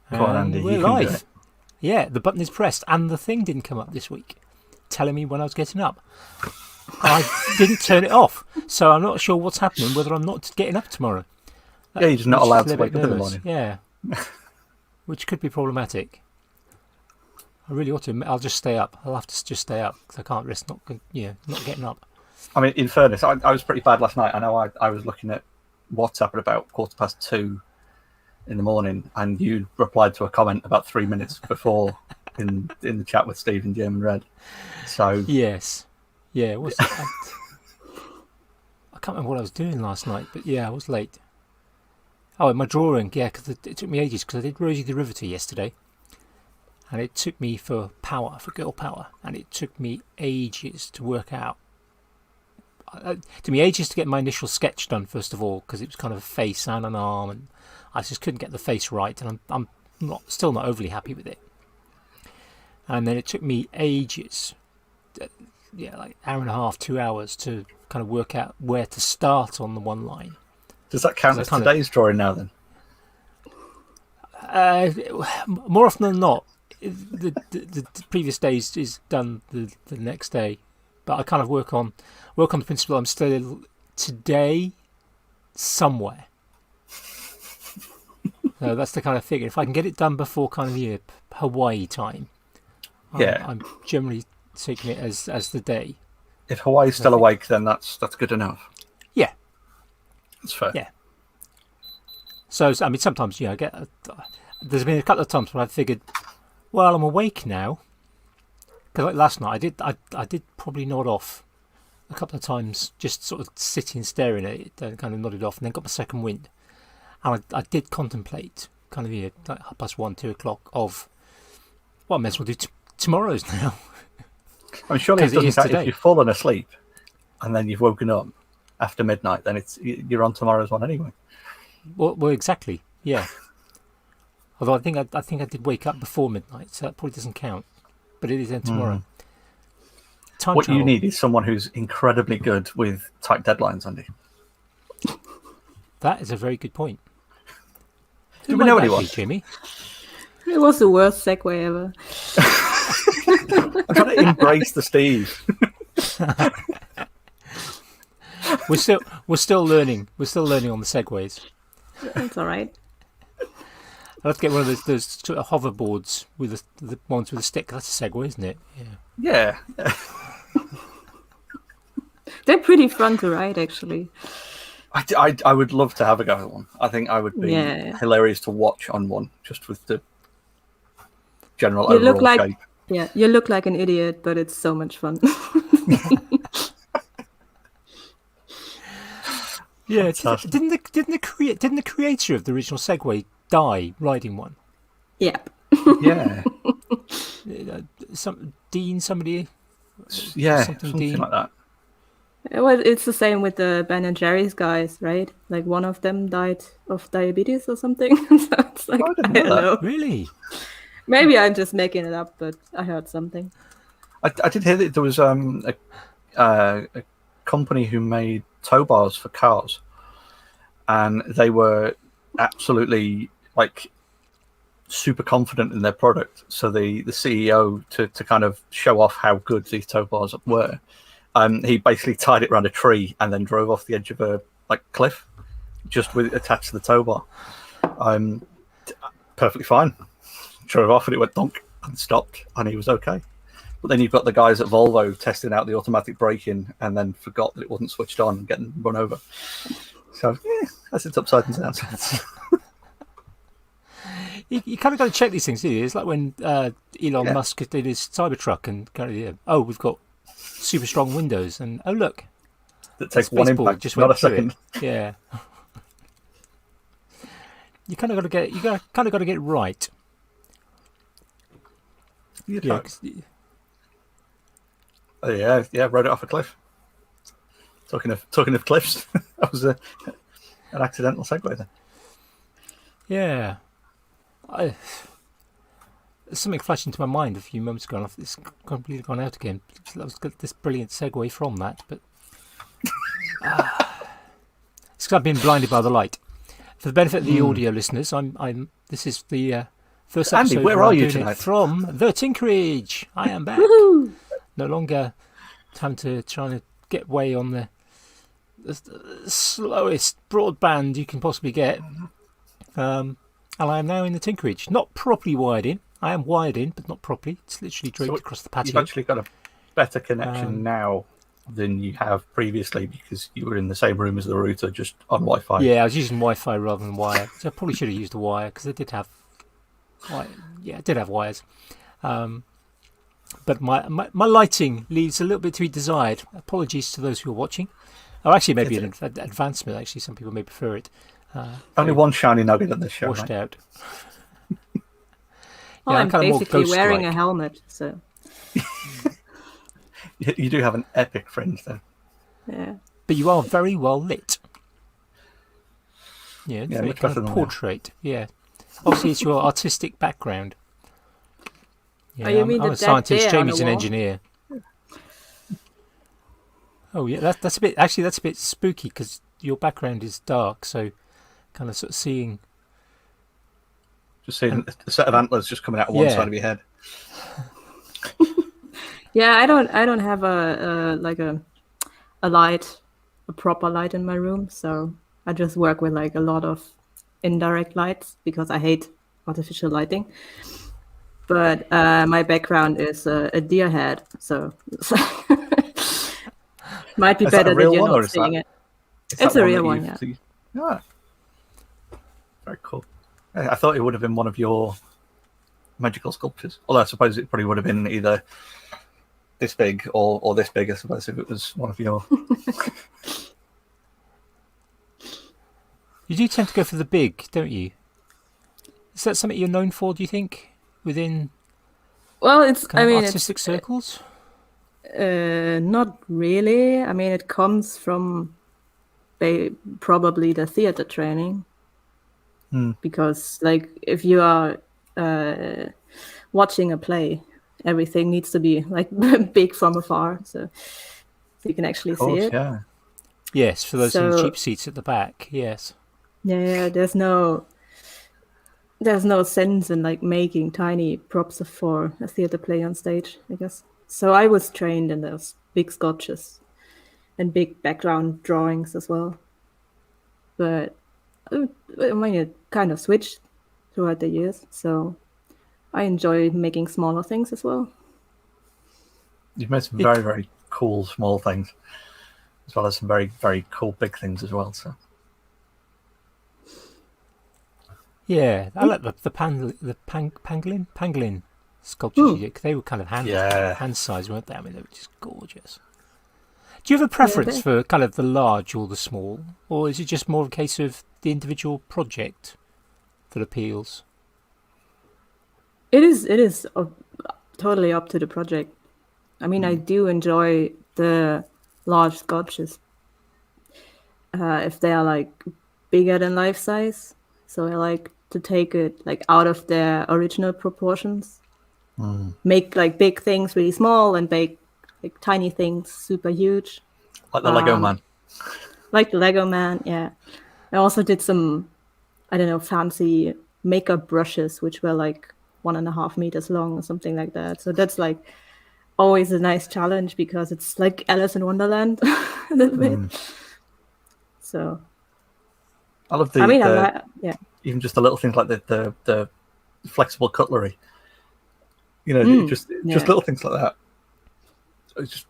Come on, Andy, we're you can do live. it. Yeah, the button is pressed and the thing didn't come up this week, telling me when I was getting up. I didn't turn it off, so I'm not sure what's happening, whether I'm not getting up tomorrow. Yeah, you're just not Which is allowed a to little wake bit up in the nervous. morning. Yeah, which could be problematic. I really ought to. I'll just stay up. I'll have to just stay up because I can't risk not getting up. I mean, in fairness, I was pretty bad last night. I know I was looking at WhatsApp at about 2:15 in the morning, and you replied to a comment about 3 minutes before in the chat with Steve and Jim and Red. So Yes, yeah. It was. I can't remember what I was doing last night, but yeah, I was late. Oh, my drawing, yeah, because it took me ages because I did Rosie the Riveter yesterday. And it took me for girl power, and it took me ages to work out. It took me ages to get my initial sketch done, first of all, because it was kind of a face and an arm, and I just couldn't get the face right, and I'm still not overly happy with it. And then it took me ages, like hour and a half, 2 hours, to kind of work out where to start on the one line. Does that count as today's drawing now, then? More often than not. The previous days is done the next day, but I kind of work on the principle I'm still today somewhere. So that's the kind of figure. If I can get it done before kind of Hawaii time, I'm generally taking it as the day. If Hawaii's still awake, then that's good enough. Yeah, that's fair. Yeah. So I mean, sometimes I get. There's been a couple of times when I've figured, well, I'm awake now. Because like last night, I did probably nod off a couple of times, just sort of sitting staring at it, and kind of nodded off, and then got my second wind. And I did contemplate, kind of like 1:30, 2 o'clock, of, well, I may as well do tomorrow's now. I mean, surely it doesn't count if you've fallen asleep and then you've woken up after midnight, then you're on tomorrow's one anyway. Well, exactly, yeah. Although I think I did wake up before midnight, so that probably doesn't count. But it is then tomorrow. Time travel. You need is someone who's incredibly good with tight deadlines, Andy. That is a very good point. Do we know anyone? Jimmy? It was the worst segue ever. I'm trying to embrace the Steve. We're still learning. We're still learning on the segues. That's all right. I'll have to get one of those sort of hoverboards with the ones with a stick. That's a segue, isn't it? Yeah. They're pretty fun to ride, actually. I would love to have a go at one. I think I would be hilarious to watch on one, just with the general overall shape. Yeah, you look like an idiot, but it's so much fun. Yeah, didn't the creator of the original Segway die riding one? Yep. Yeah. Somebody. Yeah, something like that. Well, it's the same with the Ben & Jerry's guys, right? Like one of them died of diabetes or something. So it's like, I don't know. Really? Maybe I'm just making it up, but I heard something. I did hear that there was a company who made tow bars for cars, and they were absolutely super confident in their product. So the CEO, to kind of show off how good these tow bars were, he basically tied it around a tree and then drove off the edge of a cliff, just with attached to the tow bar. Perfectly fine. Drove off and it went donk and stopped, and he was okay. But then you've got the guys at Volvo testing out the automatic braking and then forgot that it wasn't switched on and getting run over. So that's its upside and downsides. You kind of got to check these things, do you? It's like when Elon Musk did his Cybertruck and kind of, we've got super strong windows, and look, that takes one impact, just not a second. Yeah, you kind of got to get it right. Yeah, rode it off a cliff. Talking of cliffs, that was an accidental segue there. Yeah, something flashed into my mind a few moments ago, and it's completely gone out again. I was got this brilliant segue from that, but it's because I've been blinded by the light. For the benefit of the audio listeners, this is the First Andy, episode where where are I'm you doing tonight? it from the Tinkerage. I am back. Woohoo! No longer time to try to get way on the slowest broadband you can possibly get. And I am now in the Tinkerage. Not properly wired in. I am wired in, but not properly. It's literally draped across the patio. You've actually got a better connection now than you have previously because you were in the same room as the router, just on Wi-Fi. Yeah, I was using Wi-Fi rather than wire. So I probably should have used a wire because I did have wires. But my lighting leaves a little bit to be desired. Apologies to those who are watching. Oh, actually, maybe an advancement. Actually, some people may prefer it. Only one shiny nugget in this show. Washed out. Well, Yeah, I'm kind of more basically wearing ghost-like. a helmet, so You do have an epic fringe, though. yeah. But you are very well lit. Yeah, it's very much kind better of than portrait. Yeah. Obviously, it's your artistic background. Yeah, Oh, you mean I'm the a scientist. dead bear on Jamie's the an wall? engineer. Oh yeah, that's a bit. Actually, that's a bit spooky because your background is dark, so kind of sort of seeing. Just seeing a set of antlers just coming out of one side of your head. Yeah, I don't have a light, a proper light in my room, so I just work with like a lot of indirect lights because I hate artificial lighting. But my background is a deer head, so might be Is that a better real that you're one, or not is seeing that- it. Is It's that a one real that one, you've yeah. seen? Ah. Very cool. I thought it would have been one of your magical sculptures. Although I suppose it probably would have been either this big or this big, I suppose, if it was one of your... You do tend to go for the big, don't you? Is that something you're known for? Do you think within Well, it's kind of artistic circles? Not really. I mean, it comes from probably the theater training. Because, like, if you are watching a play, everything needs to be like big from afar, so you can actually see it. Yeah. Yes, for those in the So- cheap seats at the back. Yes. Yeah, there's no sense in like making tiny props for a theater play on stage, I guess. So I was trained in those big sketches and big background drawings as well. But I mean, it kind of switched throughout the years, so I enjoy making smaller things as well. You've made some very, very cool small things, as well as some very, very cool big things as well. So Yeah, I like the pangolin sculptures you did, 'cause they were kind of hand size, weren't they? I mean, they were just gorgeous. Do you have a preference for kind of the large or the small, or is it just more a case of the individual project that appeals? It is totally up to the project. I mean, I do enjoy the large sculptures if they are like bigger than life size. So I like to take it like out of their original proportions, make like big things really small and make like tiny things super huge. like the Lego man. Like the Lego man, yeah. I also did some, I don't know, fancy makeup brushes, which were like 1.5 meters long or something like that. So that's like always a nice challenge because it's like Alice in Wonderland a little bit. So I love the, I mean, the even just the little things like the flexible cutlery. You know, just little things like that. So it's just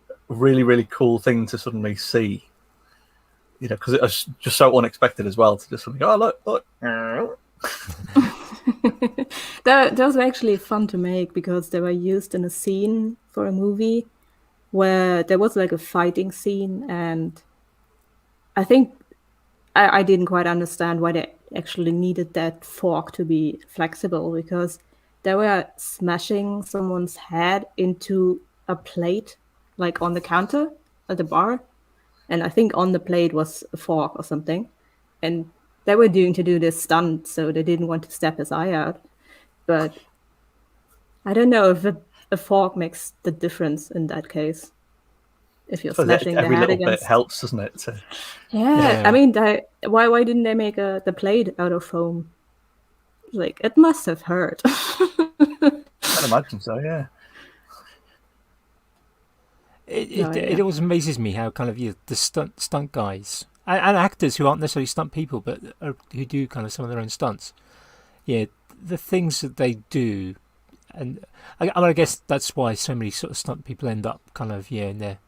a really, really cool thing to suddenly see. You know, because it was just so unexpected as well to just suddenly go, oh, look. Those were actually fun to make because they were used in a scene for a movie where there was like a fighting scene, and I think I didn't quite understand why they actually needed that fork to be flexible, because they were smashing someone's head into a plate, like on the counter at the bar, and I think on the plate was a fork or something, and they were doing to do this stunt, so they didn't want to stab his eye out. But I don't know if a fork makes the difference in that case. If you're So smashing the every head little against, bit helps, doesn't it? yeah. I mean, why didn't they make the plate out of foam? like it must have hurt. I'd imagine so. Yeah. It always amazes me how kind of the stunt guys and actors who aren't necessarily stunt people, but who do kind of some of their own stunts. Yeah, the things that they do, and I guess that's why so many sort of stunt people end up kind of in their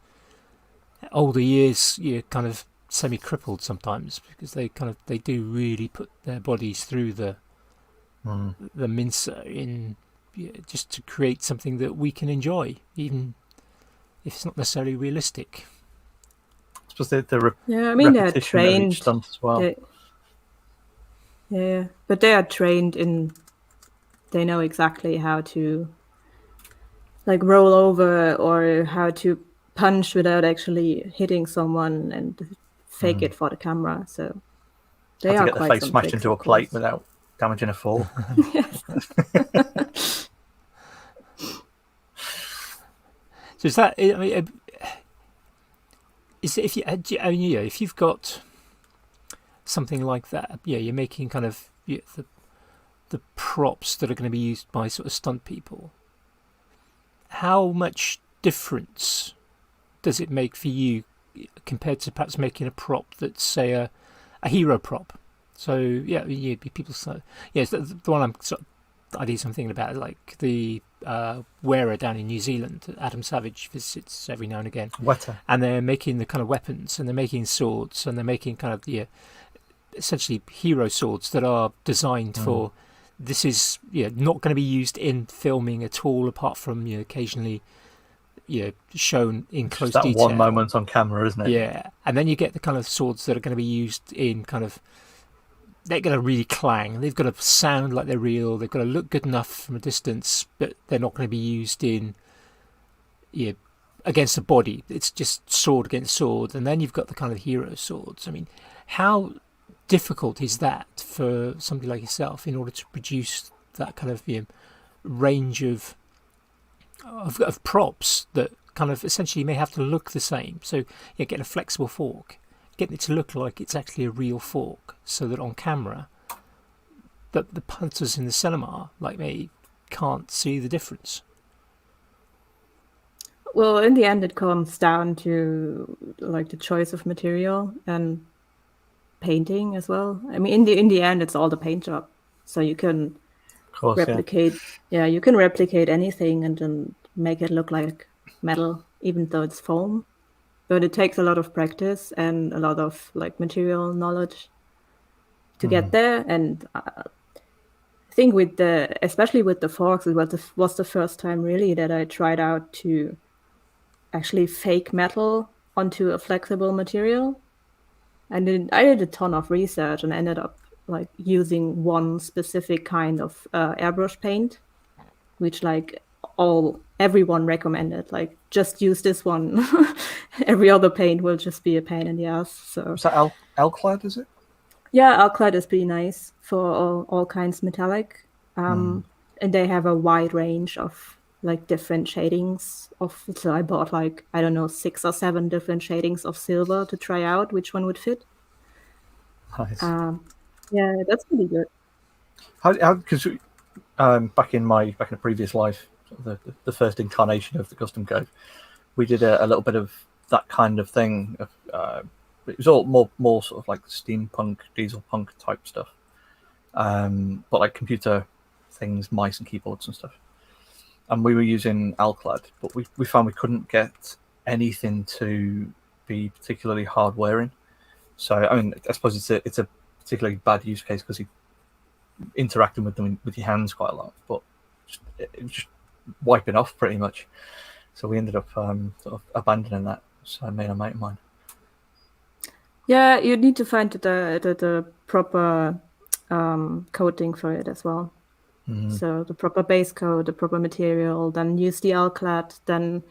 older years, kind of semi-crippled sometimes, because they do really put their bodies through the mincer in just to create something that we can enjoy, even if it's not necessarily realistic. I suppose the they're trained of each stunt as well. But they are trained in. They know exactly how to like roll over or how to punch without actually hitting someone and fake it for the camera. So they How to are get the quite face smashed into a plate without damaging a fall. So is that? I mean, is it if you've got something like that, you're making kind of the props that are going to be used by sort of stunt people. How much difference does it make for you compared to perhaps making a prop that's, say, a hero prop? So people say, it's the one ideas I'm thinking about, like the wearer down in New Zealand. Adam Savage visits every now and again. Wetter. And they're making the kind of weapons, and they're making swords, and they're making kind of essentially hero swords that are designed for. This is not going to be used in filming at all, apart from occasionally shown in close that detail. One moment on camera, isn't it? Yeah, and then you get the kind of swords that are going to be used in kind of. They're going to really clang. They've got to sound like they're real. They've got to look good enough from a distance, but they're not going to be used in against a body. It's just sword against sword, and then you've got the kind of hero swords. I mean, how difficult is that for somebody like yourself in order to produce that kind of range of props that kind of essentially may have to look the same? So getting a flexible fork, getting it to look like it's actually a real fork, so that on camera the punters in the cinema like me can't see the difference. Well, in the end it comes down to like the choice of material and painting as well. I mean, in the end it's all the paint job, so you can replicate you can replicate anything and then make it look like metal even though it's foam, but it takes a lot of practice and a lot of like material knowledge to get there. And I think especially with the forks, it was the first time really that I tried out to actually fake metal onto a flexible material. And I did a ton of research and ended up like using one specific kind of airbrush paint, which like everyone recommended. Like just use this one. Every other paint will just be a pain in the ass. So is that Alclad? Is it? Yeah, Alclad is pretty nice for all kinds metallic, and they have a wide range of like different shadings of. So I bought like 6 or 7 different shadings of silver to try out which one would fit. Nice. Yeah, that's pretty good. How because back in a previous life, the first incarnation of the custom code, we did a little bit of that kind of thing. It was all more sort of like steampunk, diesel punk type stuff, but like computer things, mice and keyboards and stuff. And we were using Alclad, but we found we couldn't get anything to be particularly hard wearing. So I mean, I suppose it's a particularly bad use case because you're interacting with them with your hands quite a lot, but it was just wiping off pretty much. So we ended up sort of abandoning that. So I made a mate of mine. Yeah, you need to find the proper coating for it as well. So the proper base coat, the proper material, then use the Alclad. Then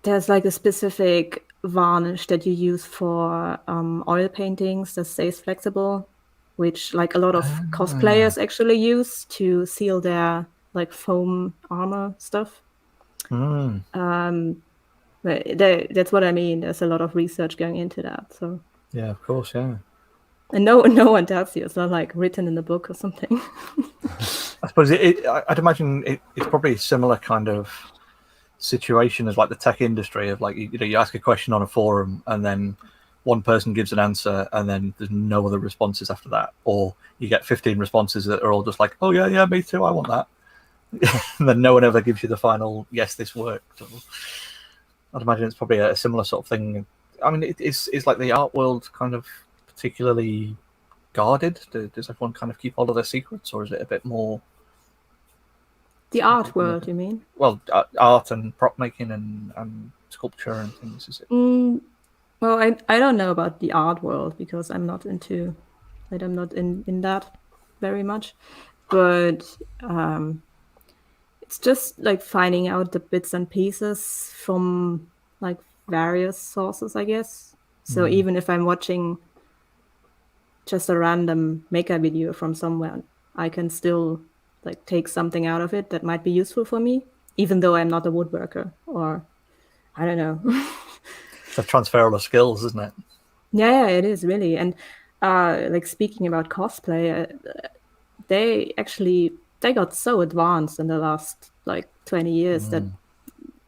there's like a specific varnish that you use for oil paintings that stays flexible, which like a lot of cosplayers actually use to seal their like foam armor stuff. But that's what I mean. There's a lot of research going into that. So yeah, of course, yeah. And no one tells you. It's not like written in the book or something. I suppose I'd imagine it's probably a similar kind of situation as like the tech industry of like, you ask a question on a forum and then one person gives an answer and then there's no other responses after that, or you get 15 responses that are all just like, oh yeah, me too, I want that. And then no one ever gives you the final yes, this worked. So I'd imagine it's probably a similar sort of thing. I mean, is like the art world kind of particularly guarded? Does everyone kind of keep all of their secrets, or is it a bit more The art world, you mean? well, art and prop making and sculpture and things? Is it? Well, I don't know about the art world because I'm not in that very much, but it's just like finding out the bits and pieces from like various sources, I guess. So even if I'm watching just a random maker video from somewhere, I can still like take something out of it that might be useful for me, even though I'm not a woodworker, or I don't know. The transferable skills, isn't it? Yeah, it is really. And like speaking about cosplay, they got so advanced in the last like 20 years that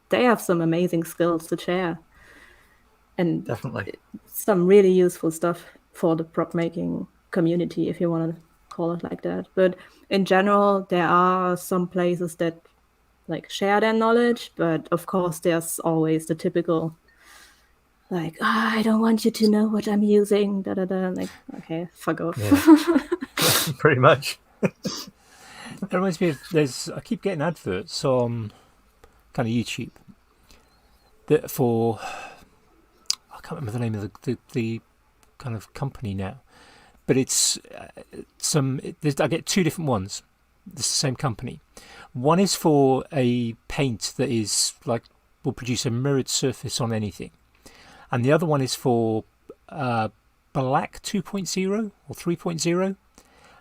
they have some amazing skills to share, and Definitely. some really useful stuff for the prop making community, if you want to call it like that. But in general, there are some places that like share their knowledge, but of course there's always the typical like, I don't want you to know what I'm using, da da da. Like, okay, fuck off. Yeah. Pretty much. It reminds me of I keep getting adverts on kind of YouTube that for, I can't remember the name of the kind of company now, but it's I get two different ones. It's the same company. One is for a paint that is like will produce a mirrored surface on anything, and the other one is for black 2.0 or 3.0,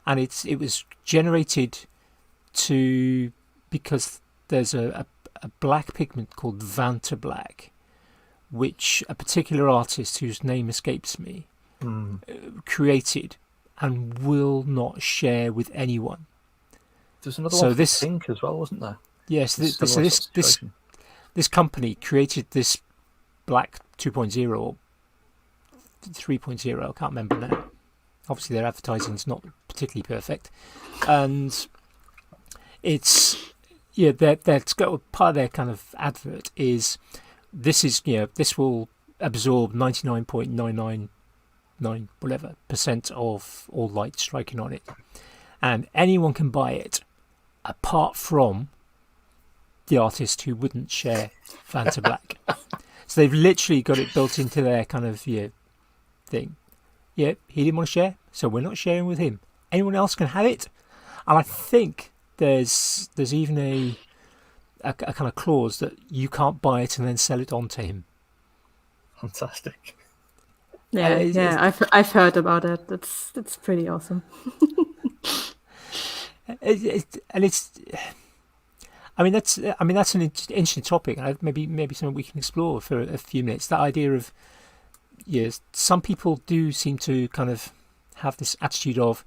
and it was generated because there's a black pigment called Vanta Black, which a particular artist whose name escapes me created and will not share with anyone. There's another one for pink as well, wasn't there? Yes, this company created this black 2.0 or 3.0, I can't remember now. Obviously their advertising's not particularly perfect, and it's that's got part of their kind of advert is this will absorb 99.999 whatever % of all light striking on it, and anyone can buy it apart from the artist who wouldn't share Vanta Black. So they've literally got it built into their kind of thing. Yeah, he didn't want to share, so we're not sharing with him. Anyone else can have it. And I think there's even a kind of clause that you can't buy it and then sell it on to him. Fantastic. Yeah, I've heard about it. That's pretty awesome. I mean that's an interesting topic. Maybe something we can explore for a few minutes. That idea of some people do seem to kind of have this attitude of,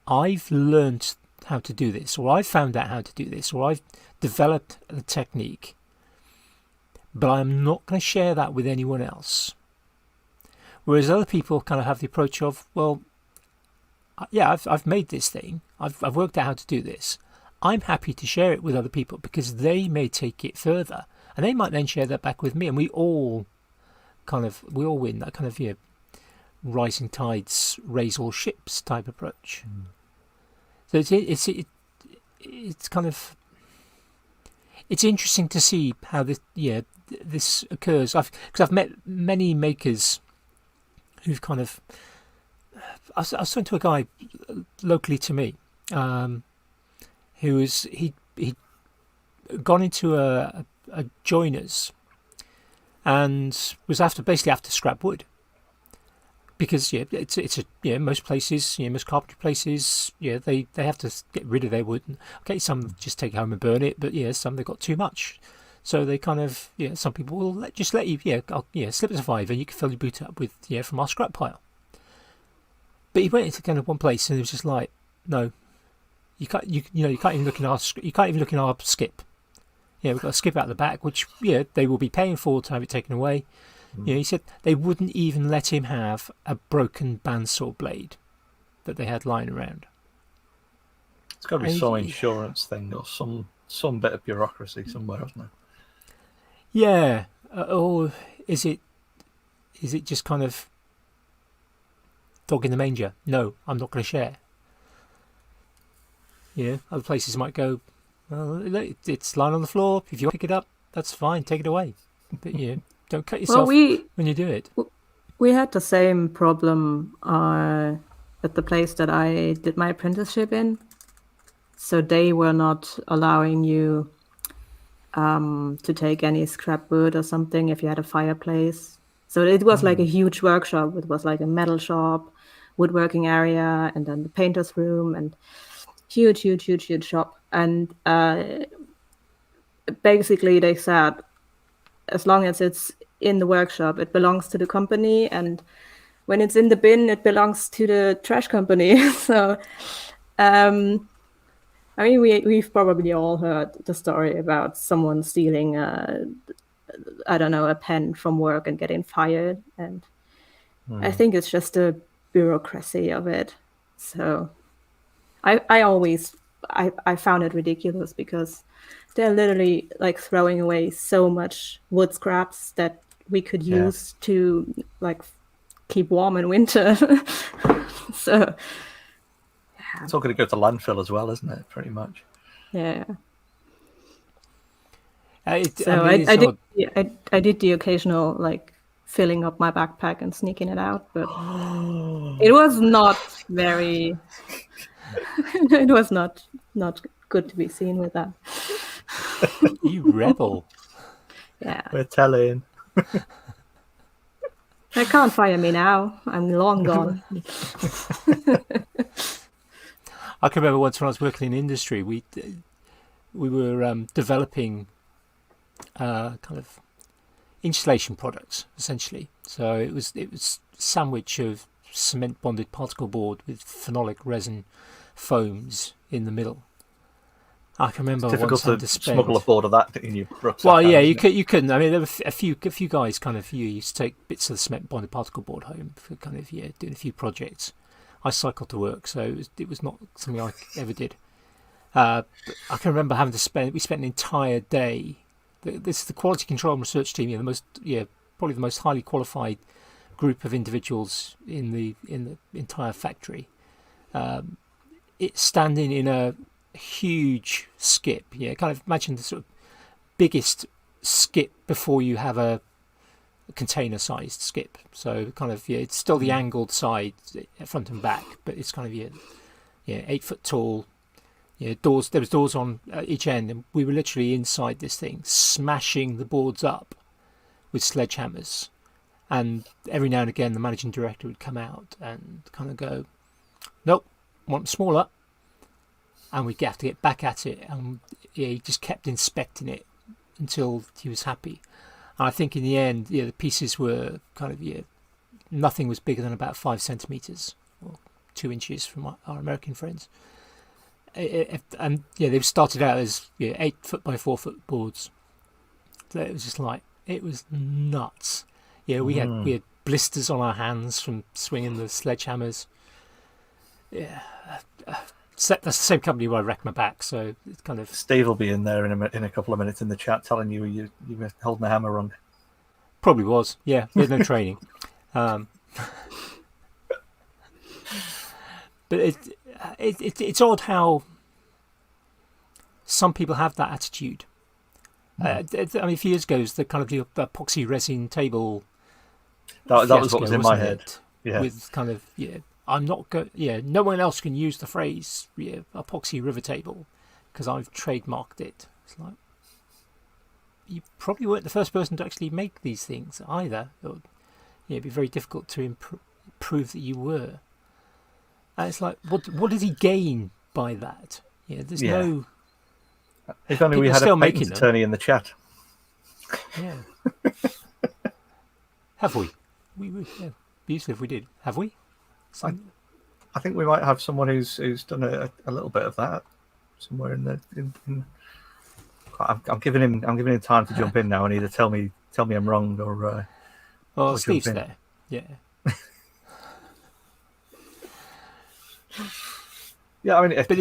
I've learned how to do this, or I've found out how to do this, or I've developed a technique, but I'm not going to share that with anyone else. Whereas other people kind of have the approach of, well, yeah, I've made this thing, I've worked out how to do this. I'm happy to share it with other people because they may take it further, and they might then share that back with me, and we all win that kind of rising tides raise all ships type approach. So it's kind of, it's interesting to see how this occurs. Because I've met many makers who've kind of, I was talking to a guy locally to me, he'd gone into a joiner's and was basically after scrap wood, because most places, most carpentry places, they have to get rid of their wood. Okay, some just take it home and burn it, but some they've got too much, so they kind of some people will let you slip us a fiver, you can fill your boot up with from our scrap pile. But he went into kind of one place and it was just like, no, you can't. You can't even look in our. You can't even look in our skip. Yeah, we've got a skip out the back, which they will be paying for to have it taken away. He said they wouldn't even let him have a broken bandsaw blade that they had lying around. It's got to be some insurance thing or some bit of bureaucracy somewhere, isn't it? Yeah, or is it just kind of dog in the manger? No, I'm not going to share. Other places might go, well, it's lying on the floor. If you pick it up, that's fine. Take it away. But don't cut yourself when you do it. We had the same problem at the place that I did my apprenticeship in. So they were not allowing you to take any scrap wood or something if you had a fireplace. So it was like a huge workshop. It was like a metal shop, woodworking area, and then the painter's room, and huge shop. And basically they said, as long as it's in the workshop, it belongs to the company, and when it's in the bin, it belongs to the trash company. So, I mean, we've probably all heard the story about someone stealing, I don't know, a pen from work and getting fired. And I think it's just the bureaucracy of it. So I found it ridiculous because they're literally like throwing away so much wood scraps that we could use to like keep warm in winter. So it's all going to go to landfill as well, isn't it? Pretty much. Yeah. I did the occasional like filling up my backpack and sneaking it out, but it was not very. It was not good to be seen with that. You rebel. Yeah. We're telling. They can't fire me now. I'm long gone. I can remember once when I was working in industry, we were developing kind of insulation products essentially. So it was a sandwich of cement bonded particle board with phenolic resin foams in the middle. I can remember it's difficult once to smuggle a board of that in your rucksack. Well, yeah, you couldn't. I mean, there were a few guys kind of used to take bits of the cement bonded particle board home for kind of doing a few projects. I cycled to work, so it was not something I ever did. But I can remember we spent an entire day. This is the quality control and research team, probably the most highly qualified group of individuals in the entire factory. It's standing in a huge skip. Kind of imagine the sort of biggest skip before you have a container-sized skip. So kind of it's still the angled side, front and back, but it's kind of 8 foot tall. Doors. There was doors on each end, and we were literally inside this thing, smashing the boards up with sledgehammers. And every now and again, the managing director would come out and kind of go, "Nope, want them smaller." And we'd have to get back at it, and he just kept inspecting it until he was happy. And I think in the end, the pieces were kind of nothing was bigger than about 5 centimeters or 2 inches from our American friends. And they started out as 8 foot by 4 foot boards. So it was just like, it was nuts. We had blisters on our hands from swinging the sledgehammers. Yeah, that's the same company where I wrecked my back. So it's kind of Steve will be in there in a couple of minutes in the chat telling you were holding the hammer wrong. Probably was. Yeah, we had no training. But it's odd how some people have that attitude. I mean, a few years ago, it was the kind of the epoxy resin table. That was what was in my head. Yeah. With kind of I'm not no one else can use the phrase epoxy river table because I've trademarked it. It's like you probably weren't the first person to actually make these things either. It'd be very difficult to prove that you were. And it's like, what did he gain by that? There's no. If only we had a patent attorney in the chat. Yeah. Have we? We be useful if we did. Have we? I think we might have someone who's done a little bit of that somewhere in the. I'm giving him time to jump in now and either tell me I'm wrong or. Oh, or Steve's jump in. there. Yeah. Yeah, I mean, But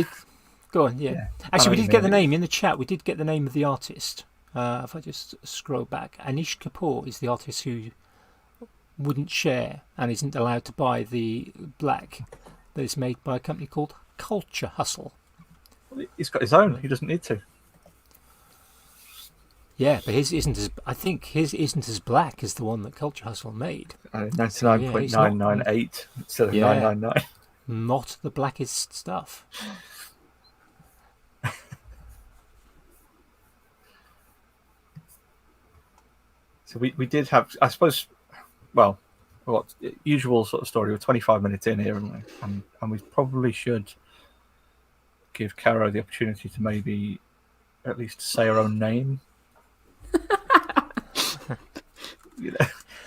go on, yeah. Yeah, Actually, we I know did what get you the mean. name in the chat. We did get the name of the artist. If I just scroll back, Anish Kapoor is the artist who wouldn't share and isn't allowed to buy the black that is made by a company called Culture Hustle. He's got his own. He doesn't need to. Yeah, but his isn't as. I think his isn't as black as the one that Culture Hustle made. 99.998 instead of Yeah. 999. Not the blackest stuff. So we did have, I suppose, well, usual sort of story. We're 25 minutes in here, and we probably should give Caro the opportunity to maybe at least say her own name.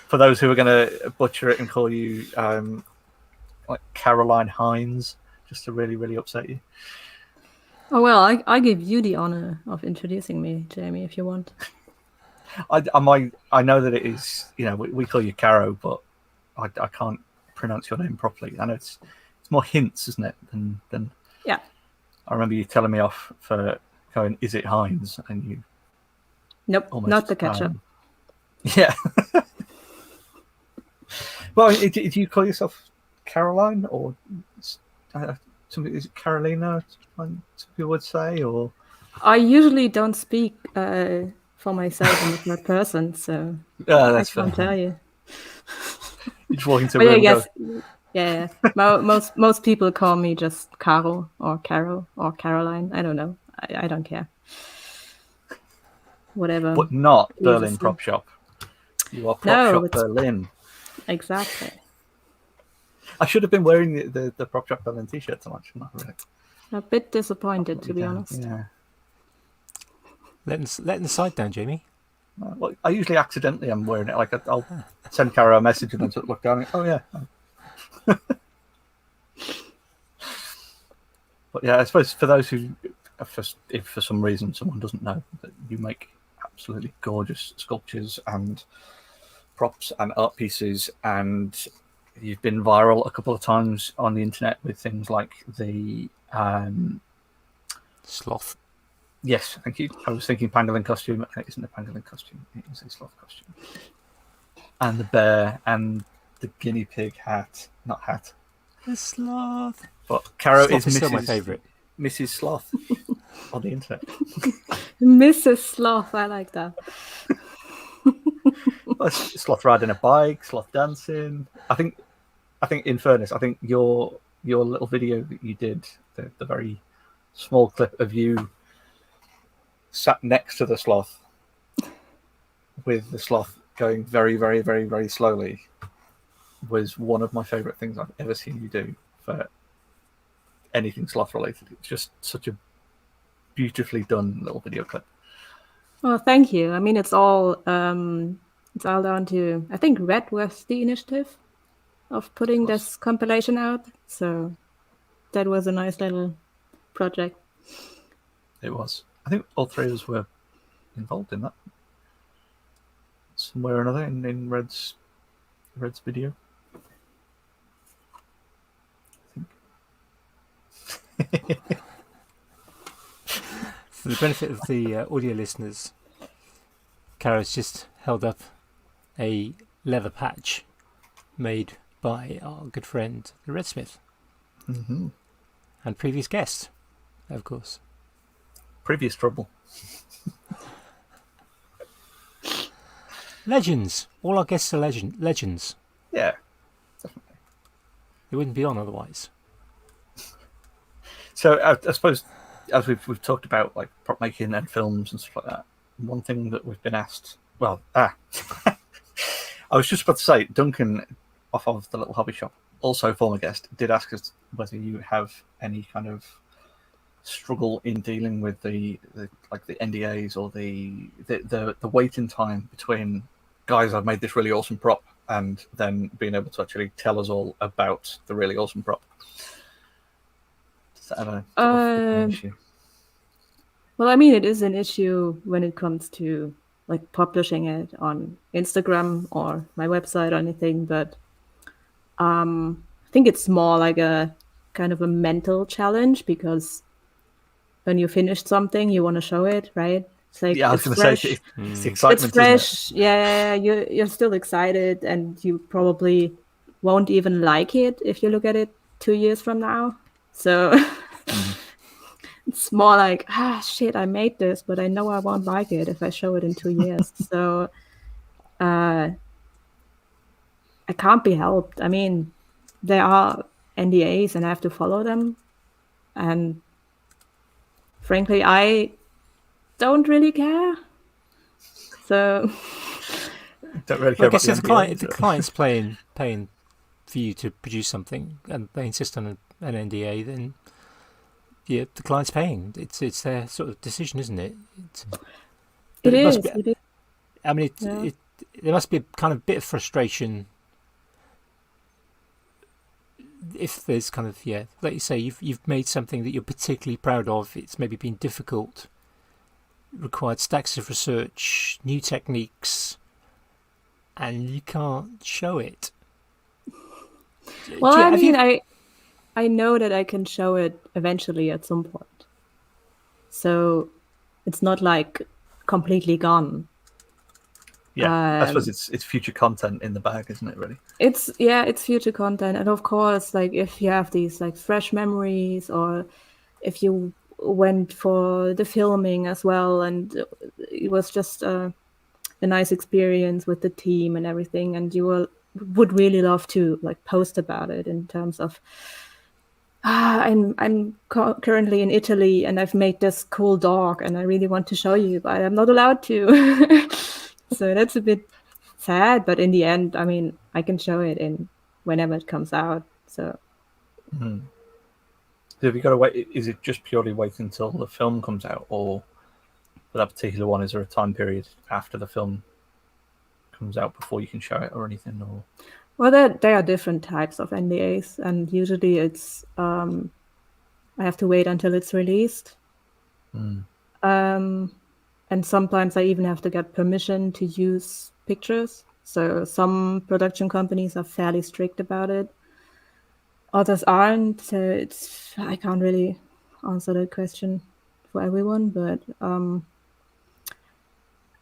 For those who are going to butcher it and call you like Karoline Hinz, just to really, really upset you. Oh well, I give you the honor of introducing me, Jamie, if you want. I know that it is, we call you Caro, but I can't pronounce your name properly. I know it's more Hints, isn't it? Than Yeah. I remember you telling me off for going, is it Heinz? And you Nope, almost, not the ketchup. Yeah. Well, do you call yourself Caroline or something? Is it Carolina? Some people would say, or I usually don't speak for myself in the third person, so I that's can't fair. tell you. You just walk into a But yeah, room yes, and go, yeah. Most people call me just Caro or Carol or Caroline. I don't know. I don't care. Whatever. but not pleases Berlin you. Prop Shop. You are Prop No, Shop it's- Berlin. Exactly. I should have been wearing the Prop Shop Berlin t-shirt so much. Not really. A bit disappointed, to be honest. Yeah. Letting the side down, Jamie. Well, I usually accidentally am wearing it. Like I'll send Cara a message and then sort of look down and oh yeah. But yeah, I suppose for those who, if for some reason someone doesn't know that you make absolutely gorgeous sculptures and props and art pieces, and you've been viral a couple of times on the internet with things like the Sloth. yes, thank you. I was thinking pangolin costume. It isn't a pangolin costume. It is a sloth costume. And the bear and the guinea pig hat. Not hat. The sloth. But Caro Sloth is still my Mrs. favourite. Mrs. Sloth on the internet. Mrs. Sloth, I like that. Well, sloth riding a bike, sloth dancing. I think in fairness, I think your little video that you did, the very small clip of you sat next to the sloth with the sloth going very, very, very, very slowly was one of my favourite things I've ever seen you do for anything sloth related. It's just such a beautifully done little video clip. Well, thank you. I mean, it's all down to, I think Red was the initiative of putting this compilation out. So that was a nice little project. It was. I think all three of us were involved in that somewhere or another in Red's video. For the benefit of the audio listeners, Cara's just held up a leather patch made by our good friend the Redsmith Mm-hmm. and previous guest, of course. Previous trouble. Legends. All our guests are legends. Yeah, definitely. They wouldn't be on otherwise. So I suppose as we've talked about like prop making and films and stuff like that, one thing that we've been asked, I was just about to say, Duncan off of the Little Hobby Shop, also former guest, did ask us whether you have any kind of struggle in dealing with the NDAs or the waiting time between guys, I've made this really awesome prop, and then being able to actually tell us all about the really awesome prop. Is that a sort of an issue? Well, I mean, it is an issue when it comes to like publishing it on Instagram or my website or anything, but I think it's more like a kind of a mental challenge because when you finished something, you want to show it, right? It's like Yeah, I was it's going to fresh. say it's the It's excitement, isn't it? fresh. Yeah, you're still excited, and you probably won't even like it if you look at it 2 years from now. So it's more like, shit, I made this, but I know I won't like it if I show it in 2 years. So I can't be helped. I mean, there are NDAs and I have to follow them. And frankly, I don't really care. So Don't really Well, care I guess about if the NDA, if the client's paying for you to produce something and they insist on an NDA, then yeah, the client's paying. It's their sort of decision, isn't it? But it must is. be. It is. I mean, Yeah. there must be a kind of bit of frustration if there's kind of like you say, you've made something that you're particularly proud of. It's maybe been difficult, required stacks of research, new techniques, and you can't show it. Well, I mean, I know that I can show it eventually at some point. So it's not like completely gone. Yeah, I suppose it's future content in the bag, isn't it? Really. It's future content, and of course, like if you have these like fresh memories, or if you went for the filming as well, and it was just a nice experience with the team and everything, and you would really love to like post about it in terms of I'm currently in Italy and I've made this cool dog and I really want to show you, but I'm not allowed to. So that's a bit sad, but in the end, I mean, I can show it in whenever it comes out. So So have you got to wait? Is it just purely wait until the film comes out, or for that particular one, is there a time period after the film comes out before you can show it or anything? Or well, there are different types of NDAs, and usually it's I have to wait until it's released. And sometimes I even have to get permission to use pictures. So some production companies are fairly strict about it. Others aren't. So I can't really answer that question for everyone. But I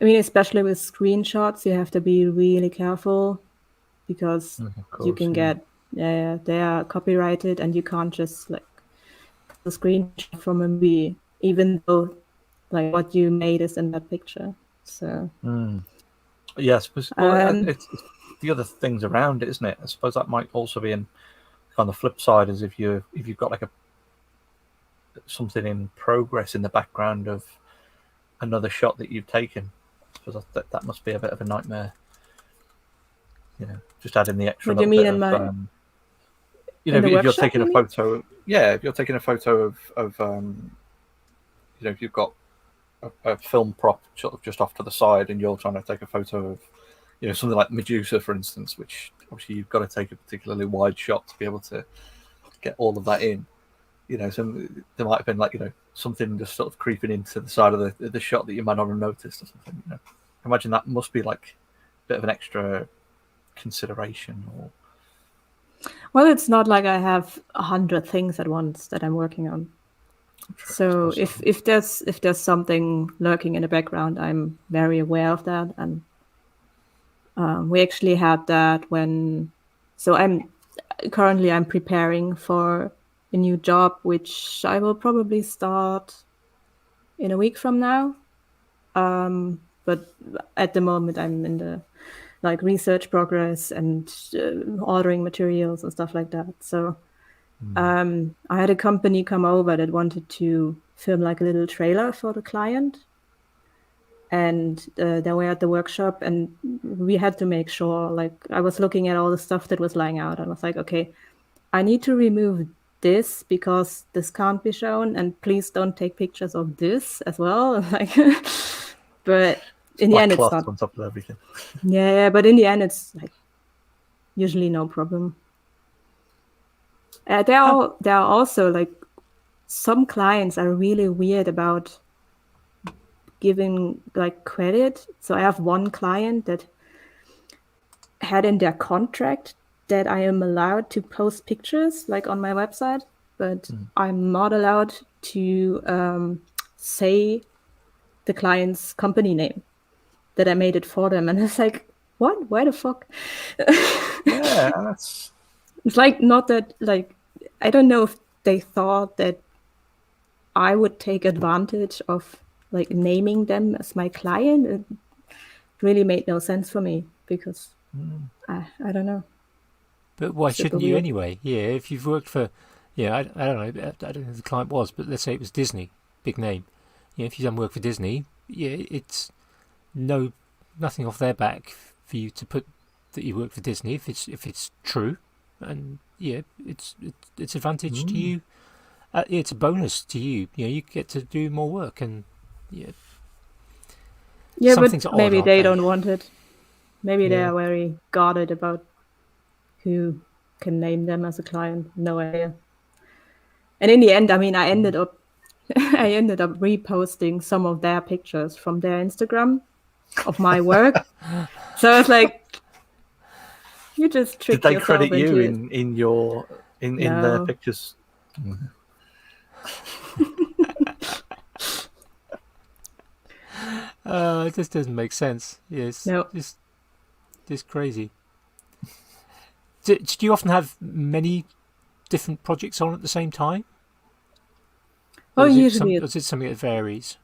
mean, especially with screenshots, you have to be really careful because you can get they are copyrighted and you can't just like a screenshot from a movie, even though like what you made is in that picture. So yeah, I suppose it's the other things around it, isn't it? I suppose that might also be on the flip side, is if you've got like something in progress in the background of another shot that you've taken. I suppose that must be a bit of a nightmare. You know, just adding the extra. What do you mean if you're taking a photo, if you're taking a photo of if you've got a film prop sort of just off to the side and you're trying to take a photo of, something like Medusa, for instance, which obviously you've got to take a particularly wide shot to be able to get all of that in. So there might have been something just sort of creeping into the side of the shot that you might not have noticed or something. Imagine that must be like a bit of an extra consideration. Or well, it's not like I have 100 things at once that I'm working on. So if there's something lurking in the background, I'm very aware of that, and we actually had that when. So I'm preparing for a new job, which I will probably start in a week from now. But at the moment, I'm in the research progress and ordering materials and stuff like that. So. I had a company come over that wanted to film like a little trailer for the client, and they were at the workshop, and we had to make sure, I was looking at all the stuff that was lying out, and I was like, okay, I need to remove this because this can't be shown, and please don't take pictures of this as well. But in the end, it's not on top of everything. Yeah, but in the end, it's usually no problem. There are also some clients are really weird about giving like credit. So I have one client that had in their contract that I am allowed to post pictures like on my website, but I'm not allowed to say the client's company name, that I made it for them. And it's like, what? Why the fuck? Yeah, that's It's like, not that, like, I don't know if they thought that I would take advantage of like naming them as my client. It really made no sense for me because I don't know. But why Super shouldn't you weird. anyway? Yeah, if you've worked for, I don't know, I don't know who the client was, but let's say it was Disney, big name. If you've done work for Disney, it's nothing off their back for you to put that you work for Disney if it's true, and it's advantage to you. It's a bonus to you. You get to do more work, and Yeah, some but things are odd, maybe aren't they they? don't want it. Maybe they Yeah. are very guarded about who can name them as a client. No idea. And in the end, I mean, I ended up reposting some of their pictures from their Instagram of my work. So it's like, you just did tricked they yourself credit you into it. in their No. pictures? It just doesn't make sense. Yes, No. just crazy. Do you often have many different projects on at the same time, Oh, or usually is it something that varies?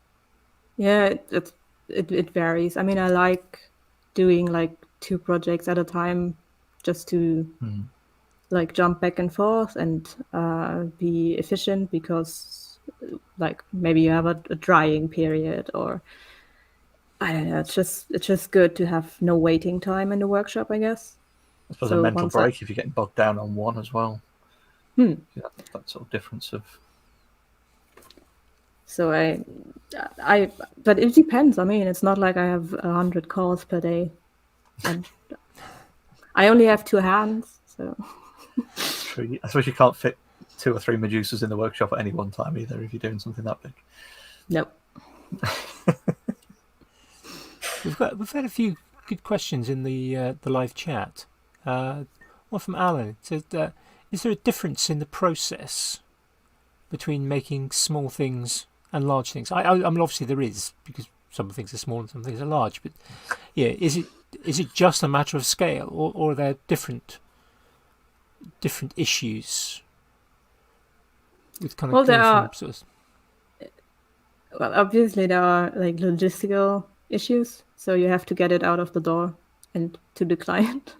yeah, it varies. I mean, I like doing like 2 projects at a time just to like jump back and forth and be efficient, because like maybe you have a drying period, or I don't know. It's just good to have no waiting time in the workshop, I guess. I suppose a So mental once I break if you're getting bogged down on one as well. hmm, That sort of difference of so I but it depends. I mean, it's not like I have 100 calls per day, and I only have 2 hands, so true. I suppose you can't fit 2 or 3 Medusas in the workshop at any one time either if you're doing something that big. nope. We've had a few good questions in the live chat. One from Alan. It said, "Is there a difference in the process between making small things and large things?" I mean, obviously there is, because some things are small and some things are large. But is it just a matter of scale, or are there different issues with kind of Well, there going from are sort of, well, obviously there are like logistical issues, so you have to get it out of the door and to the client.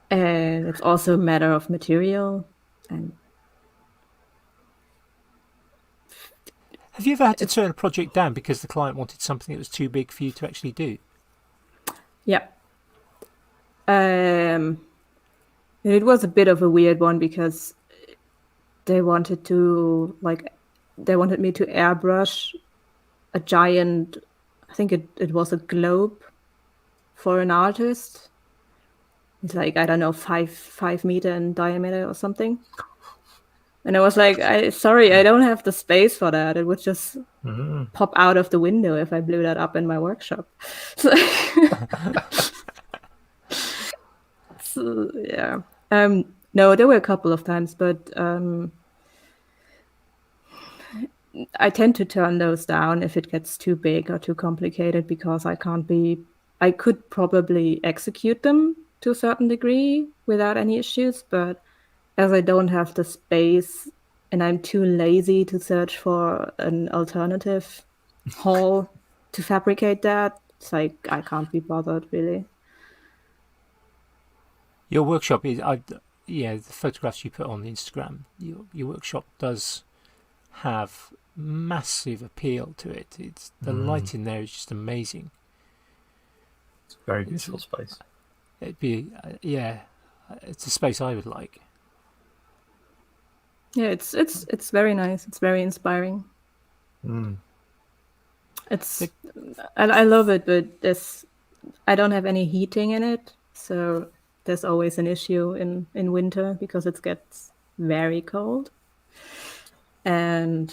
And it's also a matter of material, and Have you ever had to it's turn a project down because the client wanted something that was too big for you to actually do? yeah. It was a bit of a weird one because they wanted me to airbrush a giant, I think it was a globe for an artist. It's like, I don't know, 5 meter in diameter or something. And I was like, sorry, I don't have the space for that. It would just pop out of the window if I blew that up in my workshop. So, so, yeah. No, there were a couple of times, but I tend to turn those down if it gets too big or too complicated, because I could probably execute them to a certain degree without any issues, but as I don't have the space and I'm too lazy to search for an alternative hall to fabricate that, it's like I can't be bothered, really. Your workshop is, the photographs you put on Instagram. Your workshop does have massive appeal to it. It's the light in there is just amazing. It's a very beautiful space. It'd be it's a space I would like. Yeah, it's very nice. It's very inspiring. It's I love it, but I don't have any heating in it, so there's always an issue in winter because it gets very cold. And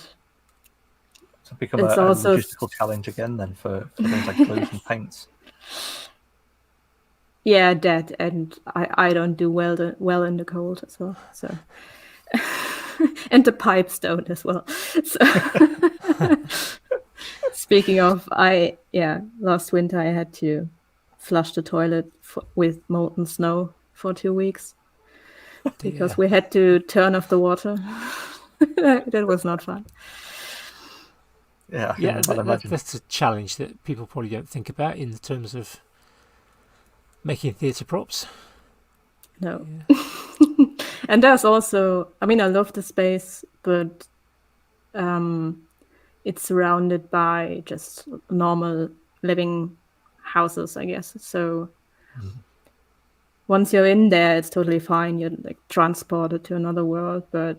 It's become a it's also logistical challenge again then for things like glues and paints. yeah, that, and I don't do well in the cold as well. So and the pipes don't as well. So speaking of, last winter I had to flush the toilet with molten snow for 2 weeks because we had to turn off the water. That was not fun. Yeah, I Yeah, can imagine. that's a challenge that people probably don't think about in terms of making theatre props. No. And there's also, I mean, I love the space, but it's surrounded by just normal living houses, I guess. So once you're in there, it's totally fine. You're like transported to another world, but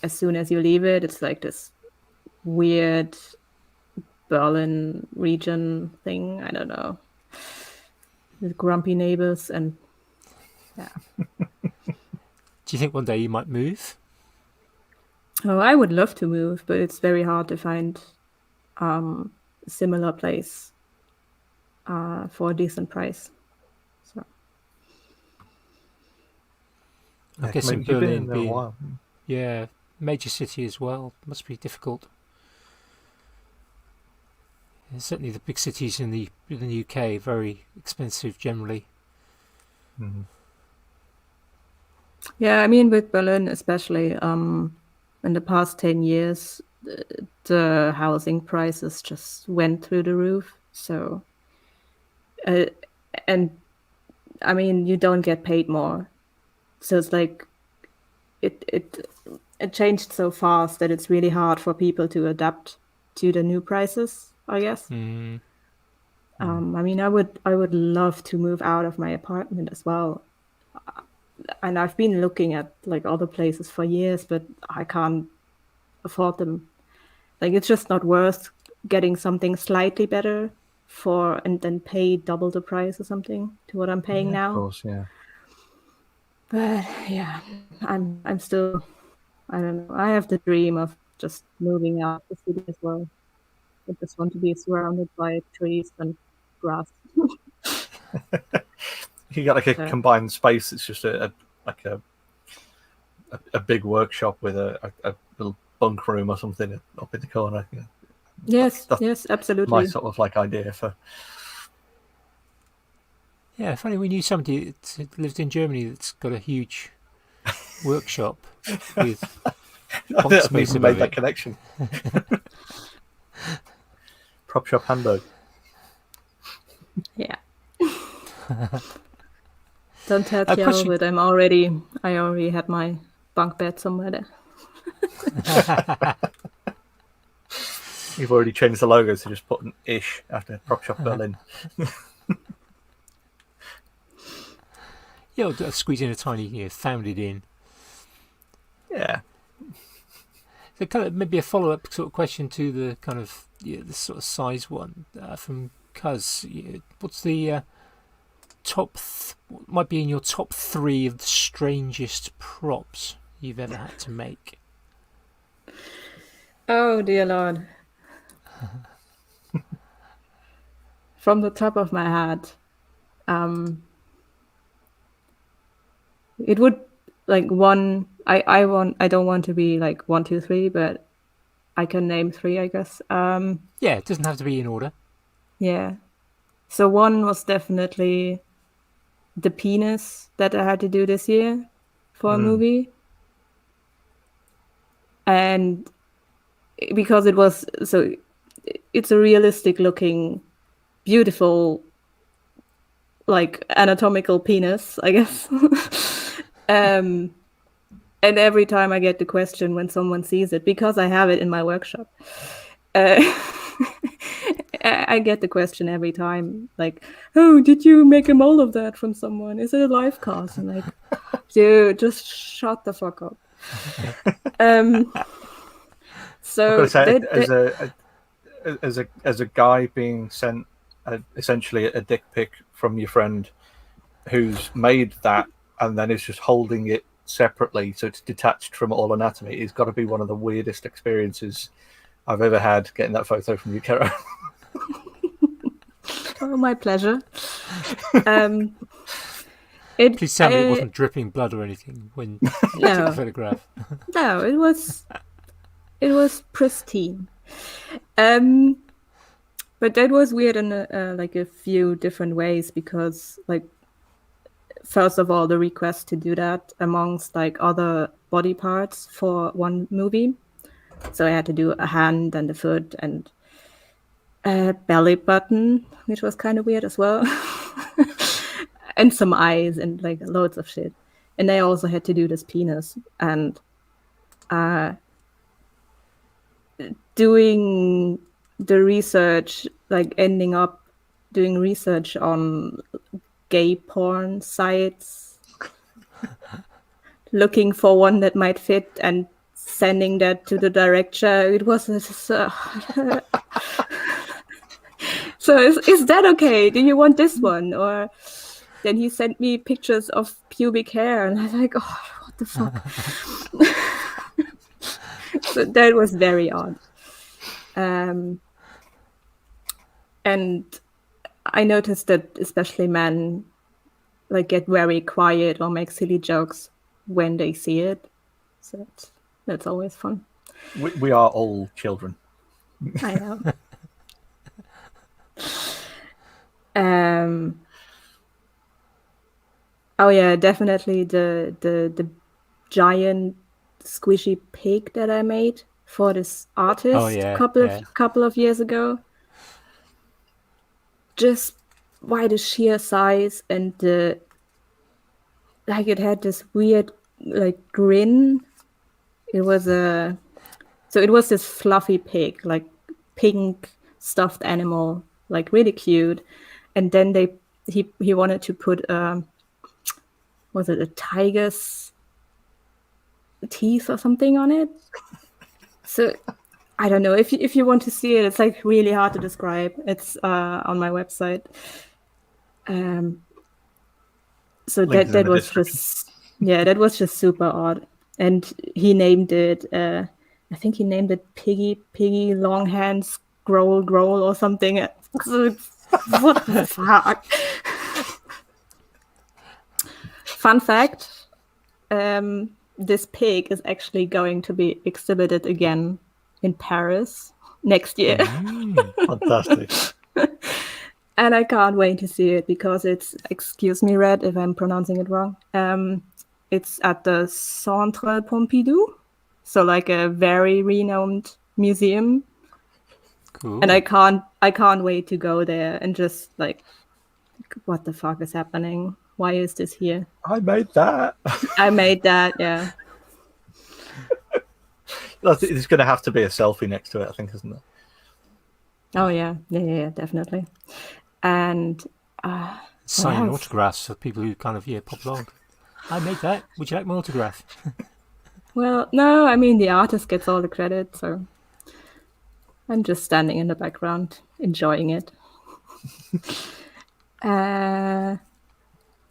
as soon as you leave it, it's like this weird Berlin region thing. I don't know. With grumpy neighbors and yeah. Do you think one day you might move? Oh, I would love to move, but it's very hard to find a similar place for a decent price. So I guess in you've been Berlin in there a while. yeah, major city as well, must be difficult. Yeah, certainly the big cities in the UK very expensive generally. Mm-hmm. yeah, I mean with Berlin especially, in the past 10 years, the housing prices just went through the roof. So, and I mean, you don't get paid more. So it's like it changed so fast that it's really hard for people to adapt to the new prices, I guess. Mm. I mean, I would love to move out of my apartment as well. And I've been looking at like other places for years, but I can't afford them. Like it's just not worth getting something slightly better for and then pay double the price or something to what I'm paying now. Of course, yeah. But yeah, I'm still, I don't know. I have the dream of just moving out the city as well. I just want to be surrounded by trees and grass. You got like a combined space. It's just a big workshop with a little bunk room or something up in the corner. Yeah. Yes, yes, absolutely. My sort of like idea for. Yeah, funny, we knew somebody that lived in Germany that's got a huge workshop with I've made that connection. Prop shop Hamburg. Yeah. Don't tell Kjell, but I already had my bunk bed somewhere there. You've already changed the logo to just put an ish after Prop Shop Berlin. Yeah, I'll squeeze in a tiny, found it in. Yeah. So kind of maybe a follow-up sort of question to the kind of the sort of size one from Cuz. What's the what might be in your top 3 of the strangest props you've ever had to make? Oh dear Lord. From the top of my head, it would like one. I don't want to be like 1, 2, 3, but I can name 3, I guess. Yeah, it doesn't have to be in order. Yeah. So one was definitely the penis that I had to do this year for a movie, and because it's a realistic looking, beautiful, like anatomical penis, I guess. And every time I get the question when someone sees it, because I have it in my workshop, I get the question every time, like, "Oh, did you make a mold of that from someone? Is it a live cast?" I'm like, "Dude, just shut the fuck up." So say, as a guy being sent essentially a dick pic from your friend who's made that and then is just holding it separately, so it's detached from all anatomy. It's got to be one of the weirdest experiences I've ever had getting that photo from you, Kara. Oh, my pleasure. Please tell me it wasn't dripping blood or anything when you took the photograph. No, it was pristine. But that was weird in a few different ways, because like, first of all, the request to do that amongst like other body parts for one movie. So I had to do a hand and a foot and a belly button, which was kind of weird as well. And some eyes and like loads of shit. And I also had to do this penis. And doing the research, like ending up doing research on gay porn sites, looking for one that might fit and sending that to the director. It was so is that okay? Do you want this one? Or then he sent me pictures of pubic hair, and I was like, oh, what the fuck? So that was very odd. And I noticed that especially men like get very quiet or make silly jokes when they see it. So that's always fun. We are all children. I know. Oh yeah, definitely the giant squishy pig that I made for this artist couple of years ago. Just by the sheer size and it had this weird like grin. It was this fluffy pig, like pink stuffed animal, like really cute. And then he wanted to put was it a tiger's teeth or something on it? So I don't know, if you want to see it, it's like really hard to describe. It's on my website. So that was just super odd. And he named it I think he named it Piggy Long Hands Growl or something. So what the fuck? Fun fact, this pig is actually going to be exhibited again in Paris next year. Fantastic. And I can't wait to see it, because it's, excuse me, Red, if I'm pronouncing it wrong. It's at the Centre Pompidou, so like a very renowned museum. Cool. And I can't wait to go there and just like, what the fuck is happening? Why is this here? I made that. I made that, yeah. There's going to have to be a selfie next to it, I think, isn't there? Oh yeah, definitely. And signing autographs for people who kind of pop along. I made that. Would you like my autograph? Well, no, I mean the artist gets all the credit, so I'm just standing in the background enjoying it.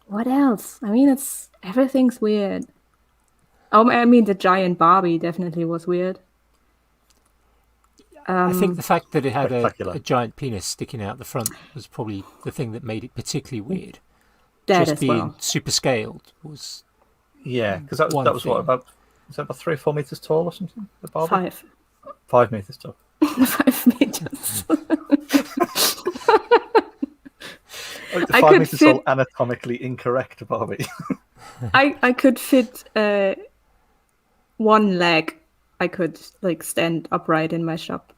What else? I mean, everything's weird. Oh, I mean, the giant Barbie definitely was weird. I think the fact that it had a giant penis sticking out the front was probably the thing that made it particularly weird. That just being super scaled was. Yeah, because that was what, about 3 or 4 meters tall or something? The Barbie? 5. 5 meters tall. 5 meters. Like the 5 meters tall, anatomically incorrect Barbie. I could fit one leg. I could like stand upright in my shop.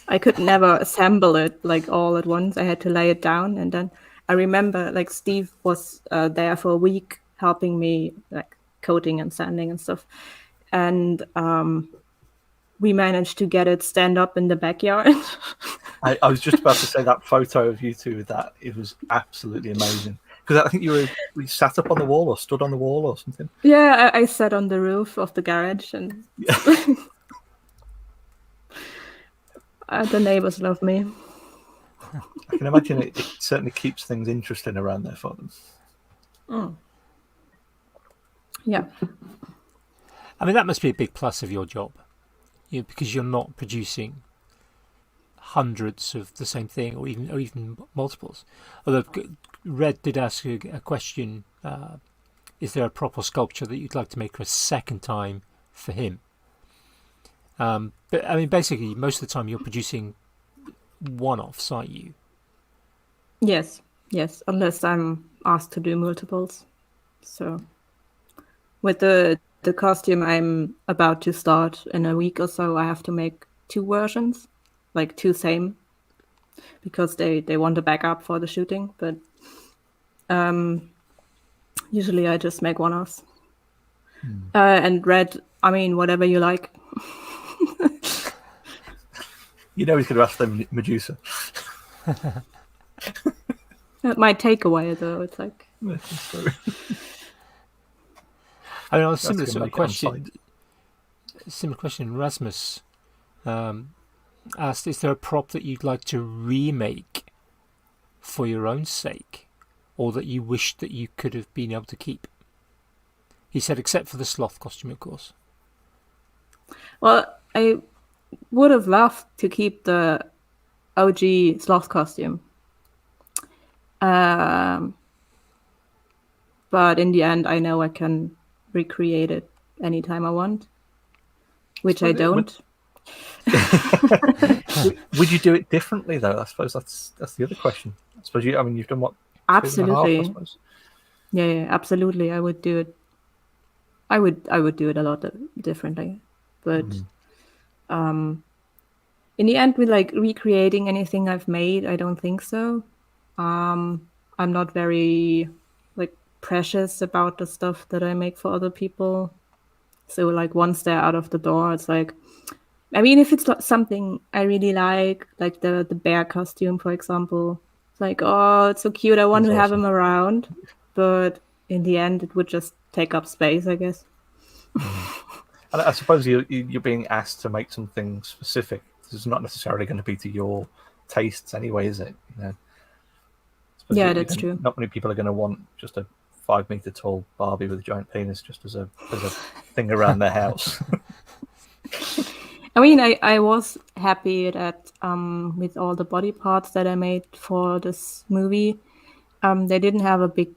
I could never assemble it like all at once. I had to lay it down, and then I remember like Steve was there for a week helping me like coating and sanding and stuff, and we managed to get it stand up in the backyard. I was just about to say that photo of you two with that, it was absolutely amazing. Because I think we sat up on the wall or stood on the wall or something. Yeah, I sat on the roof of the garage, and the neighbors love me. I can imagine it certainly keeps things interesting around there for them. Oh. Yeah. I mean, that must be a big plus of your job, because you're not producing hundreds of the same thing, or even multiples. Although Red did ask a question: is there a proper sculpture that you'd like to make a second time for him? But I mean, basically, most of the time you're producing one-offs, aren't you? Yes. Unless I'm asked to do multiples. So with the costume I'm about to start in a week or so, I have to make 2 versions, like 2 same, because they want a backup for the shooting. But usually I just make one-offs. And Red, I mean, whatever you like. You know he's going to ask them Medusa. That might take a while, though. It's like... I mean, a similar sort of question. Similar question. Rasmus asked: is there a prop that you'd like to remake for your own sake, or that you wish that you could have been able to keep? He said, except for the sloth costume, of course. Well, I would have loved to keep the OG sloth costume. But in the end, I know I can recreate it anytime I want, which I don't. Would you do it differently, though? I suppose that's the other question. I suppose you've done what? Absolutely. 2.5, I suppose. Yeah, absolutely. I would do it. I would do it a lot differently, but in the end, with like recreating anything I've made, I don't think so. I'm not very like precious about the stuff that I make for other people. So like once they're out of the door, it's like, I mean, if it's something I really like the bear costume, for example, it's like, oh, it's so cute. I want to have him around, but in the end, it would just take up space, I guess. And I suppose you're being asked to make something specific. It's not necessarily going to be to your tastes anyway, is it? Yeah, that's true. Not many people are going to want just a 5-meter tall Barbie with a giant penis just as a thing around their house. I mean, I was happy that with all the body parts that I made for this movie, they didn't have a big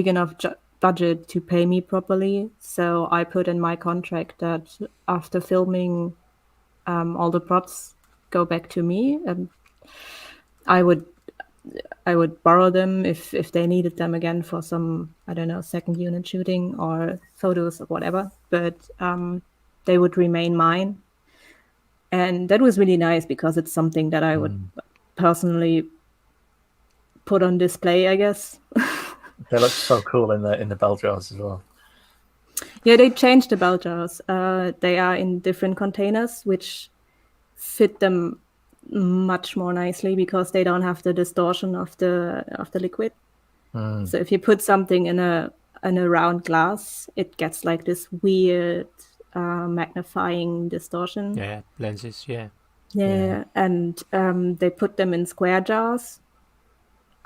enough budget to pay me properly. So I put in my contract that after filming, all the props go back to me, and I would borrow them if they needed them again for some, I don't know, second unit shooting or photos or whatever. But they would remain mine. And that was really nice because it's something that I would personally put on display, I guess. They look so cool in the bell jars as well. Yeah, they changed the bell jars. They are in different containers, which fit them much more nicely because they don't have the distortion of the liquid. So if you put something in a round glass, it gets like this weird magnifying distortion. Yeah, lenses. Yeah. And they put them in square jars,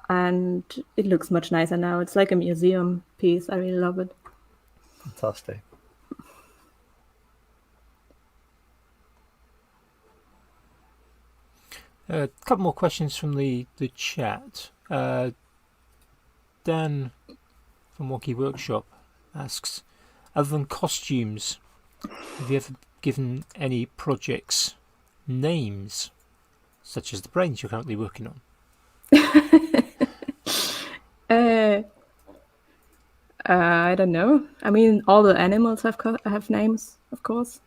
and it looks much nicer now. It's like a museum piece. I really love it. Fantastic. A couple more questions from the chat. Dan from Wonky Workshop asks, other than costumes, have you ever given any projects names, such as the brains you're currently working on? I don't know. I mean, all the animals have names, of course.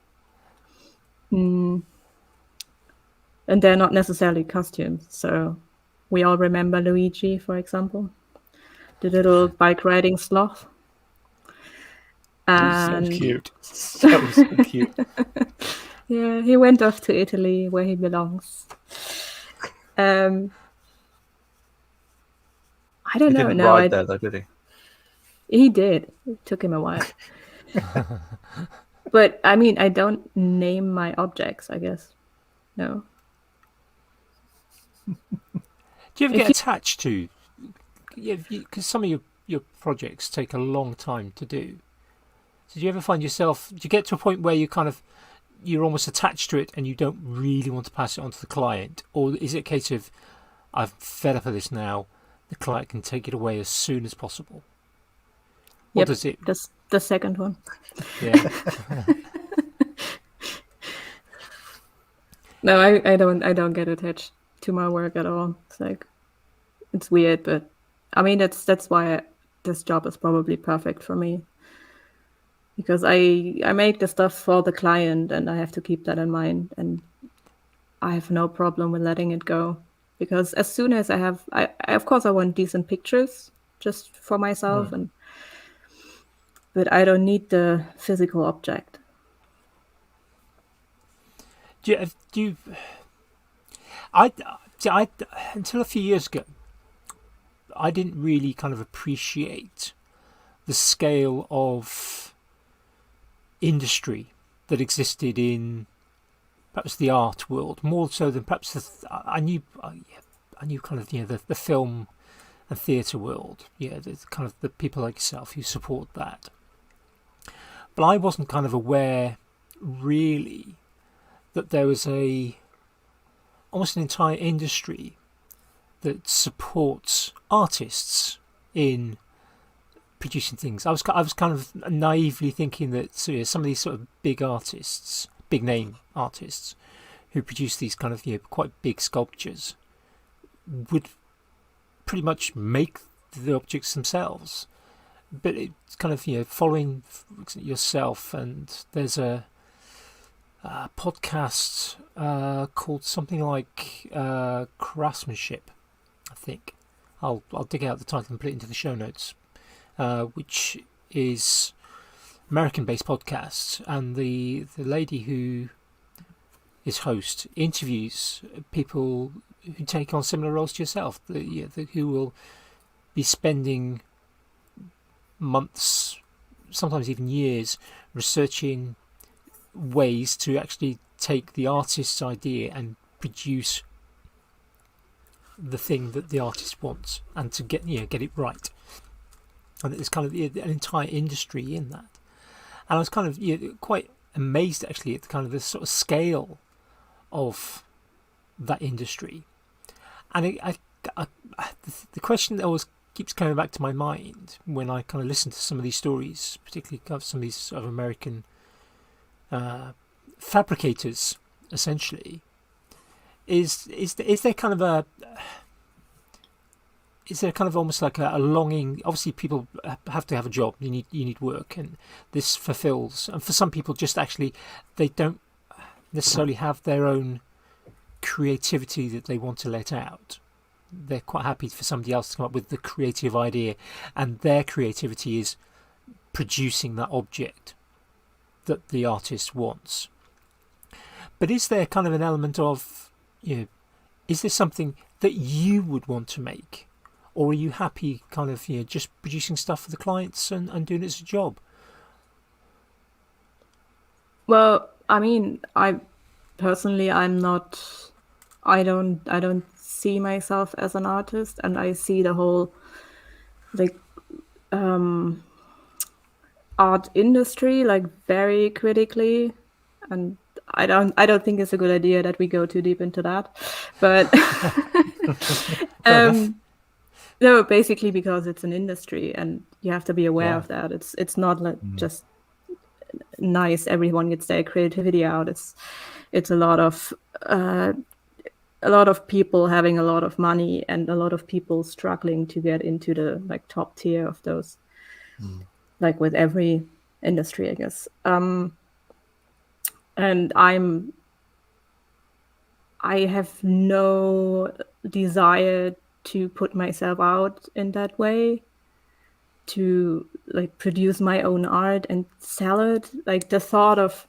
And they're not necessarily costumes. So we all remember Luigi, for example, the little bike riding sloth. And So cute. So cute. Yeah, he went off to Italy where he belongs. I don't know. He didn't ride there, though, did he? He did. It took him a while. But, I mean, I don't name my objects, I guess. No. Do you ever get attached to... Yeah, because some of your projects take a long time to do. Did you ever find yourself? Do you get to a point where you're almost attached to it and you don't really want to pass it on to the client, or is it a case of I've fed up of this now? The client can take it away as soon as possible. What does it? The second one. Yeah. No, I don't get attached to my work at all. It's like, it's weird, but I mean that's why this job is probably perfect for me, because I make the stuff for the client and I have to keep that in mind, and I have no problem with letting it go, because as soon as I of course I want decent pictures just for myself, but I don't need the physical object. I until a few years ago, I didn't really kind of appreciate the scale of industry that existed in perhaps the art world, more so than perhaps I knew kind of the film and theatre world, the kind of the people like yourself who support that. But I wasn't kind of aware really that there was almost an entire industry that supports artists in producing things. I was kind of naively thinking that some of these sort of big artists, big name artists, who produce these kind of quite big sculptures, would pretty much make the objects themselves. But it's kind of following yourself, and there's a podcast called something like Craftsmanship, I think. I'll dig out the title and put it into the show notes, which is American-based podcast, and the lady who is host interviews people who take on similar roles to yourself, who will be spending months, sometimes even years, researching ways to actually take the artist's idea and produce the thing that the artist wants, and to get it right. And there's kind of an entire industry in that. And I was kind of quite amazed actually at the kind of the sort of scale of that industry. And the question that always keeps coming back to my mind when I kind of listen to some of these stories, particularly some of these sort of American fabricators, essentially, is there kind of almost like a longing? Obviously, people have to have a job. You need work, and this fulfills. And for some people, just actually, they don't necessarily have their own creativity that they want to let out. They're quite happy for somebody else to come up with the creative idea, and their creativity is producing that object that the artist wants. But is there kind of an element of, is there something that you would want to make? Or are you happy kind of, just producing stuff for the clients and doing it as a job? Well, I mean, I personally, I don't see myself as an artist, and I see the whole art industry very critically, and I don't think it's a good idea that we go too deep into that, but no, basically because it's an industry and you have to be aware of that. It's not just nice everyone gets their creativity out. It's a lot of people having a lot of money and a lot of people struggling to get into the top tier of those, with every industry, I guess. And I have no desire to put myself out in that way, to produce my own art and sell it. The thought of,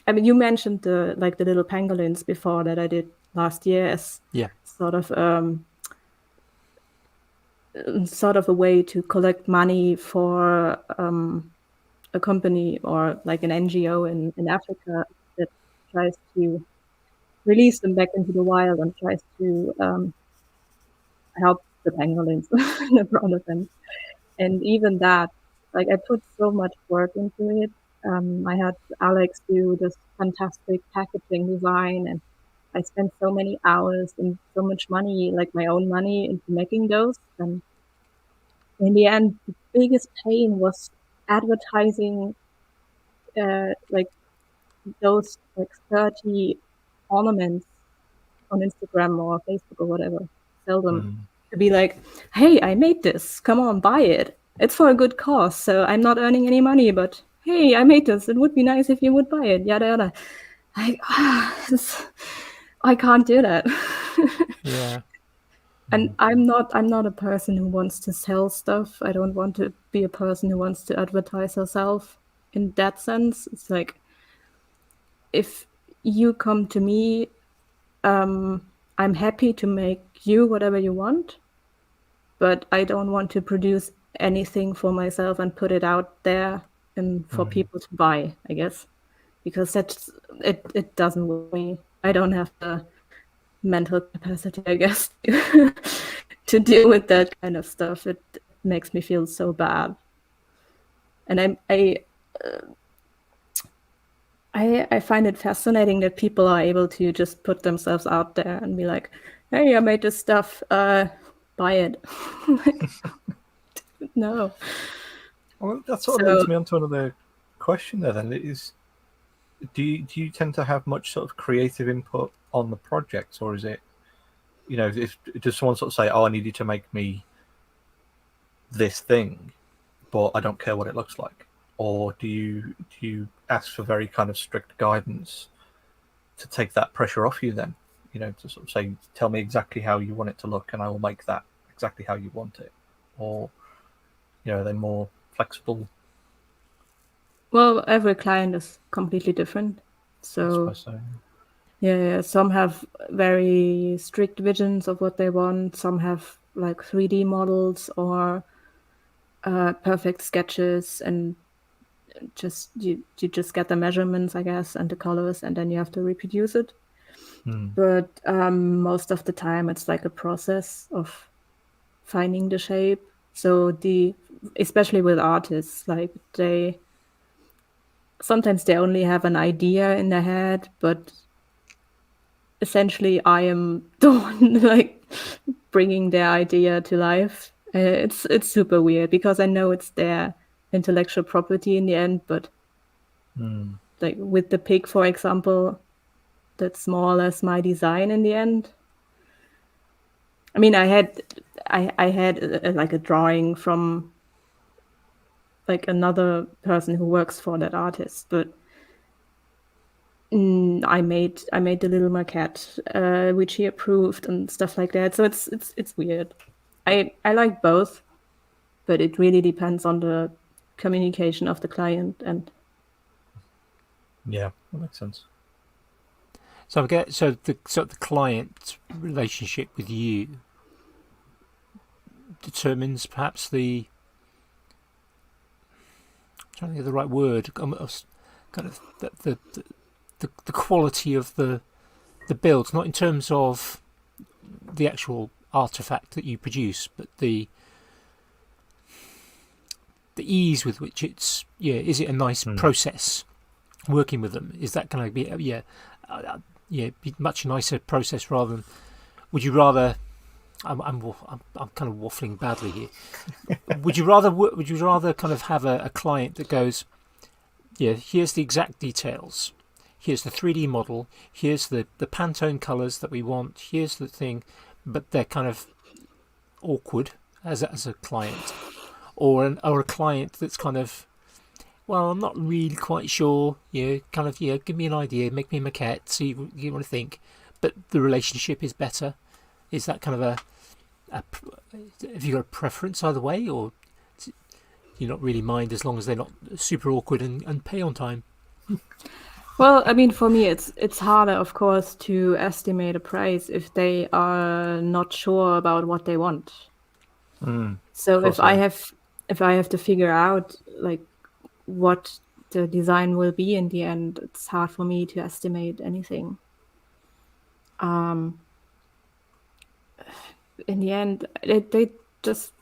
I mean, you mentioned the little pangolins before that I did last year as sort of a way to collect money for a company or an NGO in Africa that tries to release them back into the wild and tries to help the pangolins in front of them. And even that Like I put so much work into it. I had Alex do this fantastic packaging design, and I spent so many hours and so much money, like my own money, into making those. And in the end, the biggest pain was advertising, like those like 30 ornaments on Instagram or Facebook or whatever. Sell them to be like, hey, I made this. Come on, buy it. It's for a good cause, so I'm not earning any money, but hey, I made this. It would be nice if you would buy it. Yada yada. I can't do that. Yeah. And I'm not a person who wants to sell stuff. I don't want to be a person who wants to advertise herself in that sense. It's like if you come to me, I'm happy to make you whatever you want, but I don't want to produce anything for myself and put it out there and for people to buy, I guess, because it doesn't work for me. I don't have the mental capacity, I guess, to deal with that kind of stuff. It makes me feel so bad, and I find it fascinating that people are able to just put themselves out there and be like, "Hey, I made this stuff. Buy it." Like, no. Well, that sort of leads me on to another question there. Then do you tend to have much sort of creative input on the projects, or is it, if does someone sort of say, "Oh, I need you to make me this thing," but I don't care what it looks like? Or do you ask for very kind of strict guidance to take that pressure off you then? To sort of say, tell me exactly how you want it to look and I will make that exactly how you want it. Or, are they more flexible? Well, every client is completely different. I So, suppose so. yeah, some have very strict visions of what they want. Some have like 3D models or perfect sketches, and just you just get the measurements, I guess, and the colors, and then you have to reproduce it. But most of the time it's like a process of finding the shape. So especially with artists, like sometimes they only have an idea in their head, but essentially I am the one like bringing their idea to life. It's super weird because I know it's their intellectual property in the end, but like with the pig, for example, that's more or less my design in the end. I mean, I had like a drawing from like another person who works for that artist, but I made the little maquette, which he approved and stuff like that. So it's weird. I like both, but it really depends on the communication of the client. And Yeah, that makes sense. So the client relationship with you determines perhaps I'm trying to think of the right word. Kind of the quality of the build, not in terms of the actual artifact that you produce, but the ease with which it's is it a nice process working with them? Is that going to be be much nicer process rather than? Would you rather? I'm kind of waffling badly here. Would you rather kind of have a client that goes, here's the exact details, here's the 3D model, here's the Pantone colours that we want, here's the thing, but they're kind of awkward as a client, or a client that's kind of, well, I'm not really quite sure, kind of, give me an idea, make me a maquette, see what you want to think, but the relationship is better. Is that kind of have you got a preference either way, or do you not really mind as long as they're not super awkward and pay on time? well, I mean, for me, it's harder, of course, to estimate a price if they are not sure about what they want. So if I have to figure out like what the design will be in the end, it's hard for me to estimate anything. In the end, they just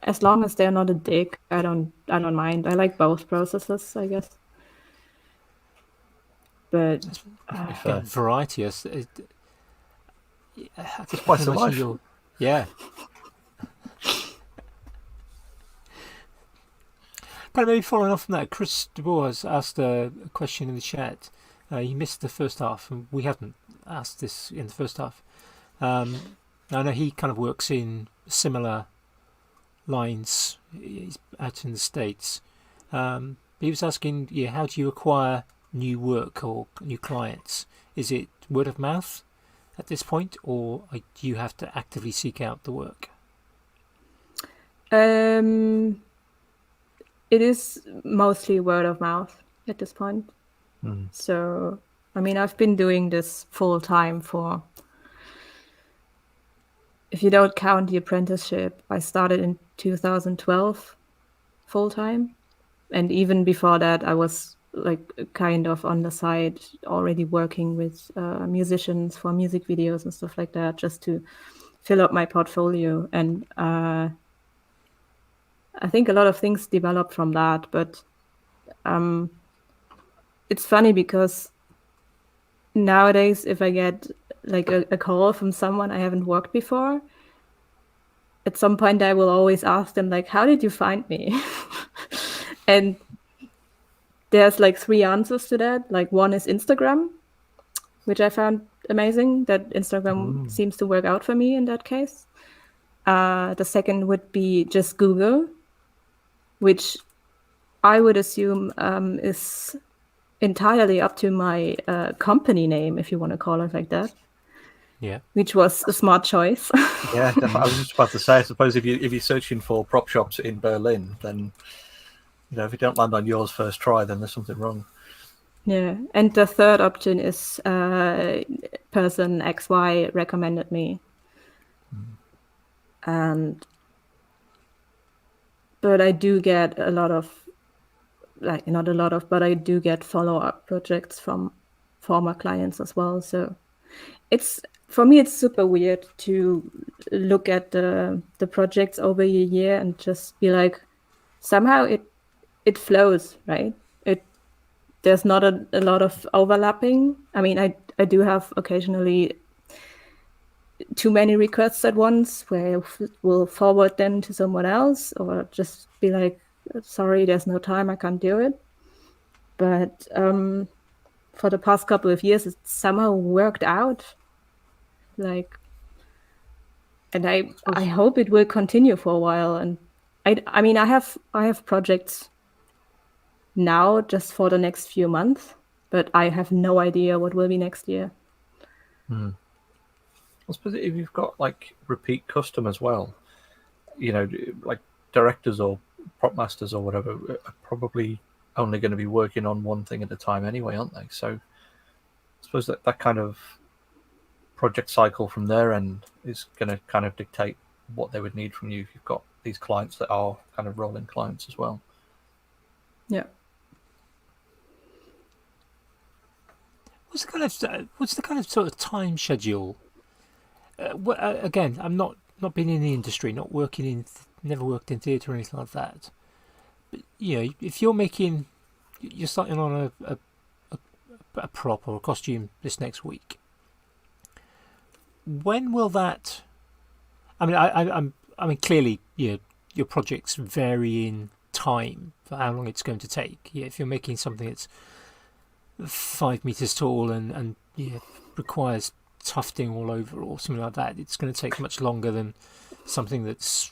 as long as they're not a dick, I don't mind. I like both processes, I guess. But Again, variety. I Spice can of imagine life. yeah. But maybe following off from that, Chris DeBoer has asked a question in the chat. He missed the first half, and we haven't asked this in the first half. I know he kind of works in similar lines. He's out in the States. He was asking, how do you acquire new work or new clients? Is it word of mouth at this point, or do you have to actively seek out the work? it is mostly word of mouth at this point. Mm. So, I mean, I've been doing this full time for, if you don't count the apprenticeship, I started in 2012 full time. And even before that, I was like kind of on the side already working with musicians for music videos and stuff like that, just to fill up my portfolio. And I think a lot of things developed from that. But it's funny because nowadays, if I get like a call from someone I haven't worked before, at some point I will always ask them, like, how did you find me? And there's like 3 answers to that. Like, one is Instagram, which I found amazing, that Instagram seems to work out for me in that case. The second would be just Google, which I would assume is entirely up to my company name, if you want to call it like that. Yeah. Which was a smart choice. Yeah, I was just about to say, I suppose if you're searching for prop shops in Berlin, then if you don't land on yours first try, then there's something wrong. Yeah, and the third option is person XY recommended me. But I do get a lot of, like, not a lot of, but I do get follow-up projects from former clients as well. So for me, it's super weird to look at the projects over a year and just be like, somehow it flows, right? There's not a lot of overlapping. I mean, I do have occasionally too many requests at once where we'll forward them to someone else, or just be like, sorry, there's no time, I can't do it. But for the past couple of years, it somehow worked out. Like, and I hope it will continue for a while. And I mean, I have projects now just for the next few months, but I have no idea what will be next year. I suppose if you've got like repeat customers, well, like directors or prop masters or whatever are probably only going to be working on one thing at a time anyway, aren't they? So I suppose that kind of project cycle from their end is going to kind of dictate what they would need from you if you've got these clients that are kind of rolling clients as well. Yeah. What's the kind of sort of time schedule? Again, I'm not been in the industry, not working in, never worked in theatre or anything like that. But if you're starting on a prop or a costume this next week, when will that? I mean, I mean, clearly, your projects vary in time for how long it's going to take. Yeah, if you're making something that's 5 meters tall and requires tufting all over or something like that, it's going to take much longer than something that's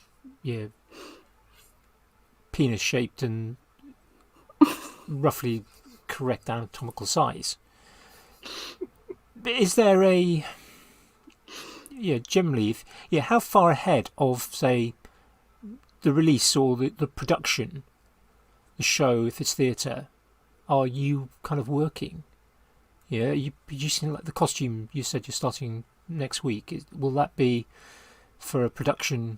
penis shaped and roughly correct anatomical size. But is there generally, how far ahead of, say, the release or the production, the show, if it's theatre, are you kind of working? Yeah, are you producing, like the costume you said you're starting next week? Will that be for a production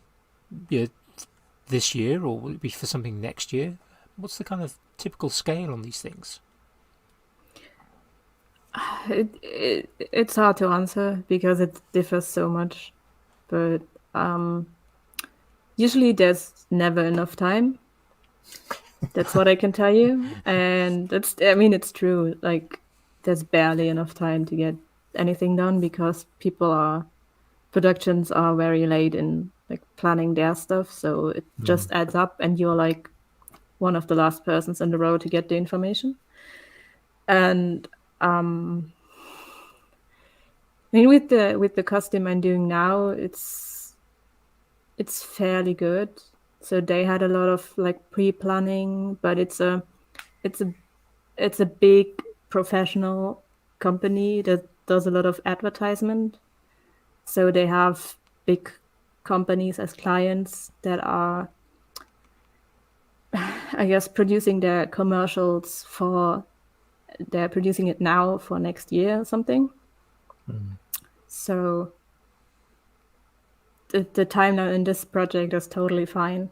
this year, or will it be for something next year? What's the kind of typical scale on these things? It's hard to answer because it differs so much. But usually there's never enough time. That's what I can tell you. And it's true. Like, there's barely enough time to get anything done because productions are very late in like planning their stuff. So it just adds up and you're like one of the last persons in the row to get the information. And with the costume I'm doing now, it's fairly good. So they had a lot of like pre-planning, but it's a big professional company that does a lot of advertisement. So they have big companies as clients that are, I guess, producing their commercials they're producing it now for next year or something. So the timeline in this project is totally fine.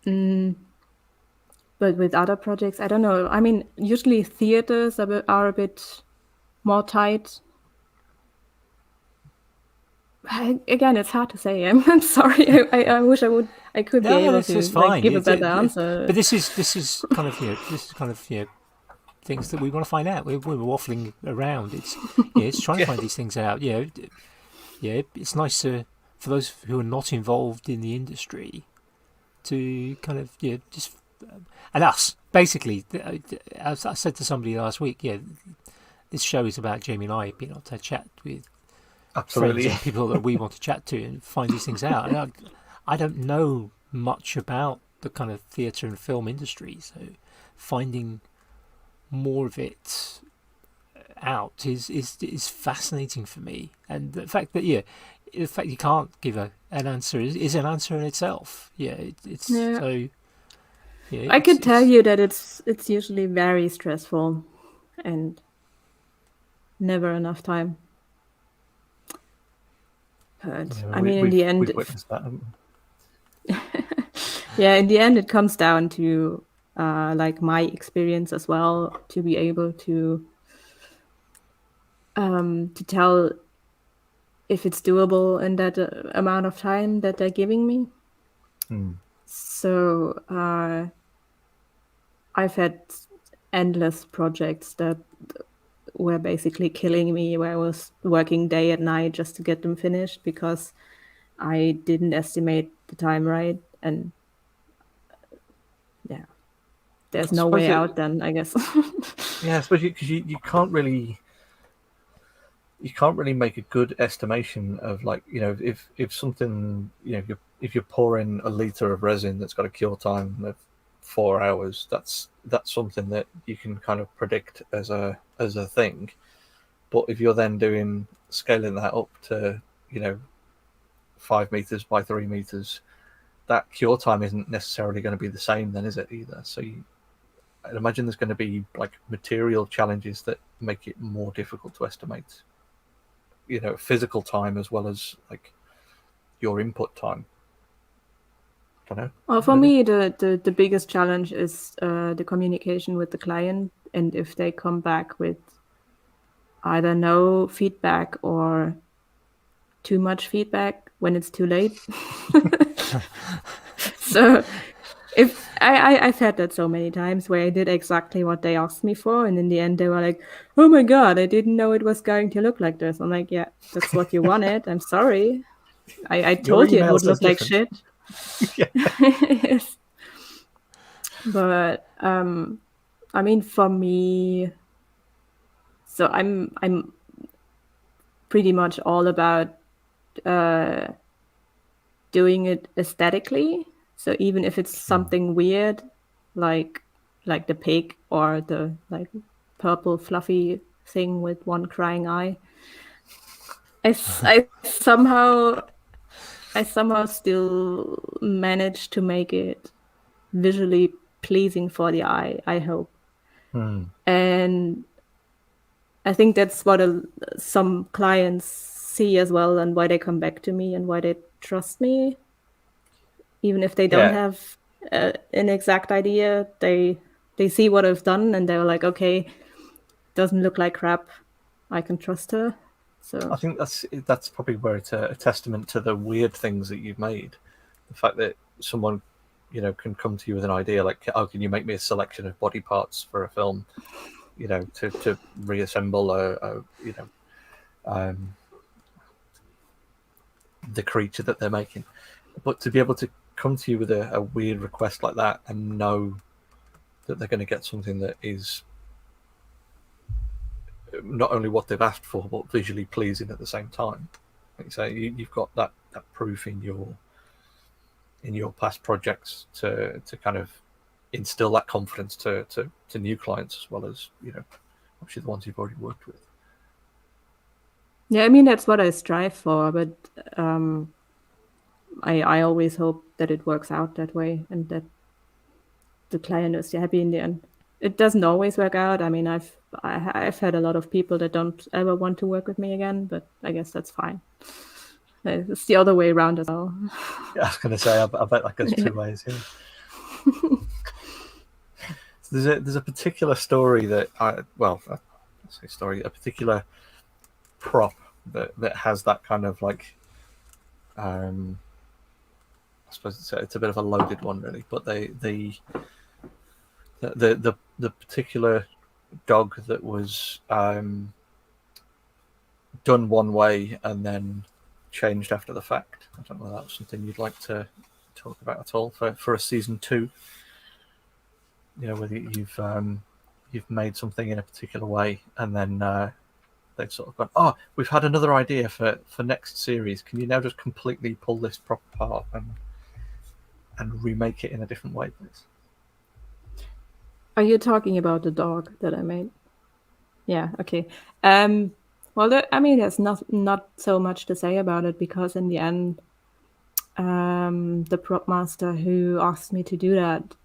But with other projects, I don't know. I mean, usually theaters are a bit more tight. Again, it's hard to say. I'm sorry. I wish I could be able to like, give a better answer. But this is kind of things that we want to find out. We're waffling around. It's trying to find these things out. It's nice for those who are not involved in the industry to kind of just and us basically. As I said to somebody last week, this show is about Jamie and I being able to chat with absolutely friends and people that we want to chat to and find these things out. And I don't know much about the kind of theatre and film industry, so finding more of it out is fascinating for me. And the fact that you can't give an answer is an answer in itself. I could tell you that it's usually very stressful and never enough time. But in the end, we've witnessed that, haven't we? in the end, it comes down to like my experience as well, to be able to tell if it's doable in that amount of time that they're giving me. So I've had endless projects that were basically killing me, where I was working day and night just to get them finished because I didn't estimate the time right. And there's no way out then, I guess. Especially because you can't really make a good estimation of, like, if something, if you're pouring a liter of resin that's got a cure time of 4 hours, that's something that you can kind of predict as a thing. But if you're then scaling that up to 5 meters by 3 meters, that cure time isn't necessarily going to be the same then, is it, either? So I'd imagine there's going to be like material challenges that make it more difficult to estimate, physical time as well as like your input time. I don't know. Well, for me, the biggest challenge is the communication with the client, and if they come back with either no feedback or too much feedback when it's too late. So if I've had that so many times where I did exactly what they asked me for, and in the end they were like, "Oh my god, I didn't know it was going to look like this." I'm like, "Yeah, that's what you wanted. I'm sorry. I told you it would look like shit." Yes. But for me, so I'm pretty much all about doing it aesthetically. So even if it's something weird, like the pig or the like purple fluffy thing with one crying eye, I somehow still manage to make it visually pleasing for the eye, I hope. And I think that's what some clients see as well, and why they come back to me and why they trust me. Even if they don't have an exact idea, they see what I've done and they're like, okay, doesn't look like crap, I can trust her. So I think that's probably where it's a testament to the weird things that you've made, the fact that someone, can come to you with an idea like, oh, can you make me a selection of body parts for a film, to reassemble the creature that they're making. But to be able to come to you with a weird request like that and know that they're going to get something that is not only what they've asked for, but visually pleasing at the same time. Like you say, you've got that proof in your past projects to kind of instill that confidence to new clients, as well as obviously the ones you've already worked with. Yeah, I mean, that's what I strive for, but I always hope that it works out that way and that the client is happy in the end. It doesn't always work out. I mean, I've had a lot of people that don't ever want to work with me again, but I guess that's fine. It's the other way around as well. Yeah, I was going to say, I bet that goes two ways. Yeah. So there's a particular story that a particular prop that has that kind of like, I suppose it's a bit of a loaded one really, but the particular dog that was done one way and then changed after the fact. I don't know if that's something you'd like to talk about at all for a season 2. Whether you've made something in a particular way and then they've sort of gone, oh, we've had another idea for next series. Can you now just completely pull this prop apart and remake it in a different way, please? Are you talking about the dog that I made? Yeah, okay. Well, there's not so much to say about it, because in the end, the prop master who asked me to do that,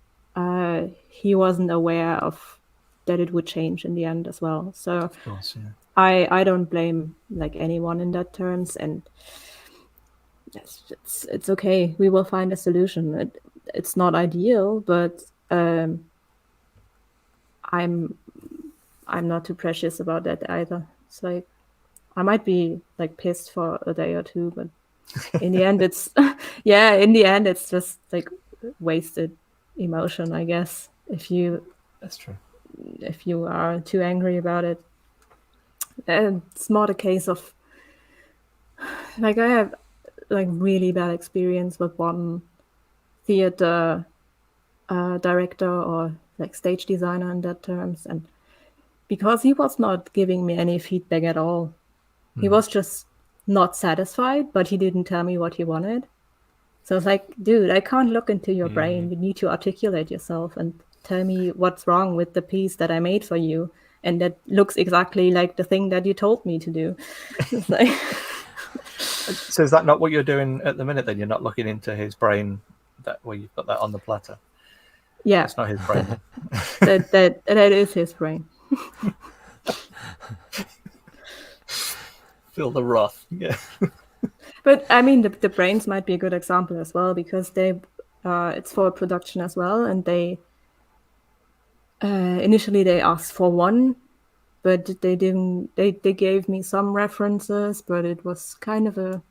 he wasn't aware of that it would change in the end as well. So Of course, yeah. I don't blame like anyone in that terms, and it's okay. We will find a solution. It's not ideal, but I'm not too precious about that either. It's like I might be like pissed for a day or two, but in the end, it's it's just like wasted emotion, I guess. That's true. If you are too angry about it, and it's more a case of like I have like really bad experience with one theater director or like stage designer in that terms, and because he was not giving me any feedback at all, he was just not satisfied, but he didn't tell me what he wanted. So it's like, dude, I can't look into your brain. You need to articulate yourself and tell me what's wrong with the piece that I made for you and that looks exactly like the thing that you told me to do. It's like... So is that not what you're doing at the minute then? You're not looking into his brain where you've got that on the platter? Yeah. It's not his brain. that is his brain. Feel the wrath. Yeah. But I mean, the brains might be a good example as well, because it's for production as well, and they initially they asked for one, but they didn't. They gave me some references, but it was kind of a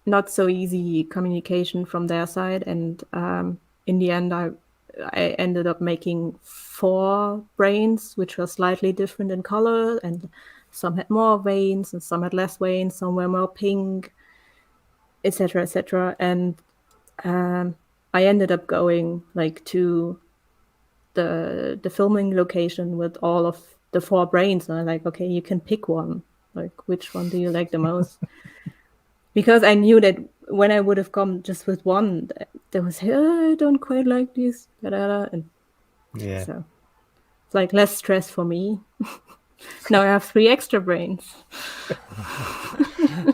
not so easy communication from their side, and in the end, I ended up making 4 brains, which were slightly different in color, and some had more veins and some had less veins, some were more pink, etc., etc. And I ended up going like to the filming location with all of the 4 brains, and I'm like, okay, you can pick one. Like, which one do you like the most? Because I knew that when I would have come just with one, there was, I don't quite like this, and Yeah. so it's like less stress for me. Now I have 3 extra brains.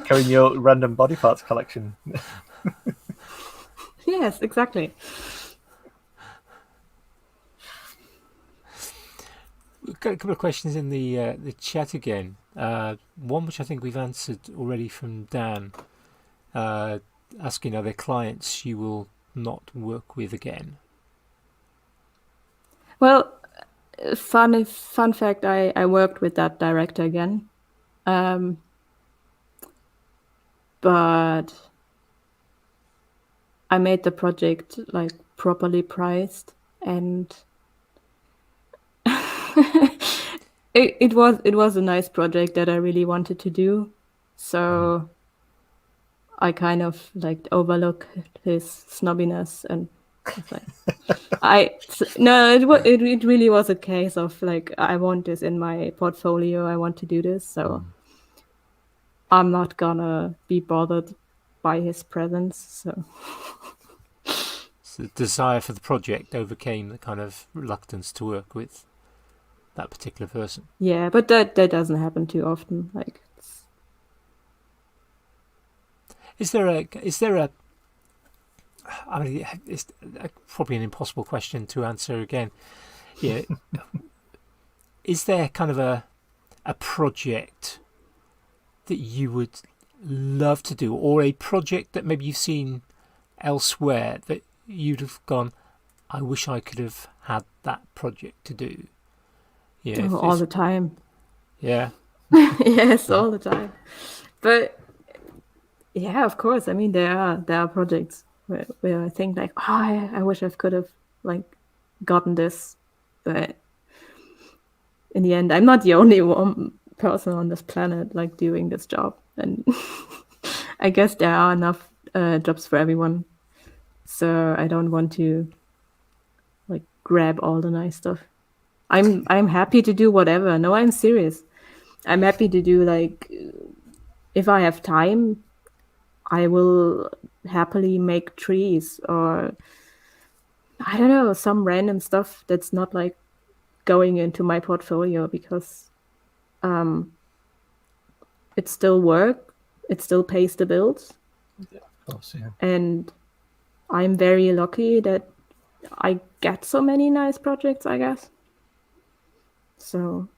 Carrying your random body parts collection. Yes, exactly. We've got a couple of questions in the chat again. One which I think we've answered already from Dan, asking, are there clients you will not work with again? Well, fun fact, I worked with that director again. But I made the project like properly priced, and it was a nice project that I really wanted to do. So I kind of like overlook his snobbiness, and it's like it really was a case of like, I want this in my portfolio, I want to do this, so I'm not gonna be bothered by his presence. So the desire for the project overcame the kind of reluctance to work with that particular person. yeah, but that doesn't happen too often. Like, Is there a I mean, it's probably an impossible question to answer again. Yeah. Is there kind of a project that you would love to do, or a project that maybe you've seen elsewhere that you'd have gone, I wish I could have had that project to do? Yeah, all the time. Yeah. Yes, all the time. But yeah, of course. I mean, there are projects where I think like, I wish I could have like gotten this, but in the end, I'm not the only one person on this planet like doing this job, and I guess there are enough jobs for everyone. So I don't want to like grab all the nice stuff. I'm happy to do whatever. No, I'm serious. I'm happy to do like, if I have time, I will happily make trees, or I don't know, some random stuff that's not like going into my portfolio, because it's still work, it still pays the bills. Yeah, of course, yeah. And I'm very lucky that I get so many nice projects, I guess. So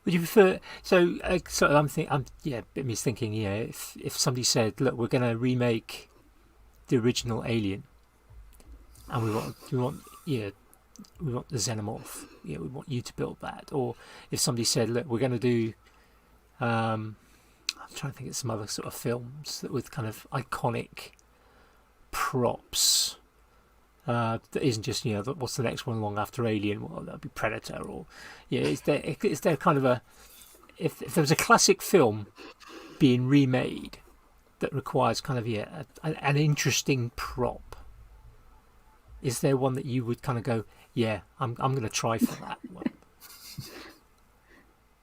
would you prefer? So I'm thinking. Yeah, if somebody said, "Look, we're going to remake the original Alien, and we want the xenomorph. Yeah, we want you to build that." Or if somebody said, "Look, we're going to do," I'm trying to think of some other sort of films that with kind of iconic props. That isn't just, what's the next one along after Alien? Well, that'd be Predator, or is there kind of a, if there was a classic film being remade that requires kind of an interesting prop, is there one that you would kind of go, I'm going to try for that one?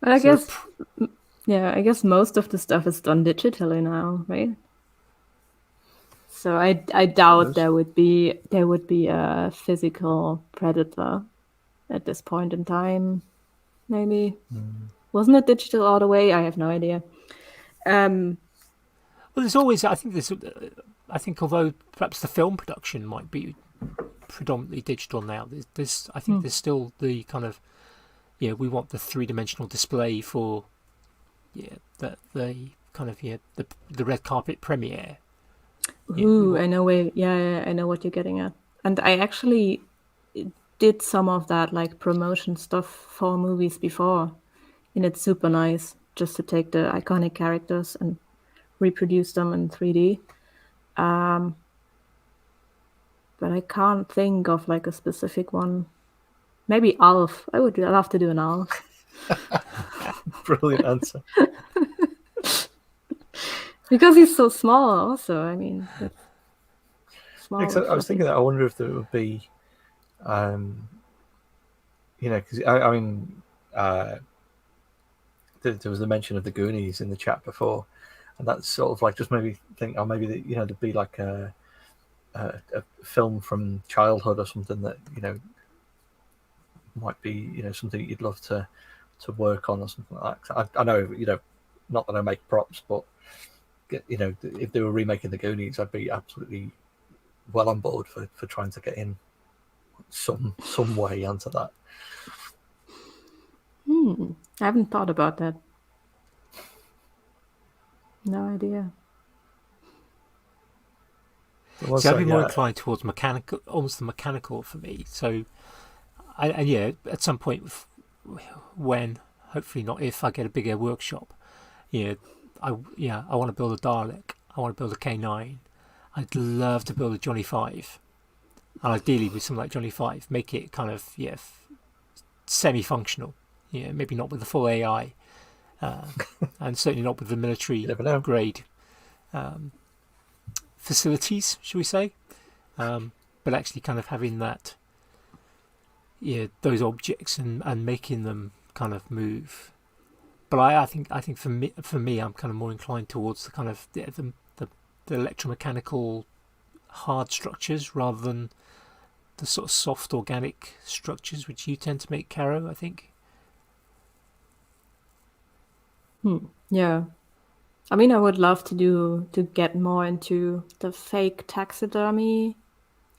But I guess most of the stuff is done digitally now, right? So I doubt there would be a physical Predator at this point in time. Maybe wasn't it digital all the way? I have no idea. Well, there's always. I think although perhaps the film production might be predominantly digital now, there's still the kind of we want the 3-dimensional display for the kind of the red carpet premiere. Ooh, I know I know what you're getting at. And I actually did some of that like promotion stuff for movies before, and it's super nice just to take the iconic characters and reproduce them in 3D. But I can't think of like a specific one. Maybe Alf. I would love to do an Alf. Brilliant answer. Because he's so small, also. I mean, small. Yeah, I was thinking that I wonder if there would be, because I mean, there was the mention of the Goonies in the chat before, and that's sort of like just maybe think, or maybe that there'd be like a film from childhood or something that might be something that you'd love to work on or something like that. I know not that I make props, but if they were remaking the Goonies, I'd be absolutely well on board for trying to get in some way onto that. I haven't thought about that. No idea. See, I'd be more inclined towards mechanical, almost the mechanical for me. So, at some point, when hopefully not if I get a bigger workshop, I want to build a Dalek. I want to build a K9. I'd love to build a Johnny 5. And ideally with something like Johnny 5, make it kind of, semi-functional. Maybe not with the full AI. And certainly not with the military grade facilities, shall we say. But actually kind of having that, those objects and making them kind of move. But I think for me, I'm kind of more inclined towards the kind of the electromechanical hard structures rather than the sort of soft organic structures which you tend to make, Caro, I think. Yeah. I mean, I would love to get more into the fake taxidermy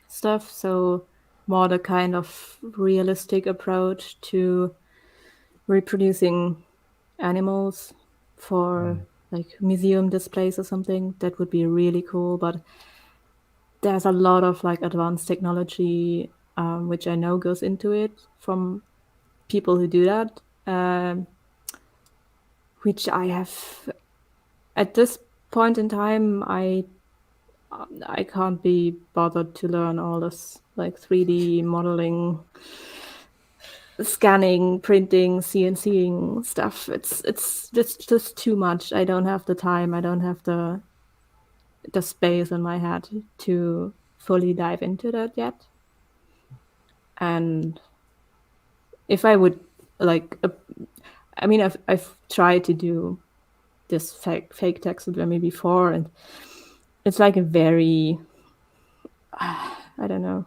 stuff. So more the kind of realistic approach to reproducing animals for like museum displays or something. That would be really cool. But there's a lot of like advanced technology, which I know goes into it from people who do that, which I have at this point in time, I can't be bothered to learn all this like 3D modeling, scanning, printing, CNCing stuff. It's just too much. I don't have the time. I don't have the space in my head to fully dive into that yet. And if I would like, I mean, I've tried to do this fake taxidermy before, and it's like a very, I don't know,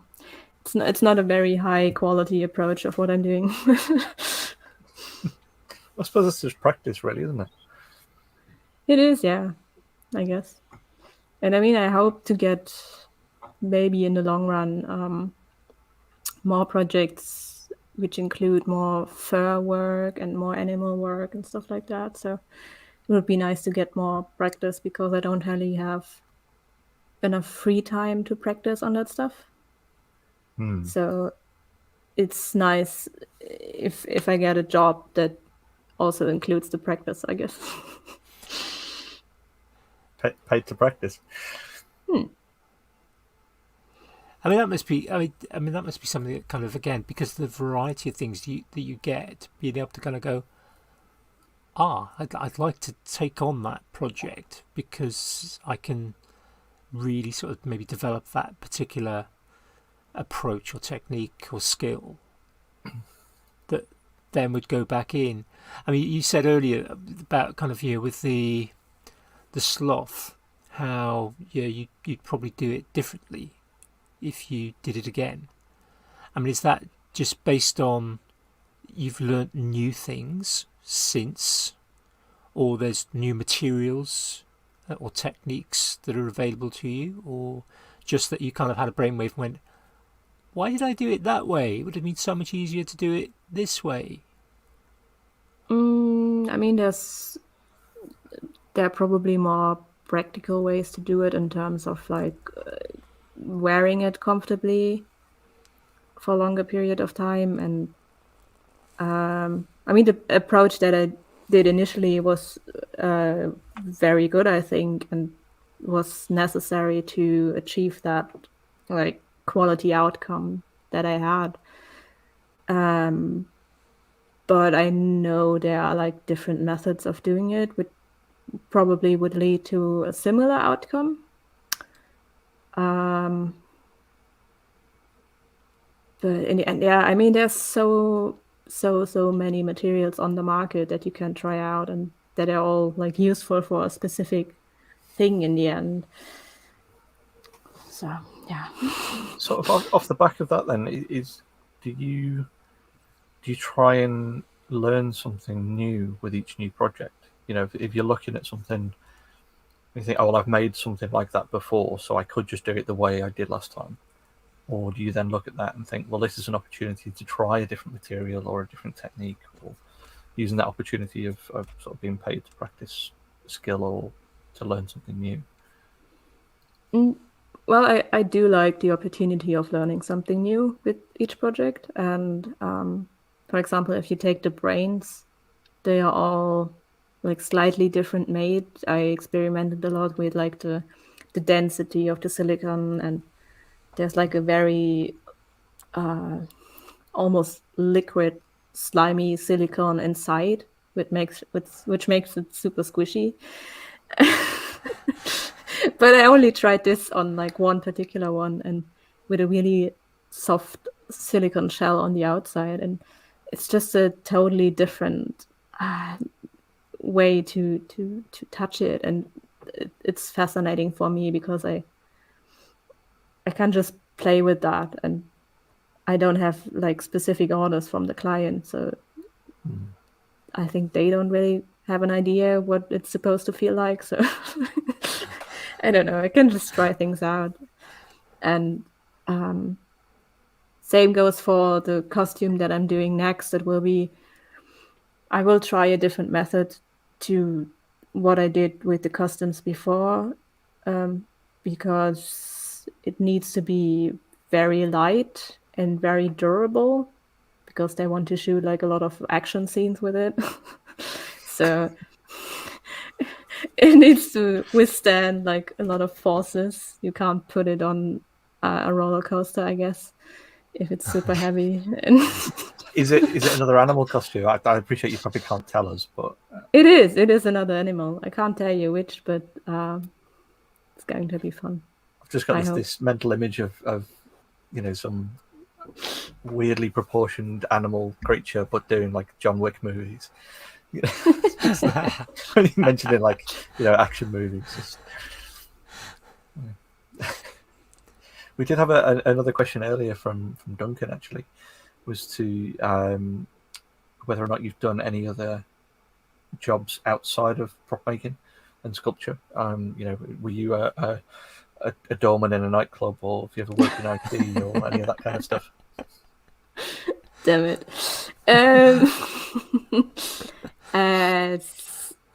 it's not a very high quality approach of what I'm doing. I suppose it's just practice, really, isn't it? It is, yeah, I guess. And I mean, I hope to get maybe in the long run more projects which include more fur work and more animal work and stuff like that. So it would be nice to get more practice because I don't really have enough free time to practice on that stuff. So it's nice if I get a job that also includes the practice, I guess. Paid to practice. I mean, that must be. I mean, that must be something that kind of, again, because of the variety of things that you get, being able to kind of go, I'd like to take on that project because I can really sort of maybe develop that particular approach or technique or skill that then would go back in. I mean, you said earlier about kind of, with the sloth, how you'd probably do it differently if you did it again. I mean, is that just based on you've learnt new things since, or there's new materials or techniques that are available to you, or just that you kind of had a brainwave and went, why did I do it that way? It would have been so much easier to do it this way. I mean, there are probably more practical ways to do it in terms of like wearing it comfortably for a longer period of time. And I mean, the approach that I did initially was very good, I think, and was necessary to achieve that like quality outcome that I had. But I know there are like different methods of doing it, which probably would lead to a similar outcome. But in the end, yeah, I mean, there's so many materials on the market that you can try out and that are all like useful for a specific thing in the end. So yeah. Sort of off the back of that, then, do you try and learn something new with each new project? If you're looking at something, you think, oh, well, I've made something like that before, so I could just do it the way I did last time. Or do you then look at that and think, well, this is an opportunity to try a different material or a different technique, or using that opportunity of sort of being paid to practice a skill or to learn something new? Well, I do like the opportunity of learning something new with each project. And for example, if you take the brains, they are all like slightly different made. I experimented a lot with like the density of the silicon, and there's like a very almost liquid, slimy silicone inside, which makes it super squishy. But I only tried this on like one particular one, and with a really soft silicone shell on the outside, and it's just a totally different way to touch it, and it's fascinating for me because I can just play with that, and I don't have like specific orders from the client, so I think they don't really have an idea what it's supposed to feel like. So I don't know. I can just try things out, and same goes for the costume that I'm doing next. I will try a different method to what I did with the costumes before, because it needs to be very light and very durable, because they want to shoot like a lot of action scenes with it. So it needs to withstand like a lot of forces. You can't put it on a roller coaster, I guess, if it's super heavy. And Is it another animal costume? I appreciate you probably can't tell us, but it is another animal. I can't tell you which, but it's going to be fun. I've just got this mental image of some weirdly proportioned animal creature, but doing like John Wick movies. When you mentioned in like action movies. Just... We did have another question earlier from Duncan, actually, was to whether or not you've done any other jobs outside of prop making and sculpture. Were you a doorman in a nightclub, or if you ever worked in IT or any of that kind of stuff? Damn it.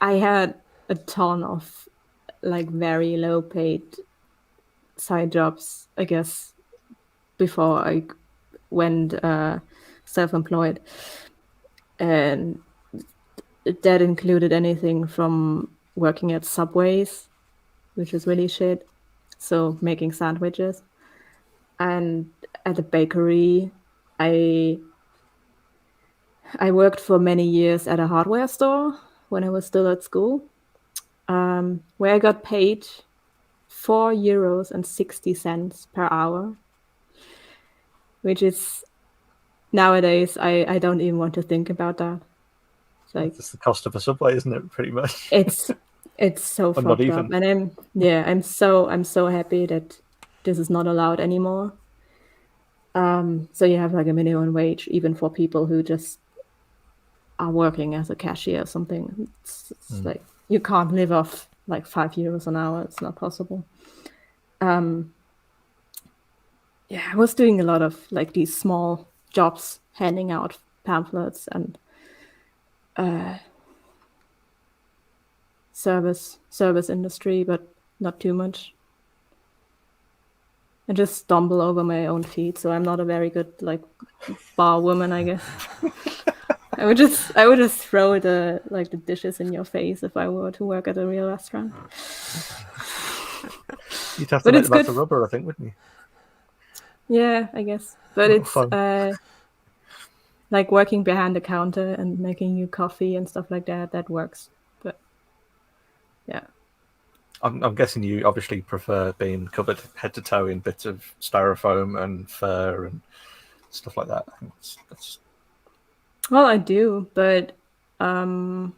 I had a ton of like very low paid side jobs, I guess, before I went self-employed, and that included anything from working at Subways, which is really shit, so making sandwiches, and at a bakery. I worked for many years at a hardware store when I was still at school, where I got paid €4.60 per hour, which is nowadays I don't even want to think about that. It's like it's the cost of a Subway, isn't it? Pretty much. It's so fucked up, and I'm so happy that this is not allowed anymore. So you have like a minimum wage even for people who just are working as a cashier or something. It's like you can't live off like €5 an hour. It's not possible. I was doing a lot of like these small jobs, handing out pamphlets and service industry, but not too much. I just stumble over my own feet, so I'm not a very good like bar woman, I guess. I would just throw the dishes in your face if I were to work at a real restaurant. You'd have to make them out of rubber, I think, wouldn't you? Yeah, I guess. But it's like working behind the counter and making you coffee and stuff like that. That works. But yeah. I'm guessing you obviously prefer being covered head to toe in bits of styrofoam and fur and stuff like that. I think that's... Well, I do, but I'm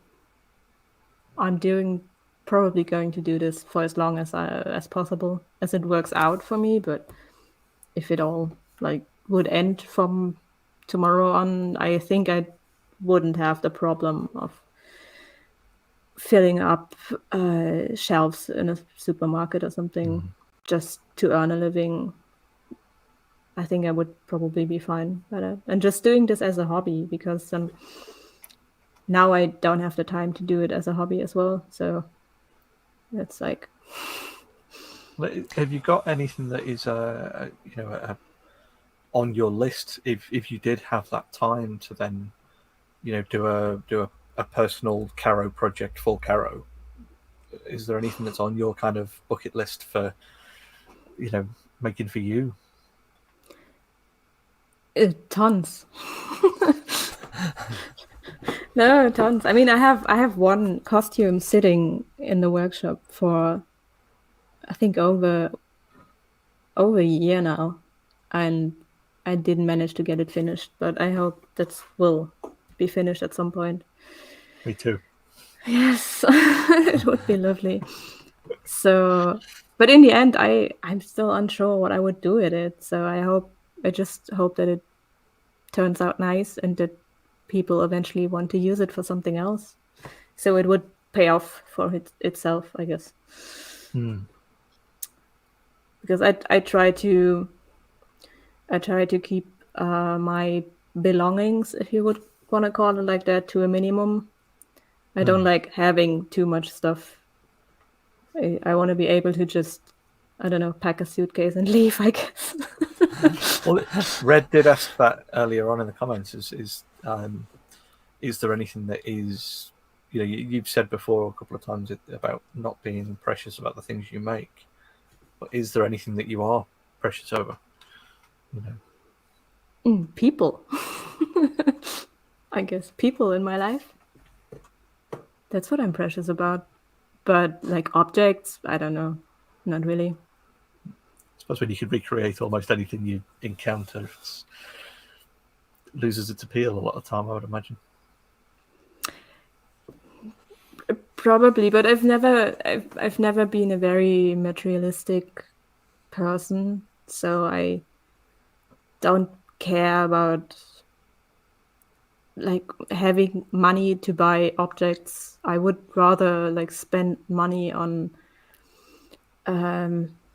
probably going to do this for as long as possible, as it works out for me. But if it all would end from tomorrow on, I think I wouldn't have the problem of filling up shelves in a supermarket or something just to earn a living. I think I would probably be fine better. And just doing this as a hobby, because now I don't have the time to do it as a hobby as well. So it's like... Have you got anything that is on your list if you did have that time to then do a a personal Caro project for Caro, is there anything that's on your kind of bucket list for, making for you? Tons. No, tons. I mean, I have one costume sitting in the workshop for, I think, over a year now, and I didn't manage to get it finished. But I hope that will be finished at some point. Me too. Yes, it would be lovely. So, but in the end, I'm still unsure what I would do with it. So I just hope that it turns out nice and that people eventually want to use it for something else. So it would pay off for itself, I guess. Because I try to keep my belongings, if you would want to call it like that, to a minimum. I don't like having too much stuff. I want to be able to just, I don't know, pack a suitcase and leave, I guess. Well, Red did ask that earlier on in the comments. Is there anything that is, you've said before a couple of times about not being precious about the things you make, but is there anything that you are precious over? People. I guess people in my life. That's what I'm precious about. But like objects, I don't know. Not really. I suppose when you could recreate almost anything you encounter, it loses its appeal a lot of the time, I would imagine. Probably, but I've never been a very materialistic person, so I don't care about like having money to buy objects. I would rather like spend money on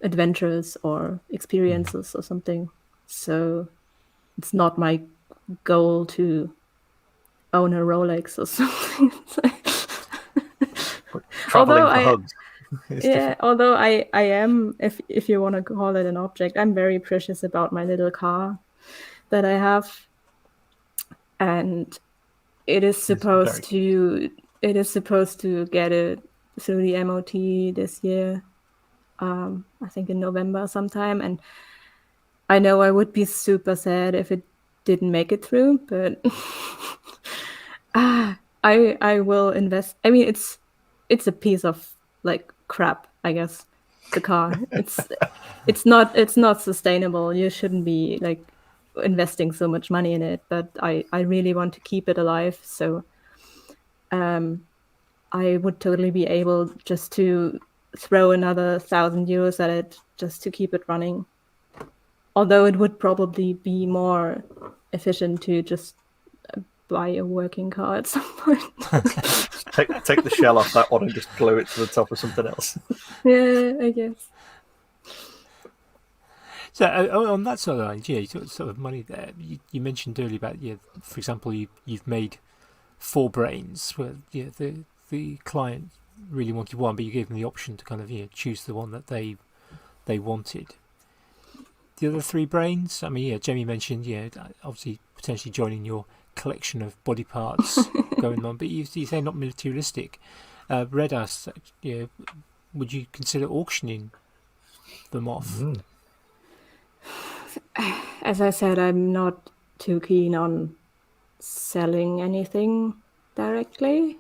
adventures or experiences or something. So it's not my goal to own a Rolex or something. Traveling for hugs. Yeah, although I am, if you want to call it an object, I'm very precious about my little car that I have, and it is supposed to get it through the MOT this year. I think in November sometime, and I know I would be super sad if it didn't make it through, but I will invest. I mean, it's a piece of like crap, I guess. The car, it's not sustainable. You shouldn't be like investing so much money in it, but I really want to keep it alive. So I would totally be able just to throw another 1,000 euros at it just to keep it running. Although it would probably be more efficient to just buy a working car at some point. take the shell off that one and just glue it to the top of something else. Yeah, I guess. So on that sort of line, yeah, sort of money there. You mentioned earlier about, for example, you've made 4 brains where the client really wanted one, but you gave them the option to kind of choose the one that they wanted. The other 3 brains, I mean, Jamie mentioned, obviously potentially joining your collection of body parts going on, but you say not materialistic. Red asked, would you consider auctioning them off? As I said, I'm not too keen on selling anything directly.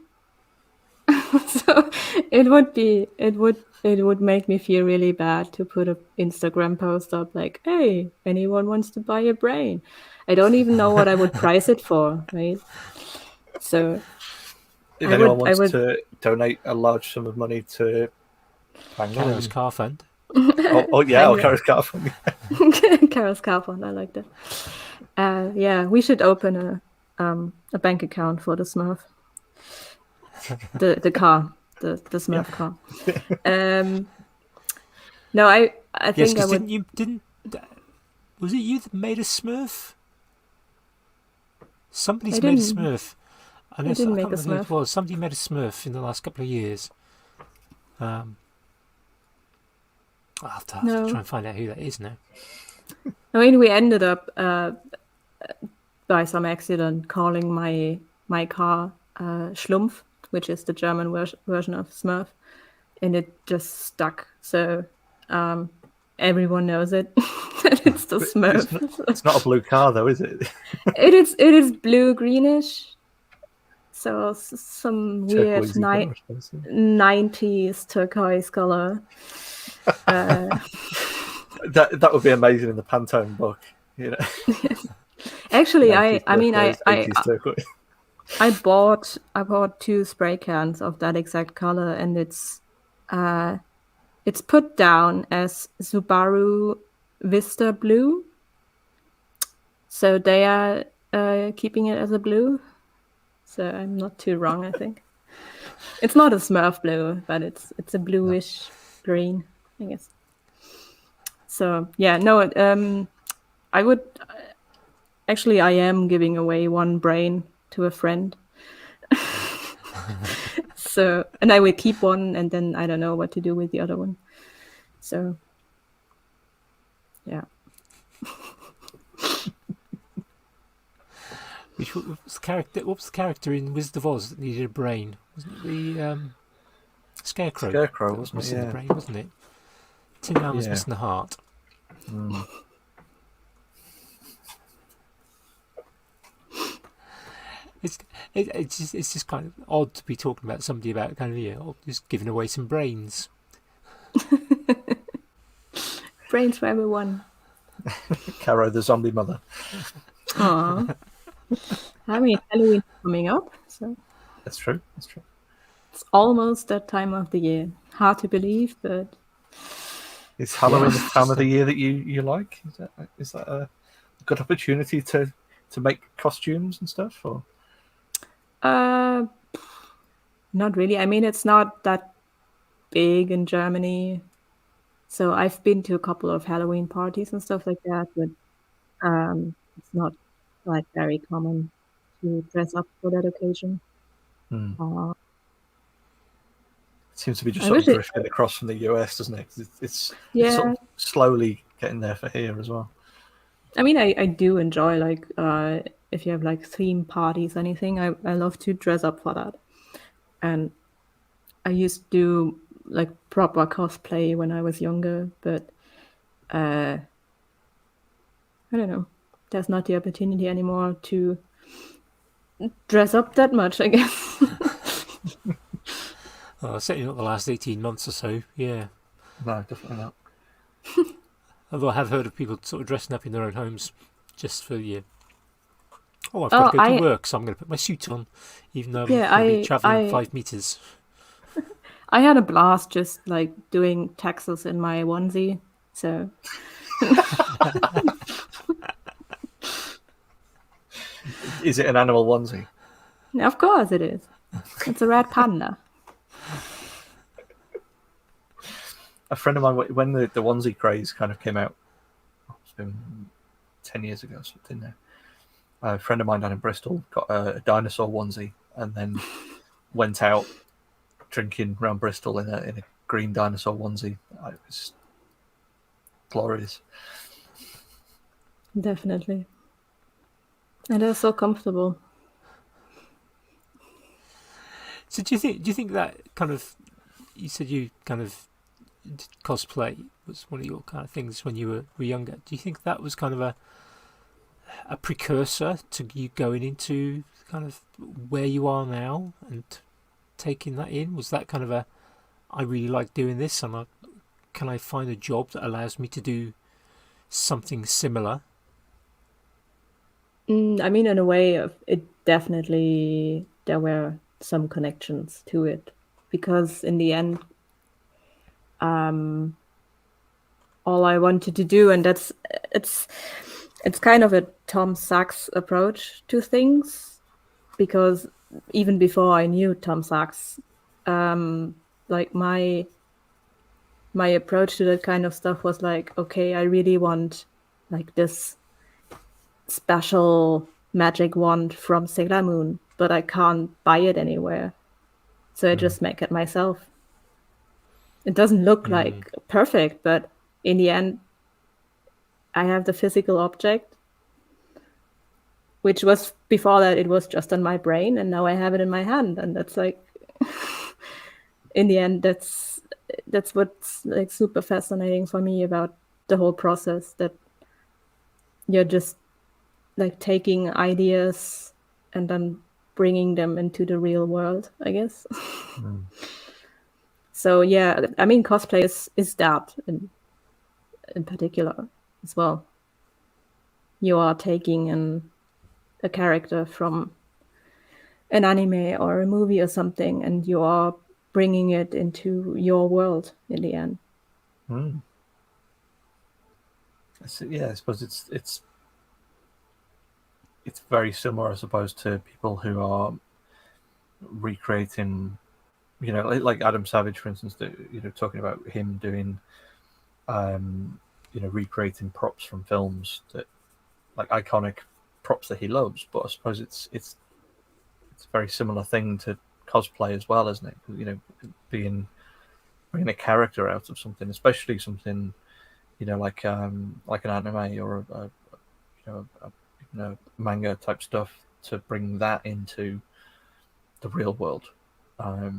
So it would make me feel really bad to put an Instagram post up like, hey, anyone wants to buy a brain? I don't even know what I would price it for, right? So if anyone wants to donate a large sum of money to Caro's car fund. or Caro's car fund. Caro's car fund, I like that. We should open a bank account for the Smurf. The car, the Smurf car. No, I think I would. Was it you that made a Smurf? Somebody's made a Smurf. I didn't make a Smurf. It was somebody made a Smurf in the last couple of years. I'll have to try and find out who that is now. I mean, we ended up by some accident calling my car Schlumpf, which is the German version of Smurf, and it just stuck. So everyone knows it. It's the Smurf. It's not a blue car, though, is it? It is blue greenish. So some weird Turquoisey colour, I suppose, yeah. 90s turquoise color. That would be amazing in the Pantone book. You know. Actually, I 90s mean, turquoise, 80s turquoise. I bought 2 spray cans of that exact color, and it's put down as Subaru Vista Blue. So they are keeping it as a blue. So I'm not too wrong, I think. It's not a Smurf blue, but it's a bluish green, I guess. So yeah, no. I would actually. I am giving away one brain to a friend. So, and I will keep one, and then I don't know what to do with the other one. So, yeah. What was the character in Wizard of Oz that needed a brain? Wasn't it the Scarecrow? Scarecrow, wasn't it? Missing Yeah. the brain, wasn't it? Tin Man was missing the heart. Mm. It's just kind of odd to be talking about somebody about kind of just giving away some brains. Brains for everyone. Caro, the zombie mother. Aww. I mean, Halloween coming up, so That's true. That's true. it's almost that time of the year. Hard to believe, but Is Halloween the time of the year that you like? Is that a good opportunity to make costumes and stuff? Or not really. I mean, it's not that big in Germany. So I've been to a couple of Halloween parties and stuff like that, but it's not like very common to dress up for that occasion. it seems to be just I sort of wish it- drifting across from the US, doesn't it? 'Cause it's Yeah. sort of slowly getting there for here as well. I mean, I do enjoy like if you have like theme parties, anything. I love to dress up for that, and I used to do like proper cosplay when I was younger, but I don't know. There's not the opportunity anymore to dress up that much, I guess. Certainly not the last 18 months or so, yeah. No, definitely not. Although I have heard of people sort of dressing up in their own homes just for I've got to go to work, so I'm going to put my suit on, even though I'm going to be travelling 5 meters. I had a blast just like doing taxes in my onesie. So Is it an animal onesie? of course it is. It's a red panda. A friend of mine, when the onesie craze kind of came out, it's been 10 years ago or something now. A friend of mine down in Bristol got a dinosaur onesie and then went out drinking around Bristol in a green dinosaur onesie. It was glorious. Definitely. And they're so comfortable. So do you think that kind of, you said you kind of did cosplay was one of your kind of things when you were younger. Do you think that was kind of a precursor to you going into kind of where you are now and taking that in? Was that kind of I really like doing this, and can I find a job that allows me to do something similar? I mean, in a way, it definitely there were some connections to it, because in the end, all I wanted to do, and it's kind of a Tom Sachs approach to things, because even before I knew Tom Sachs, like my approach to that kind of stuff was like, okay, I really want like this special magic wand from Sailor Moon, but I can't buy it anywhere, so I just make it myself. It doesn't look like perfect, but in the end, I have the physical object, which was before that it was just on my brain, and now I have it in my hand, and that's like, in the end, that's what's like super fascinating for me about the whole process, that you're just like taking ideas and then bringing them into the real world, I guess. So yeah, I mean, cosplay is that in particular as well. You are taking a character from an anime or a movie or something, and you are bringing it into your world in the end. Yeah, I suppose it's very similar, I suppose, to people who are recreating, you know, like Adam Savage, for instance, talking about him doing, recreating props from films, that like iconic props that he loves. But I suppose it's a very similar thing to cosplay as well, isn't it? You know, bringing a character out of something, especially something, like an anime or a manga type stuff, to bring that into the real world. I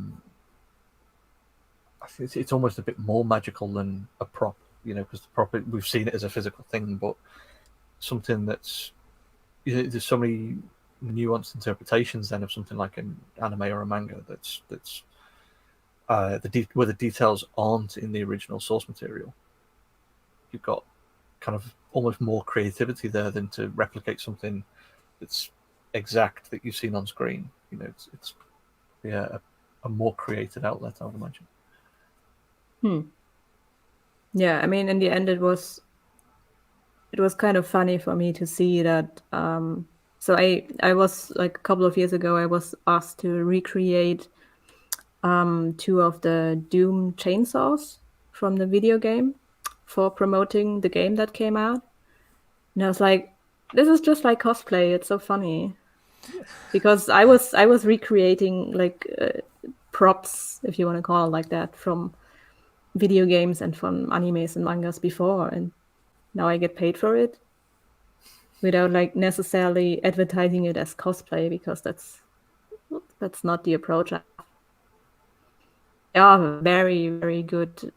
think it's almost a bit more magical than a prop, because the prop, we've seen it as a physical thing, but something that's, there's so many nuanced interpretations then of something like an anime or a manga that's where the details aren't in the original source material. You've got kind of almost more creativity there than to replicate something that's exact that you've seen on screen. It's a more creative outlet, I would imagine. Yeah, I mean, in the end, it was kind of funny for me to see that. So I was like, a couple of years ago, I was asked to recreate 2 of the Doom chainsaws from the video game for promoting the game that came out. And I was like, this is just like cosplay. It's so funny, because I was recreating like props, if you want to call it like that, from video games and from animes and mangas before, and now I get paid for it without like necessarily advertising it as cosplay, because that's not the approach. There are very, very good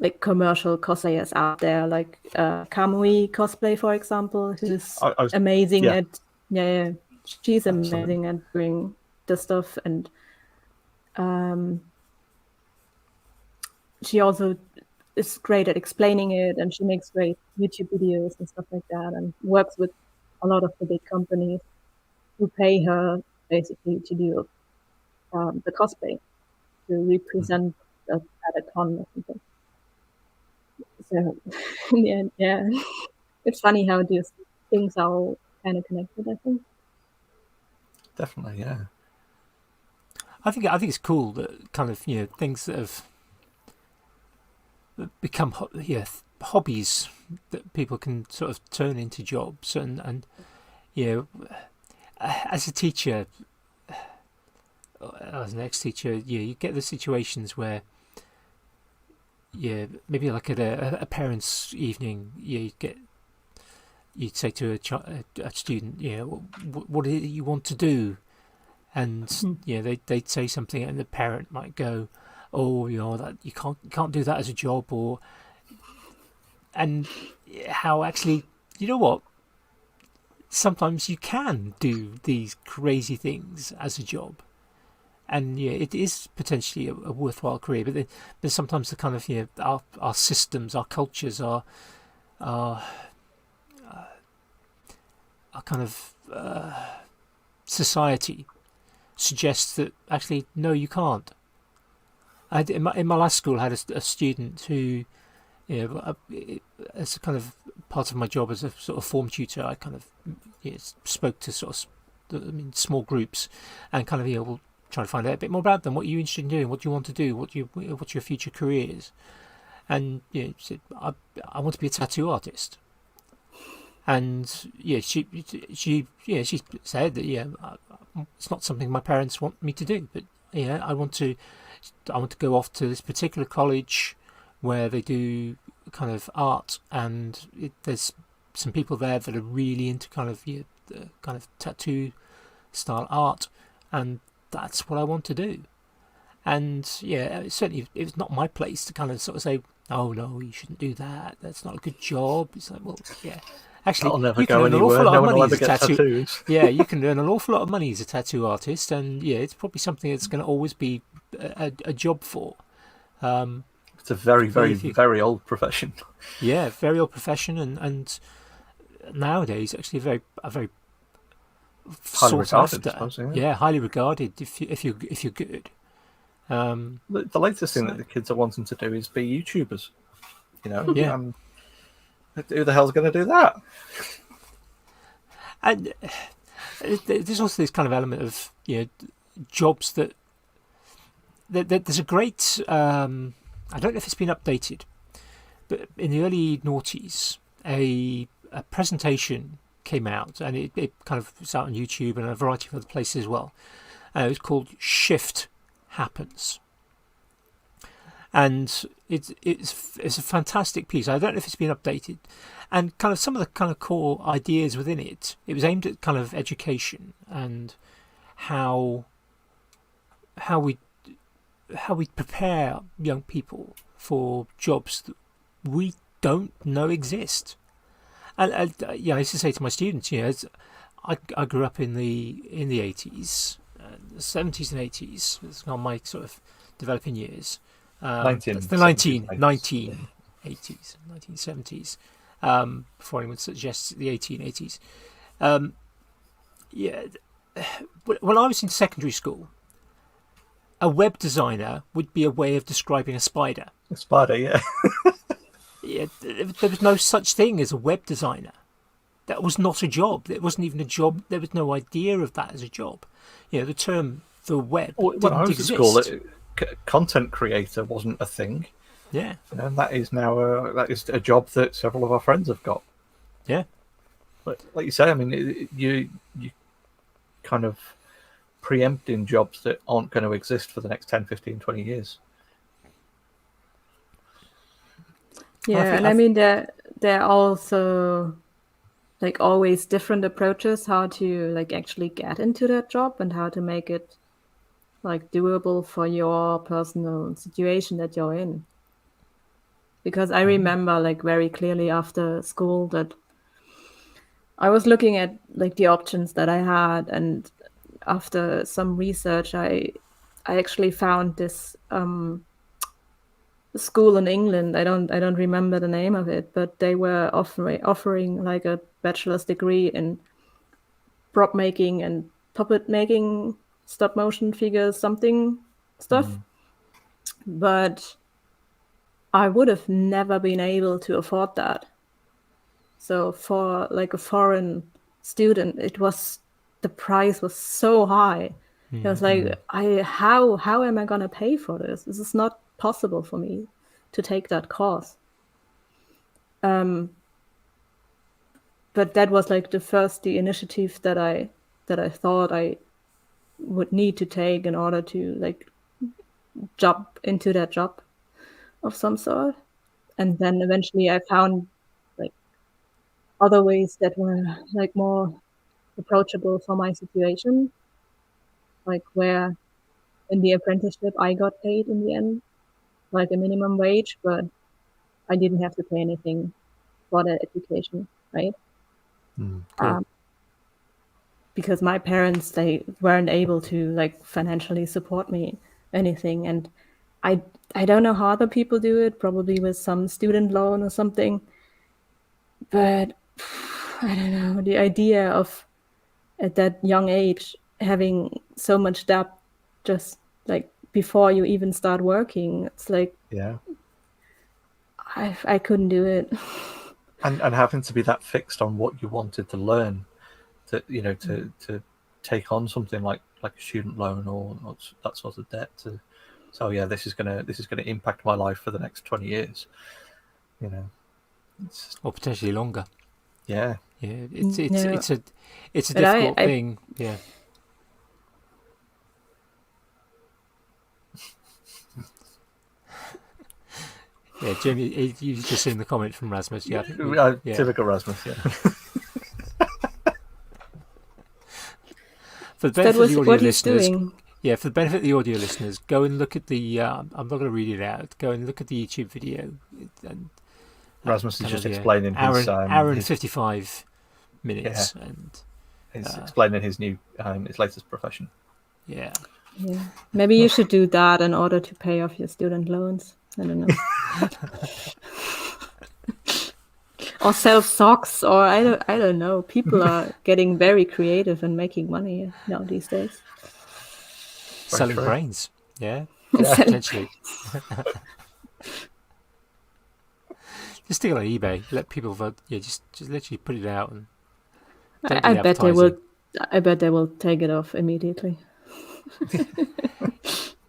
like commercial cosplayers out there, like Kamui cosplay, for example, who's amazing at she's amazing at doing the stuff, and she also is great at explaining it, and she makes great YouTube videos and stuff like that, and works with a lot of the big companies who pay her basically to do the cosplay, to represent at a con or something. So in the end, yeah, it's funny how these things are all kind of connected, I think. Definitely, yeah. I think it's cool that kind of things that have become hobbies that people can sort of turn into jobs, and as a teacher, as an ex-teacher, you get the situations where maybe like at a parents' evening, you'd say to a student, what is it you want to do? And they'd say something, and the parent might go, oh, that you can't do that as a job, and how actually, sometimes you can do these crazy things as a job, and it is potentially a worthwhile career. But there's sometimes the kind of our systems, our cultures, our kind of society suggests that actually no, you can't. In my last school, I had a student who, as a kind of part of my job as a sort of form tutor, I kind of spoke to sort of small groups, and kind of try to find out a bit more about them. What are you interested in doing? What do you want to do? What's your future careers? And she said, I want to be a tattoo artist. And she said that it's not something my parents want me to do, but I want to go off to this particular college where they do kind of art, and there's some people there that are really into kind of kind of tattoo style art, and that's what I want to do. And yeah, certainly it's not my place to kind of sort of say, oh no, you shouldn't do that. That's not a good job. It's like, well, yeah. Actually, That'll never you can go earn an anywhere. awful lot No of one will money ever as a get tattoo. tattoos. Yeah, you can earn an awful lot of money as a tattoo artist, and yeah, it's probably something that's going to always be a job for. It's a very, very, if you- very old profession. Yeah, very old profession, and nowadays actually a very Highly sought regarded, after. I suppose, yeah. Yeah, highly regarded if you're good. The latest thing that the kids are wanting to do is be YouTubers. You know, Yeah. Who the hell's going to do that? And there's also this kind of element of jobs that there's a great I don't know if it's been updated, but in the early noughties a presentation came out, and it kind of was out on YouTube and a variety of other places as well. It was called Shift Happens, and it's a fantastic piece. I don't know if it's been updated, and kind of some of the kind of core ideas within it. It was aimed at kind of education and how we prepare young people for jobs that we don't know exist. And I used to say to my students, I grew up in the 80s, the 70s and 80s. It's on my sort of developing years. That's the 1980s, 1970s. Before anyone suggests the 1880s. When I was in secondary school, a web designer would be a way of describing a spider. A spider, yeah. Yeah, there was no such thing as a web designer. That was not a job. It wasn't even a job. There was no idea of that as a job. The term the web When I was didn't at school, exist. content creator wasn't a thing. Yeah. And that is now a job that several of our friends have got. Yeah. But like you say, I mean, you kind of preempting jobs that aren't going to exist for the next 10, 15, 20 years. Yeah, and I mean there are also like always different approaches how to like actually get into that job and how to make it like doable for your personal situation that you're in. Because I remember like very clearly after school that I was looking at like the options that I had, and after some research I actually found this school in England. I don't remember the name of it, but they were offering like a bachelor's degree in prop making and puppet making, stop motion figures, something stuff. But I would have never been able to afford that. So for like a foreign student, the price was so high. It was like, how am I gonna pay for this? This is not possible for me to take that course. But that was like the initiative that I thought I would need to take in order to like jump into that job of some sort. And then eventually I found like other ways that were like more approachable for my situation, like where in the apprenticeship I got paid in the end, like a minimum wage, but I didn't have to pay anything for that education, right? Cool. Because my parents, they weren't able to like financially support me anything, and I don't know how other people do it, probably with some student loan or something, but I don't know, the idea of at that young age having so much debt just like before you even start working, it's like I couldn't do it. And having to be that fixed on what you wanted to learn, to take on something like a student loan or that sort of debt. So yeah, this is gonna impact my life for the next 20 years. Or potentially longer. Yeah. Yeah, it's a difficult thing. Yeah. Yeah, Jamie, you've just seen the comment from Rasmus. Yeah, I think yeah. Typical Rasmus. Yeah. For the That benefit of was the audio what he's listeners, doing. yeah, for the benefit of the audio listeners, go and look at the. I'm not going to read it out. Go and look at the YouTube video. And Rasmus is kind just of, yeah, explaining hour and his 55 minutes, and he's explaining his new his latest profession. yeah. Yeah. Maybe you should do that in order to pay off your student loans. I don't know. Or sell socks, or I don't know. People are getting very creative and making money now these days. Selling true. brains, yeah, Selling- potentially. Just stick it on eBay. Let people vote. Yeah, just literally put it out, and don't I do bet they will. advertising. I bet they will take it off immediately.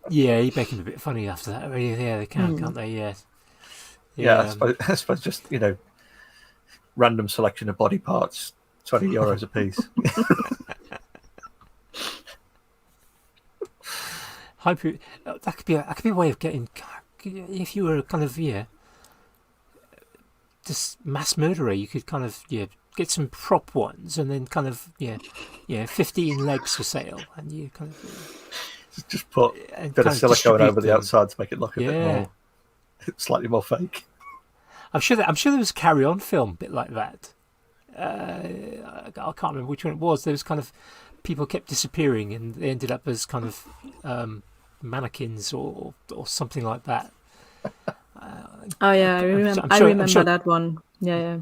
Yeah, eBay can be a bit funny after that. Yeah, they can, can't they? Yeah. Yeah, I suppose just random selection of body parts, €20 a piece. That could be a way of getting. If you were kind of just mass murderer, you could kind of get some prop ones, and then kind of 15 legs for sale, and you kind of just put a bit of silicone over the outside to make it look a bit more, slightly more fake. I'm sure there was a Carry On film bit like that. I can't remember which one it was. There was kind of people kept disappearing, and they ended up as kind of mannequins or something like that. Oh yeah, I remember that one. Yeah.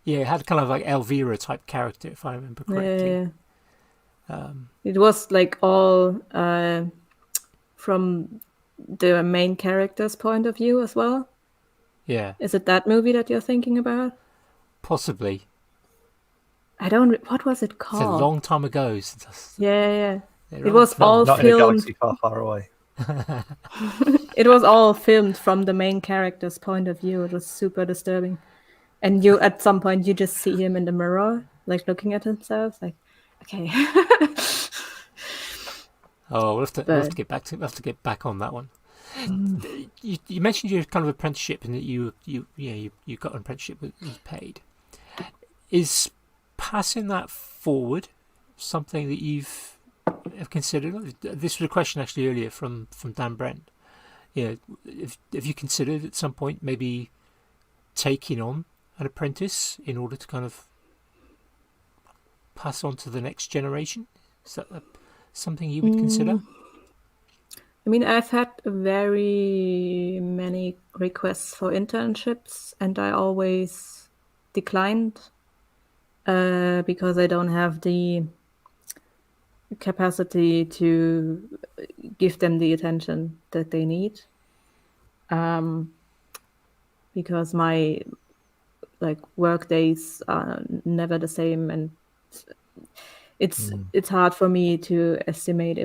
Yeah, it had kind of like Elvira type character, if I remember correctly. Yeah. It was like all from the main character's point of view as well. Yeah. Is it that movie that you're thinking about? Possibly. What was it called? It's a long time ago. Yeah. It was all not filmed. in a galaxy far, far away. It was all filmed from the main character's point of view. It was super disturbing. And at some point, you just see him in the mirror, like looking at himself, like, okay. Oh, we'll have to get back on that one. You mentioned your kind of apprenticeship, and that you got an apprenticeship that was paid. Is passing that forward something that you've considered? This was a question actually earlier from Dan Brent. Yeah, have you considered at some point maybe taking on an apprentice in order to kind of pass on to the next generation? Is that something you would consider? I mean, I've had very many requests for internships, and I always declined because I don't have the capacity to give them the attention that they need. Because my work days are never the same, and it's hard for me to estimate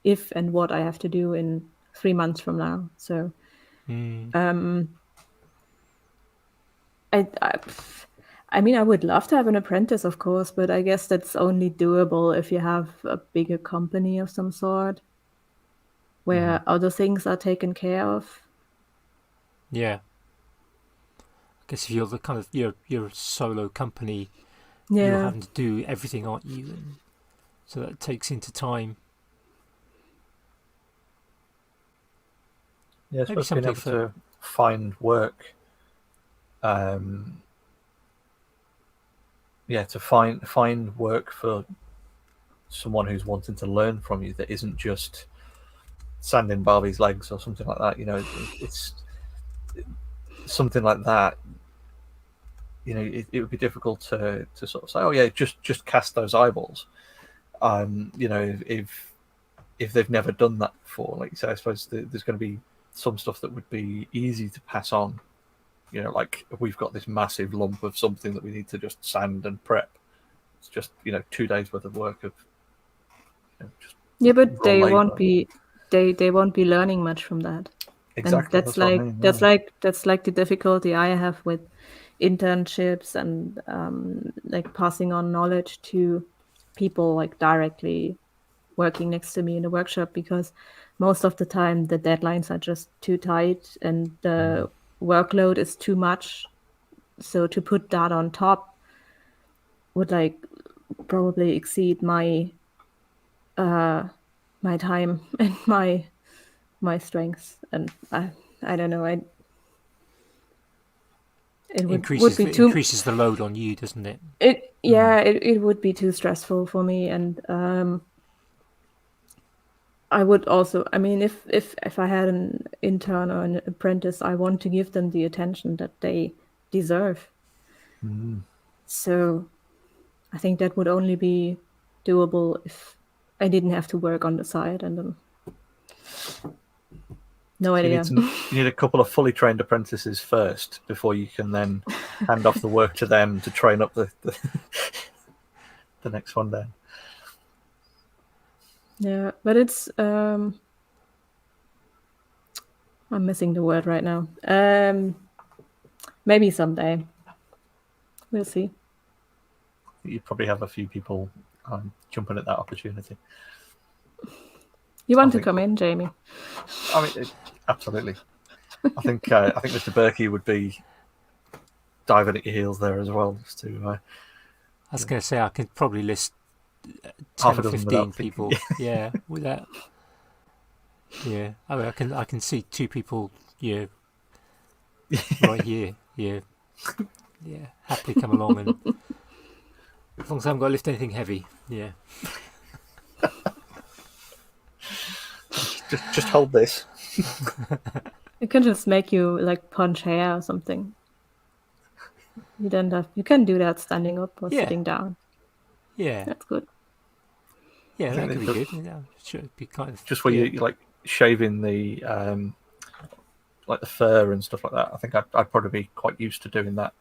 if and what I have to do in 3 months from now. So I mean, I would love to have an apprentice, of course, but I guess that's only doable if you have a bigger company of some sort where other things are taken care of. Yeah. I guess if you're the kind of you're a solo company, Yeah. you're having to do everything, aren't you? And so that takes into time. Yeah, I Maybe suppose being able something to find work. To find work for someone who's wanting to learn from you that isn't just sanding Barbie's legs or something like that. It's something like that. It would be difficult to sort of say, oh yeah, just cast those eyeballs. If they've never done that before, like you say, I suppose there's going to be some stuff that would be easy to pass on. Like we've got this massive lump of something that we need to just sand and prep. It's just 2 days worth of work of. Just but they labor. won't be they won't be learning much from that. Exactly. And that's like the difficulty I have with internships and passing on knowledge to people directly working next to me in the workshop, because most of the time the deadlines are just too tight, and the workload is too much. So to put that on top would like probably exceed my my time and my strengths, and I don't know. It would be too. Increases the load on you, doesn't it? It would be too stressful for me, and I would also. I mean, if I had an intern or an apprentice, I want to give them the attention that they deserve. So, I think that would only be doable if I didn't have to work on the side, and no idea. You need a couple of fully trained apprentices first before you can then hand off the work to them to train up the next one down. Yeah, but it's I'm missing the word right now. Maybe someday. We'll see. You probably have a few people jumping at that opportunity. You want to come in, Jamie? I mean, absolutely. I think Mr. Berkey would be diving at your heels there as well. Just to, I was going to say I could probably list 10 half a or dozen 15 without people. Yeah, without. Yeah, I mean, I can see 2 people. Yeah, right here. Yeah, happily come along, and as long as I haven't got to lift anything heavy. Yeah. Just hold this. It can just make you like punch hair or something. You don't have. You can do that standing up or sitting down. Yeah, that's good. Yeah, that could be good. Yeah, should be kind of just where you like shaving the like the fur and stuff like that. I think I'd probably be quite used to doing that.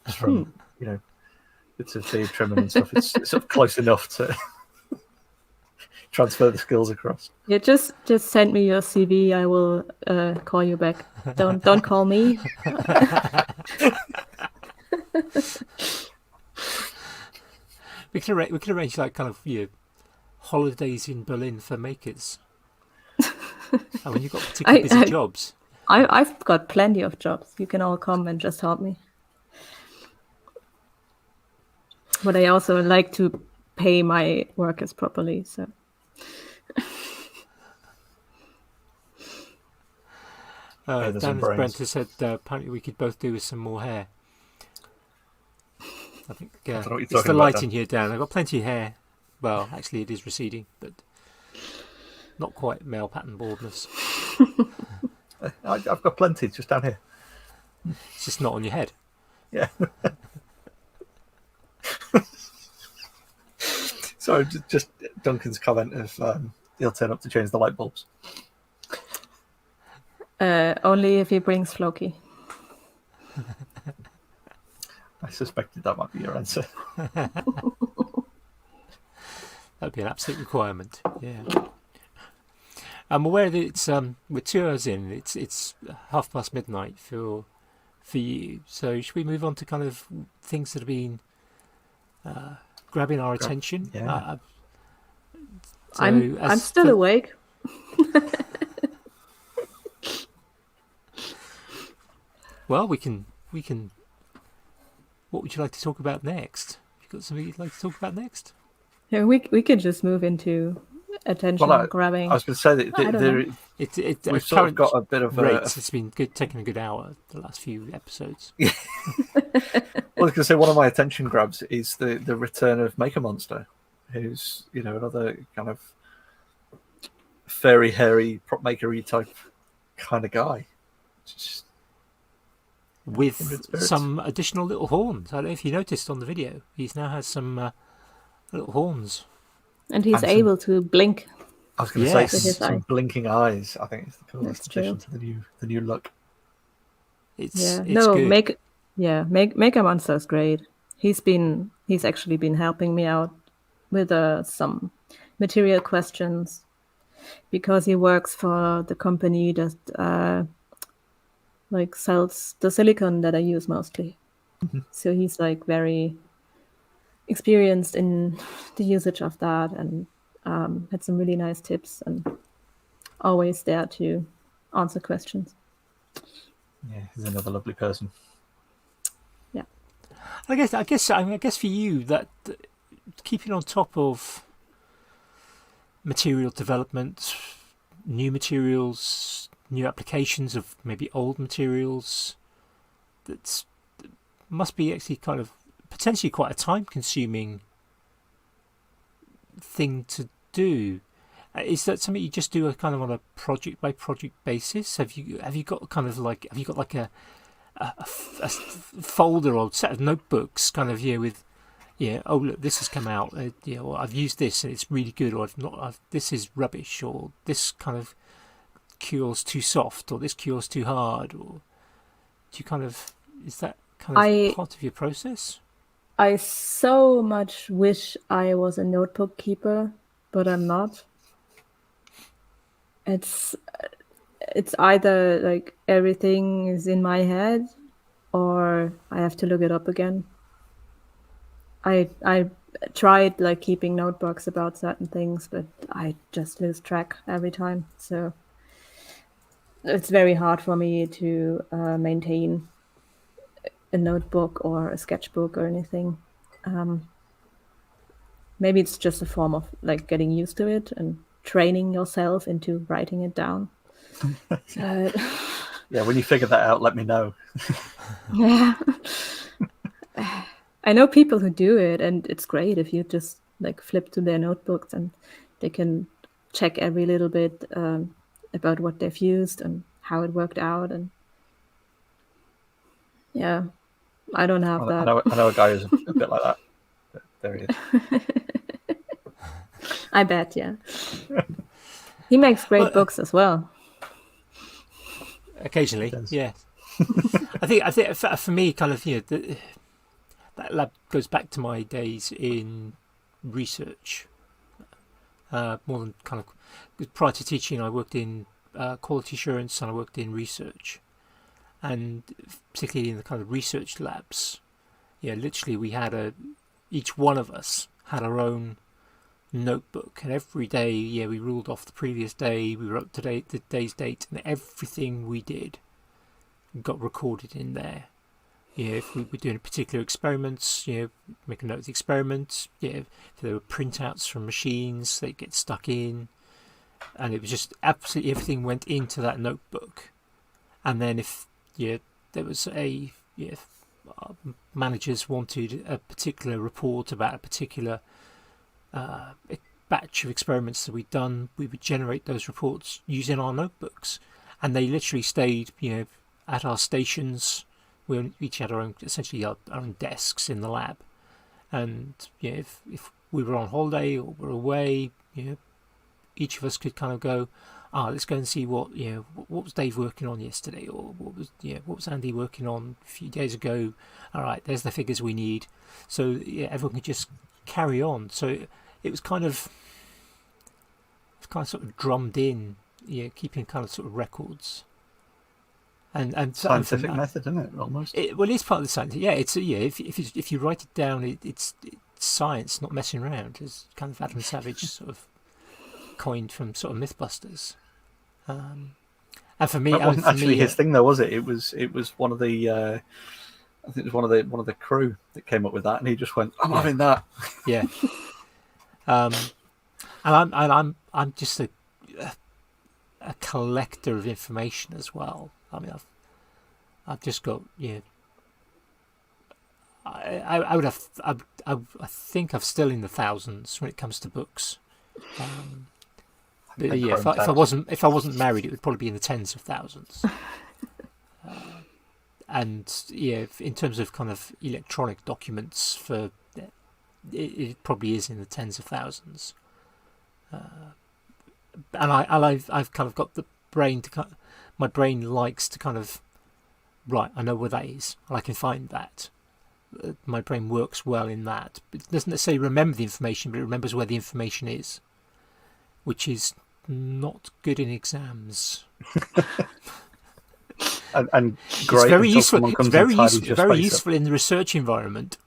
Just from bits of beard trimming and stuff. It's sort of close enough to transfer the skills across. Yeah, just send me your CV. I will call you back. Don't call me. We could arrange like kind of holidays in Berlin for makers. I mean, you've got particularly busy jobs. I've got plenty of jobs. You can all come and just help me. But I also like to pay my workers properly. So. Dan Brent has said apparently we could both do with some more hair. I think it's the light in here, Dan. I've got plenty of hair. Well, actually, it is receding, but not quite male pattern baldness. I've got plenty just down here. It's just not on your head. Yeah. So just Duncan's comment of he'll turn up to change the light bulbs. Only if he brings Floki. I suspected that might be your answer. That'd be an absolute requirement. Yeah. I'm aware that it's we're 2 hours in. It's midnight for you. So should we move on to kind of things that have been grabbing our attention? Yeah. I'm still awake. Well, we can. What would you like to talk about next? You got something you'd like to talk about next? Yeah, we could just move into attention grabbing. I was going to say that we've sort of got a bit of rates. It's been good, taking a good hour the last few episodes. Well, I was going to say one of my attention grabs is the return of Maker Monster, who's another kind of furry, hairy, prop makery type kind of guy. With some additional little horns. I don't know if you noticed on the video. He's now has some little horns. And he's able to blink. I was going to say some blinking eyes. I think it's the coolest addition to the new look. It's good. Maker Monster's great. He's actually been helping me out with some material questions because he works for the company that sells the silicone that I use mostly. Mm-hmm. So he's like very experienced in the usage of that and had some really nice tips and always there to answer questions. Yeah, he's another lovely person. Yeah. I guess for you that keeping on top of material development, new materials, new applications of maybe old materials, that must be actually kind of potentially quite a time-consuming thing to do. Is that something you just do a kind of on a project by project basis? Have you got kind of like a folder or set of notebooks kind of with oh look, this has come out, or I've used this and it's really good, or this is rubbish, or this kind of cure's too soft, or this cure's too hard, or do you kind of, is that kind of part of your process? I so much wish I was a notebook keeper, but I'm not. It's either like everything is in my head, or I have to look it up again. I tried like keeping notebooks about certain things, but I just lose track every time. So it's very hard for me to maintain a notebook or a sketchbook or anything. Maybe it's just a form of like getting used to it and training yourself into writing it down. Yeah, when you figure that out, let me know. Yeah. I know people who do it, and it's great if you just like flip to their notebooks and they can check every little bit about what they've used and how it worked out. And yeah, I don't have that. I know a guy who's a bit like that. But there he is. I bet, yeah. He makes great books as well. Occasionally, yeah. I think for me, kind of, that lab goes back to my days in research. More than kind of prior to teaching, I worked in quality assurance and I worked in research, and particularly in the kind of research labs. Yeah, literally, we had each one of us had our own notebook, and every day, we ruled off the previous day, we wrote the day's date, and everything we did got recorded in there. If we were doing particular experiments, make a note of the experiments. If there were printouts from machines, they'd get stuck in, and it was just absolutely everything went into that notebook. And then if there was if managers wanted a particular report about a particular batch of experiments that we'd done, we would generate those reports using our notebooks, and they literally stayed, at our stations. We each had essentially our own desks in the lab, and if we were on holiday or were away, each of us could kind of go, let's go and see what was Dave working on yesterday, or what was Andy working on a few days ago. All right, there's the figures we need. So everyone could just carry on. So it was kind of sort of drummed in, keeping kind of sort of records. And scientific method, isn't it? Almost. It's part of the science. Yeah, it's if you write it down, it's science, not messing around. As kind of Adam Savage sort of coined from sort of MythBusters. And for me, that wasn't actually his thing, though, was it? It was one of the. I think it was one of the crew that came up with that, and he just went, "I'm having that." Yeah. And I'm just a collector of information as well. I mean, I've just got I think I'm still in the thousands when it comes to books. But if I wasn't married, it would probably be in the tens of thousands. And in terms of kind of electronic documents, it probably is in the tens of thousands. And I've kind of got the brain my brain likes to kind of, right, I know where that is, and I can find that. My brain works well in that. It doesn't necessarily remember the information, but it remembers where the information is, which is not good in exams. and great. It's very useful. It's very useful in the research environment,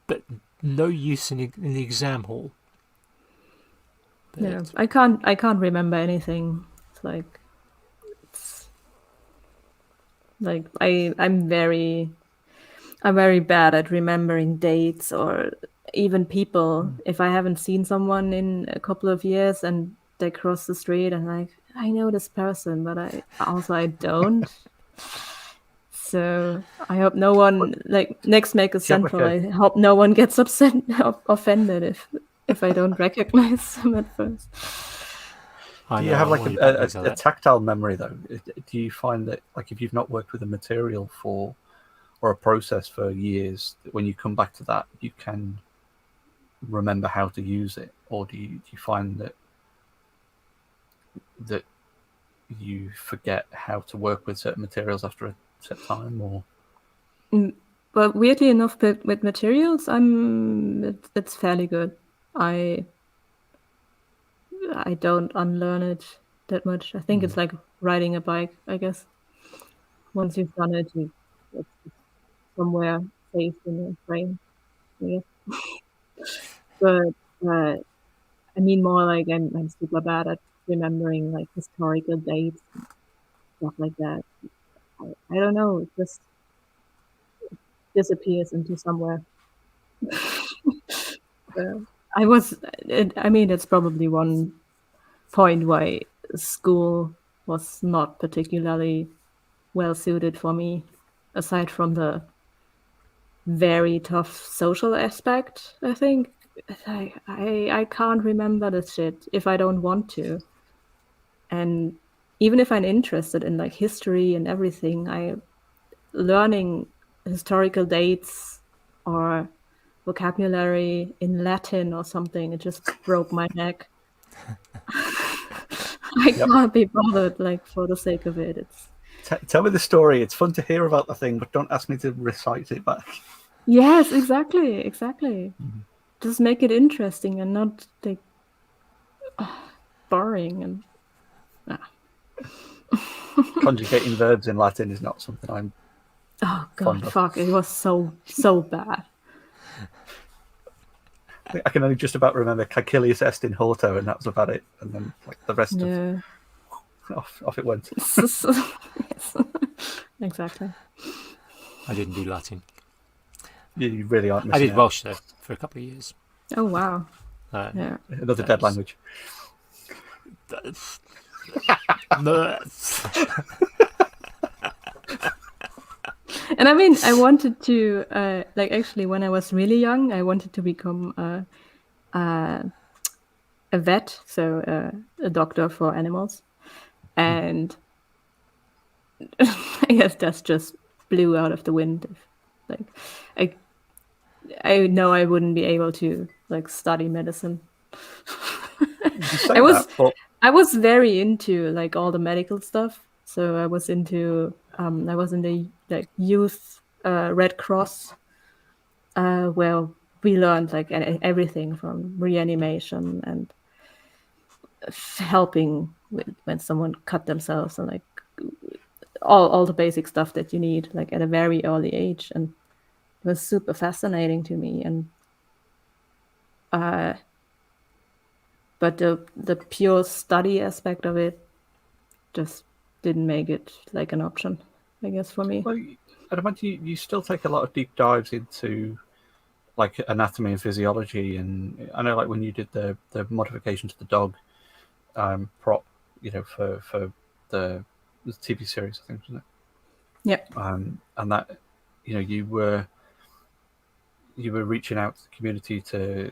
but no use in the exam hall. But yeah, I can't remember anything. It's like Like I'm very bad at remembering dates or even people. If I haven't seen someone in a couple of years and they cross the street and like I know this person, but I don't. So I hope no one like next Makers Do you have like Central. I hope no one gets upset offended if I don't recognize them at first. I Do know, you have I'm like already battling a that. tactile memory though? Do you find that like if you've not worked with a material for or a process for years, when you come back to that, you can remember how to use it, or do you find that you forget how to work with certain materials after a set time, or But weirdly enough, with materials, it's fairly good. I don't unlearn it that much. I think it's like riding a bike, I guess. Once you've done it, it's somewhere safe in your brain, I guess. But I mean more like I'm super bad at remembering like historical dates and stuff like that. I don't know, it just disappears into somewhere. I mean, it's probably one point why school was not particularly well suited for me, aside from the very tough social aspect. I think I can't remember the shit if I don't want to, and even if I'm interested in like history and everything, I learning historical dates or vocabulary in Latin or something, it just broke my neck. I Yep. can't be bothered, like for the sake of it. It's tell me the story. It's fun to hear about the thing, but don't ask me to recite it back. yes, exactly. Just make it interesting and not like boring and Conjugating verbs in Latin is not something I'm oh fond god, of. fuck! It was so bad. I can only just about remember Caecilius est in horto, and that was about it. And then like the rest of Yeah, off it went. yes. Exactly. I didn't do Latin. You really aren't I missing did out. Welsh though for a couple of years. Oh wow. Uh, Yeah. Another dead language. No. And I mean, I wanted to like actually when I was really young, I wanted to become a vet, so a doctor for animals, and I guess that's just blew out of the wind. Like, I know I wouldn't be able to like study medicine. You say I was that, but I was very into like all the medical stuff. So I was in the like youth Red Cross, where we learned like everything from reanimation and helping when someone cut themselves and like all the basic stuff that you need like at a very early age, and it was super fascinating to me. And but the pure study aspect of it just didn't make it like an option, I guess, for me. well, I'd imagine you still take a lot of deep dives into like anatomy and physiology, and I know like when you did the modification to the dog prop, for the TV series, I think, wasn't it? Yeah. And that you were reaching out to the community to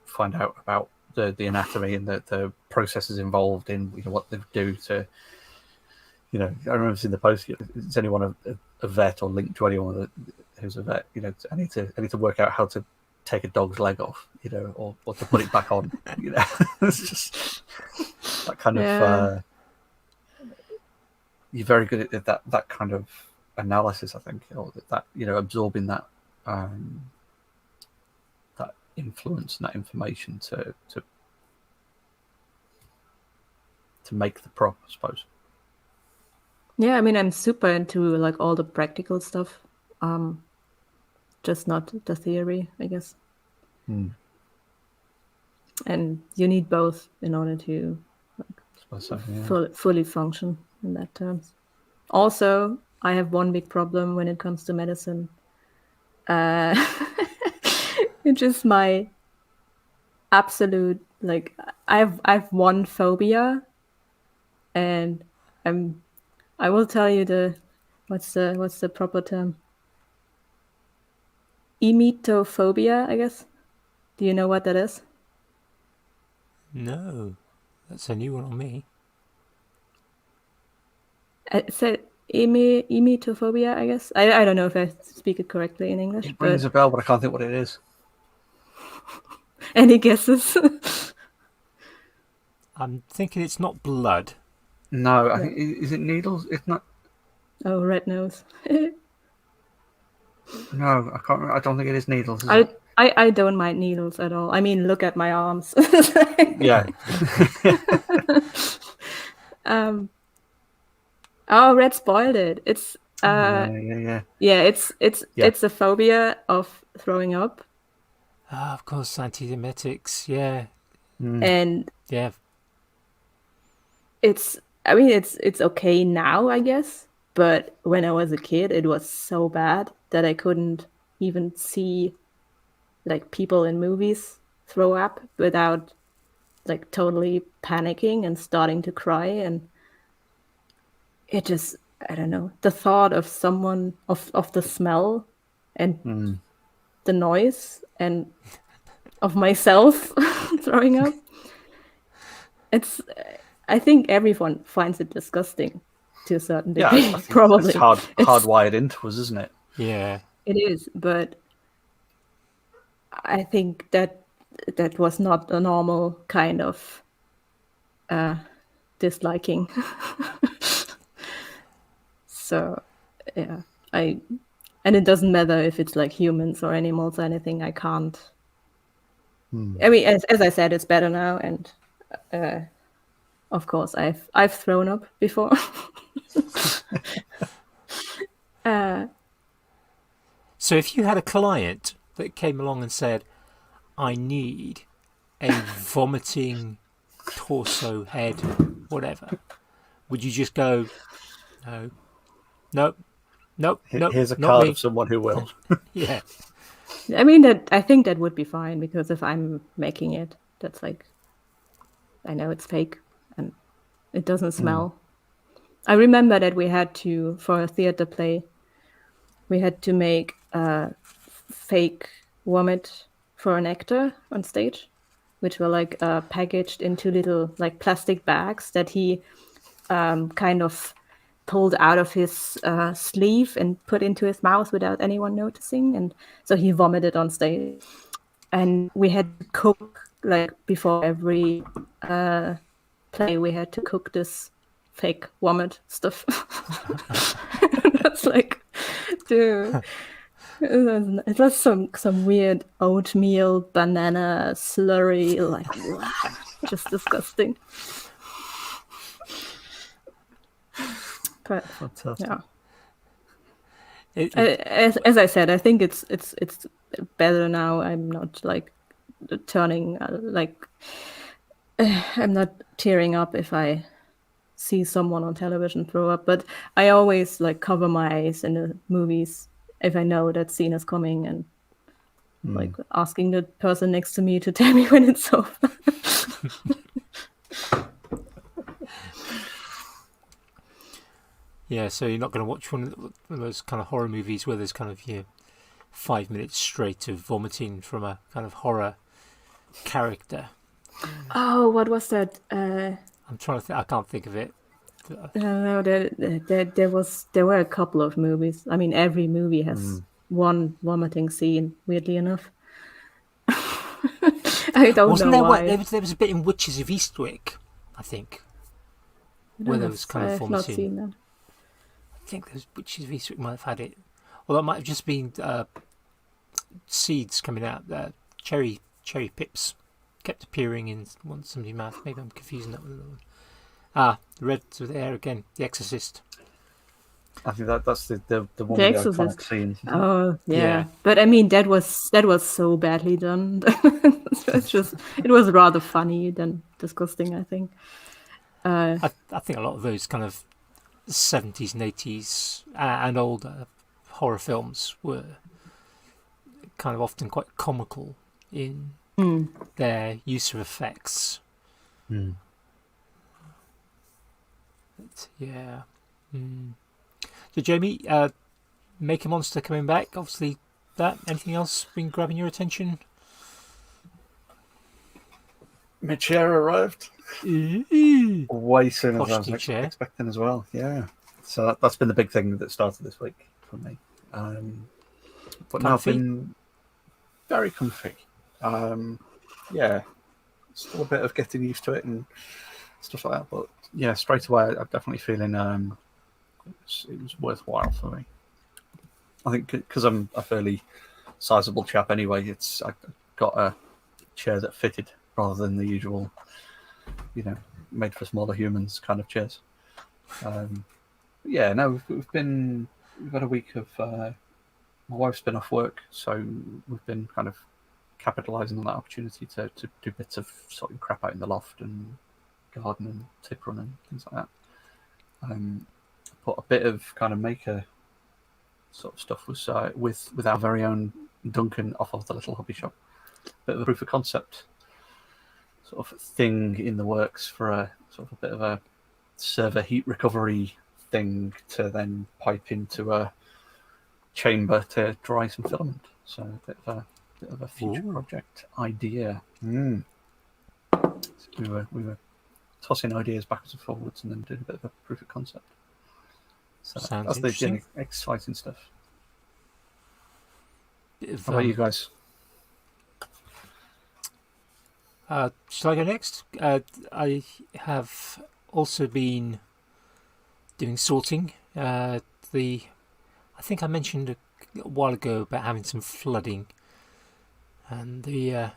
find out about the anatomy and the processes involved in what they do to. I remember seeing the post. Is anyone a vet or linked to anyone who's a vet? I need to work out how to take a dog's leg off, or to put it back on. It's just that kind of. You're very good at that kind of analysis, I think, or that absorbing that that influence and that information to make the prop, I suppose. Yeah, I mean, I'm super into like all the practical stuff, just not the theory, I guess. And you need both in order to I suppose so, yeah. fully function in that terms. Also, I have one big problem when it comes to medicine. It's just my absolute like I've one phobia, and I will tell you what's the proper term? Emetophobia, I guess. Do you know what that is? No, that's a new one on me. So emetophobia, I guess. I don't know if I speak it correctly in English. It rings a bell, but I can't think what it is. Any guesses? I'm thinking it's not blood. No, I think is it needles? It's not. Oh, red nose. No, I can't. I don't think it is needles. Is it? I don't mind needles at all. I mean, look at my arms. Yeah. Oh, Red spoiled it. It's Yeah. it's a phobia of throwing up. Ah, of course, antiemetics. Yeah, And yeah. it's okay now, I guess. But when I was a kid, it was so bad that I couldn't even see like people in movies throw up without like totally panicking and starting to cry. And it just, I don't know, the thought of someone of the smell and the noise and of myself throwing up. I think everyone finds it disgusting to a certain degree. Yeah, I think probably. it's hardwired into us, isn't it? Yeah. It is, but I think that was not a normal kind of disliking. So, yeah, and it doesn't matter if it's like humans or animals or anything. I can't. I mean, as I said, it's better now, and of course, I've thrown up before. So if you had a client that came along and said, I need a vomiting torso, head, whatever, would you just go, no, Here's a not card me. of someone who will. Yeah. I mean, I think that would be fine, because if I'm making it, that's like, I know it's fake and it doesn't smell. I remember that we had to, for a theater play, we had to make a fake vomit for an actor on stage, which were like packaged into little like plastic bags that he kind of pulled out of his sleeve and put into his mouth without anyone noticing. And so he vomited on stage. And we had to cook, like before every play, we had to cook this fake vomit stuff. That's like, dude. It was some weird oatmeal banana slurry, like just disgusting. But Fantastic. yeah, as I said, I think it's better now. I'm not like turning like I'm not tearing up if I see someone on television throw up, but I always like cover my eyes in the movies if I know that scene is coming, and like asking the person next to me to tell me when it's over. Yeah, so you're not going to watch one of those kind of horror movies where there's kind of 5 minutes straight of vomiting from a kind of horror character. Oh, what was that? I'm trying to think. I can't think of it. No, there were a couple of movies. I mean, every movie has one vomiting scene. Weirdly enough, I don't Wasn't know there why. there was a bit in Witches of Eastwick, I think, where there was kind of I've not vomiting. seen that. I think those Witches of Eastwick might have had it, or that might have just been seeds coming out. Cherry pips kept appearing in somebody's mouth. Maybe I'm confusing that with another one. Ah, the Reds with Air again. The Exorcist. I think that's the one The with the Exorcist. iconic scene. Oh yeah. Yeah. But I mean that was so badly done. It was rather funny than disgusting, I think. I think a lot of those kind of the 70s and 80s and older horror films were kind of often quite comical in their use of effects. Mm. But, yeah. So Jamie, Make a Monster coming back, obviously that. Anything else been grabbing your attention? My chair arrived Ooh. way sooner than I was Poshy chair. expecting as well. Yeah, so that's been the big thing that started this week for me. But now I've Comfy? been very comfy. Yeah, still a bit of getting used to it and stuff like that. But yeah, straight away, I'm definitely feeling it was worthwhile for me. I think because I'm a fairly sizable chap anyway, I got a chair that fitted rather than the usual, made for smaller humans kind of chairs. Yeah, no, we've had a week of my wife's been off work, so we've been kind of capitalising on that opportunity to do bits of sorting crap out in the loft and garden and tip run and things like that. Put a bit of kind of maker sort of stuff was with our very own Duncan off of the little hobby shop. Bit of a proof of concept sort of thing in the works for a sort of a bit of a server heat recovery thing to then pipe into a chamber to dry some filament. So a bit of a future project idea. So we were tossing ideas backwards and forwards and then doing a bit of a proof of concept. So Sounds that's interesting. the exciting stuff. Bit of, How about you guys? Shall I go next? I have also been doing sorting. I think I mentioned a while ago about having some flooding, and we have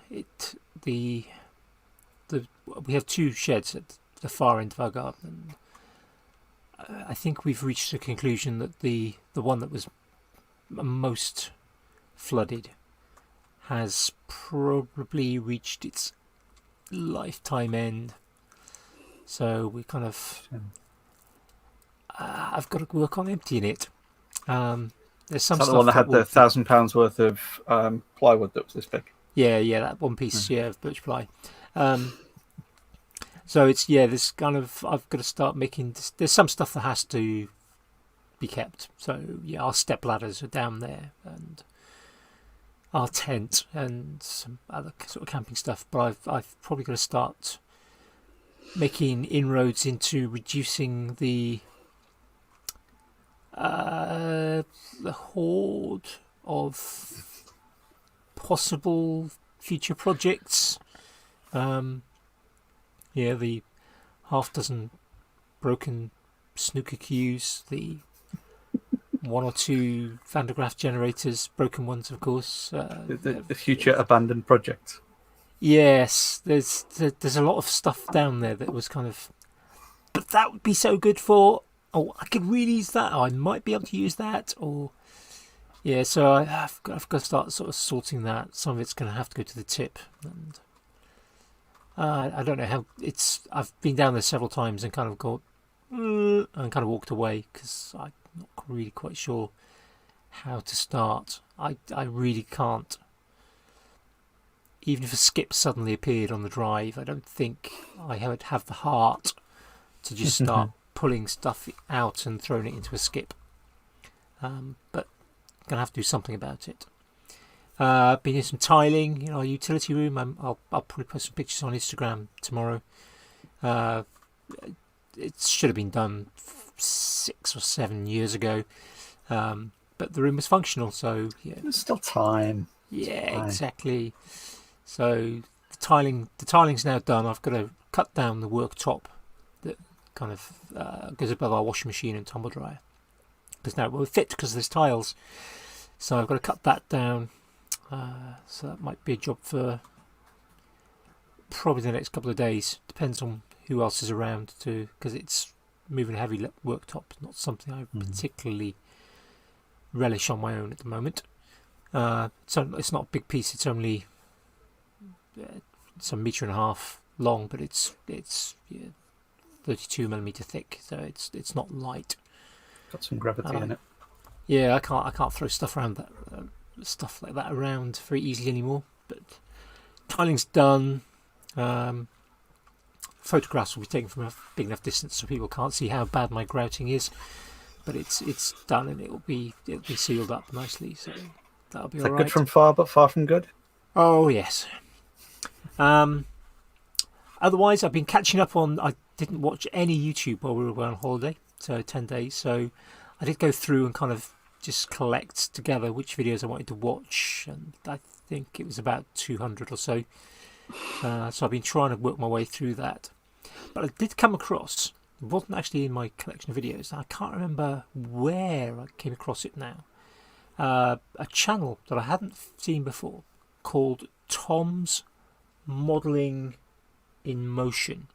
two sheds at the far end of our garden. I think we've reached a conclusion that the one that was most flooded has probably reached its lifetime end. So we kind of I've got to work on emptying it. There's some Is that stuff the one that had the will- £1,000 worth of plywood that was this big? Yeah, that one piece, of birch ply. So it's there's kind of I've got to start making. There's some stuff that has to be kept. So our step ladders are down there, and our tent, and some other sort of camping stuff. But I've probably got to start making inroads into reducing the hoard of possible future projects. The half dozen broken snooker cues, the one or two Van de Graaff generators, broken ones, of course. The future abandoned project. Yes, there's a lot of stuff down there that was kind of, but that would be so good for. Oh, I could really use that. Oh, I might be able to use that. Or so I've got to start sort of sorting that. Some of it's going to have to go to the tip, and I don't know how it's. I've been down there several times and kind of got and kind of walked away because I'm not really quite sure how to start. I really can't. Even if a skip suddenly appeared on the drive, I don't think I would have the heart to just start pulling stuff out and throwing it into a skip. But I'm gonna have to do something about it. Been doing some tiling in our utility room. I'll probably post some pictures on Instagram tomorrow. It should have been done 6 or 7 years ago, but the room was functional, so There's still time. Exactly. So the tiling's now done. I've got to cut down the worktop that kind of goes above our washing machine and tumble dryer, because now it won't fit because there's tiles. So I've got to cut that down. So that might be a job for probably the next couple of days. Depends on who else is around to, because it's moving a heavy worktop. Not something I particularly relish on my own at the moment. So it's not a big piece. It's only some 1.5 meters long, but it's 32mm thick. So it's not light. got some gravity in it. Yeah, I can't throw stuff around that stuff like that around very easily anymore. But tiling's done. Photographs will be taken from a big enough distance so people can't see how bad my grouting is. But it's done and it'll be sealed up nicely. So that'll be all right. Good from far, but far from good. Oh yes. Otherwise, I've been catching up on. I didn't watch any YouTube while we were on holiday, so 10 days. So I did go through and kind of just collect together which videos I wanted to watch, and I think it was about 200 or so. So I've been trying to work my way through that. But I did come across, it wasn't actually in my collection of videos, I can't remember where I came across it now, a channel that I hadn't seen before called Tom's Modelling in Motion.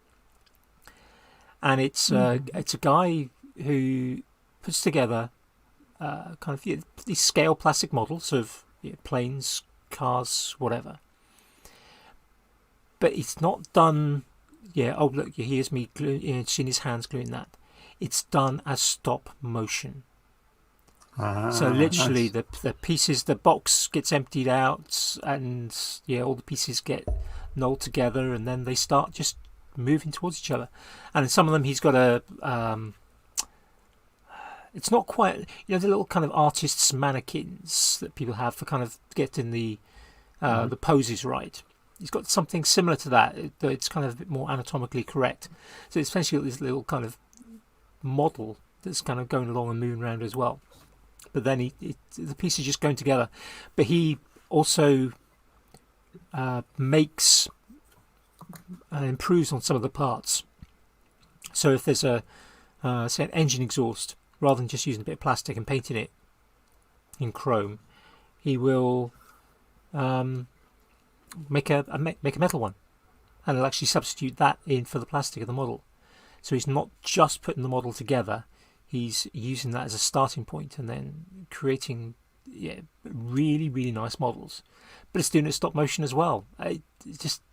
And it's a guy who puts together kind of these scale plastic models of planes, cars, whatever. But it's not done. Oh look, here's me seeing his hands gluing that. It's done as stop motion. So literally, nice. the pieces, the box gets emptied out, and all the pieces get knolled together, and then they start just moving towards each other. And in some of them, he's got a. It's not quite, the little kind of artists' mannequins that people have for kind of getting the poses right. He's got something similar to that. It's kind of a bit more anatomically correct. So it's essentially this little kind of model that's kind of going along and moving around as well. But then the pieces just going together. But he also makes and improves on some of the parts. So if there's say an engine exhaust, rather than just using a bit of plastic and painting it in chrome, he will make a metal one, and he'll actually substitute that in for the plastic of the model. So he's not just putting the model together, he's using that as a starting point and then creating really, really nice models. But it's doing it stop motion as well. It's just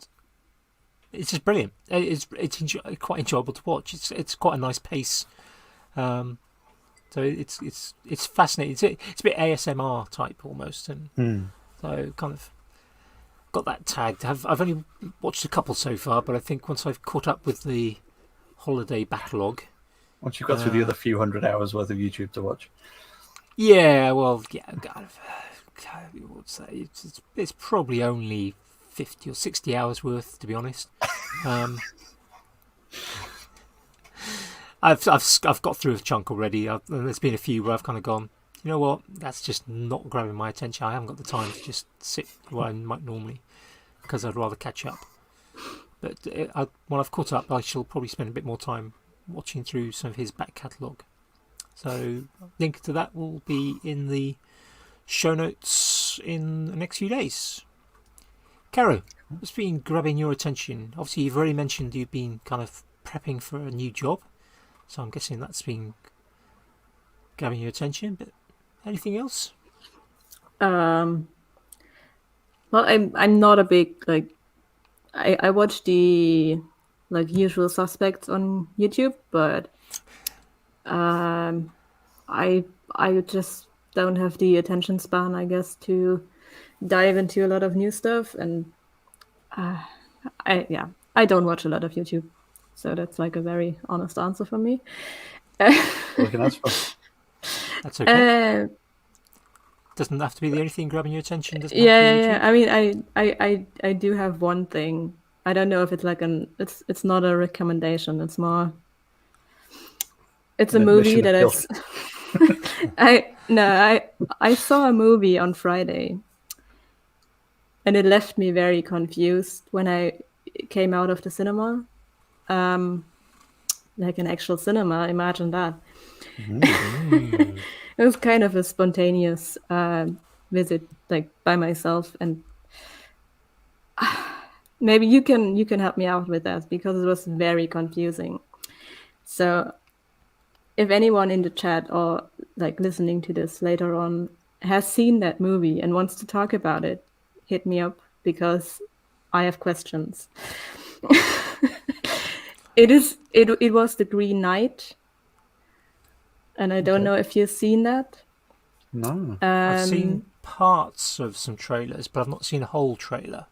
brilliant. It's quite enjoyable to watch. It's quite a nice pace. So it's fascinating. It's a bit ASMR type almost, and so kind of got that tagged. I've only watched a couple so far, but I think once I've caught up with the holiday backlog, once you've got through the other few hundred hours worth of YouTube to watch, it's probably only 50 or 60 hours worth, to be honest. I've got through a chunk already. There's been a few where I've kind of gone, you know what, that's just not grabbing my attention. I haven't got the time to just sit where I might normally, because I'd rather catch up. But when I've caught up, I shall probably spend a bit more time watching through some of his back catalogue. So link to that will be in the show notes in the next few days. Caro, what's been grabbing your attention? Obviously, you've already mentioned you've been kind of prepping for a new job, so I'm guessing that's been grabbing your attention. But anything else? Well, I'm not a big I watch the Usual Suspects on YouTube, but I just don't have the attention span, I guess, to dive into a lot of new stuff, and I don't watch a lot of YouTube, so that's a very honest answer from me. That's okay. Doesn't have to be the only thing grabbing your attention. Yeah. I mean, I do have one thing. I don't know if it's it's not a recommendation. It's more. It's a movie that I saw a movie on Friday, and it left me very confused when I came out of the cinema. Like an actual cinema, imagine that. It was kind of a spontaneous visit, by myself, and maybe you can help me out with that, because it was very confusing. So if anyone in the chat or listening to this later on has seen that movie and wants to talk about it, hit me up, because I have questions. It was The Green Knight. and I don't know if you've seen that. No. I've seen parts of some trailers, but I've not seen a whole trailer.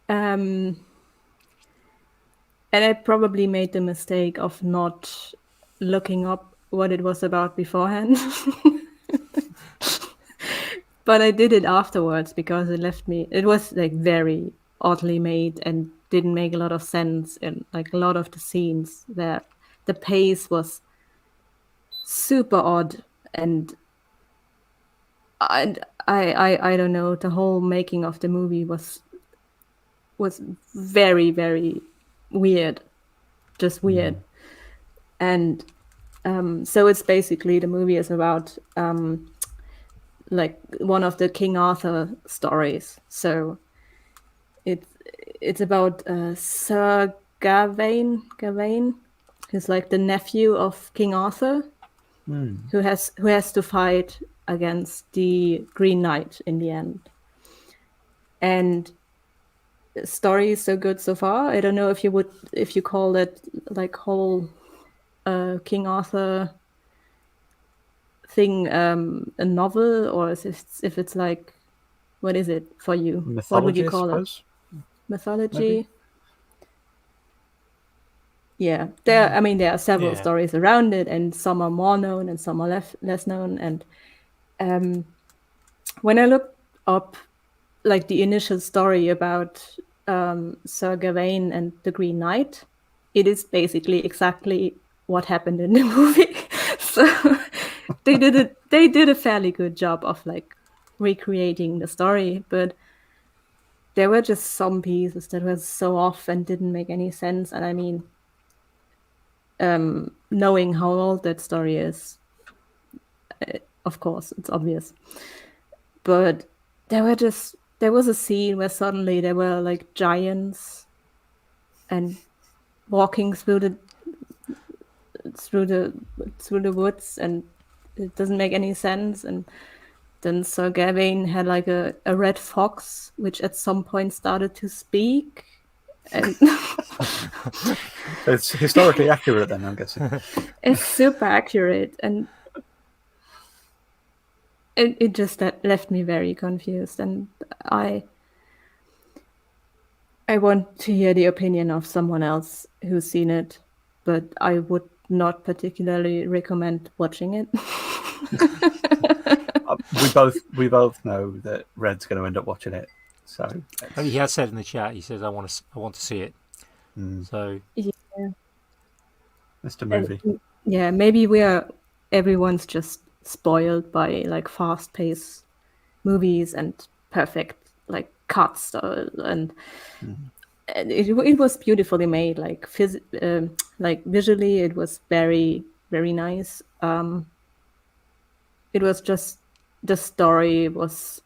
And I probably made the mistake of not looking up what it was about beforehand. But I did it afterwards because it was like very oddly made and didn't make a lot of sense. And like a lot of the scenes there, the pace was super odd. And I don't know, the whole making of the movie was very, very weird, just weird. And so it's basically, the movie is about like one of the King Arthur stories. So it's about Sir Gawain, who's like the nephew of King Arthur, who has to fight against the Green Knight in the end. And the story is so good so far. I don't know if you call it like whole King Arthur thing a novel, or if it's like, what is it for you? Mythology, what would you call I it? Mythology. Maybe? Yeah, there are several Yeah. stories around it, and some are more known and some are less known. And when I looked up like the initial story about Sir Gawain and the Green Knight, it is basically exactly what happened in the movie. So they did a fairly good job of like recreating the story, but there were just some pieces that were so off and didn't make any sense. And I mean, knowing how old that story is, of course, it's obvious. But there was a scene where suddenly there were like giants and walking through the woods, and it doesn't make any sense. And then Sir Gawain had like a red fox, which at some point started to speak. And It's historically accurate then, I'm guessing. it's super accurate, and it just left me very confused. And I want to hear the opinion of someone else who's seen it, but I would not particularly recommend watching it. We both know that Red's going to end up watching it. So He has said in the chat, he says, I want to see it. So Mr. Movie. Yeah, maybe everyone's just spoiled by like fast-paced movies and perfect like cuts, and it was beautifully made. Like visually, it was very, very nice. It was just, the story was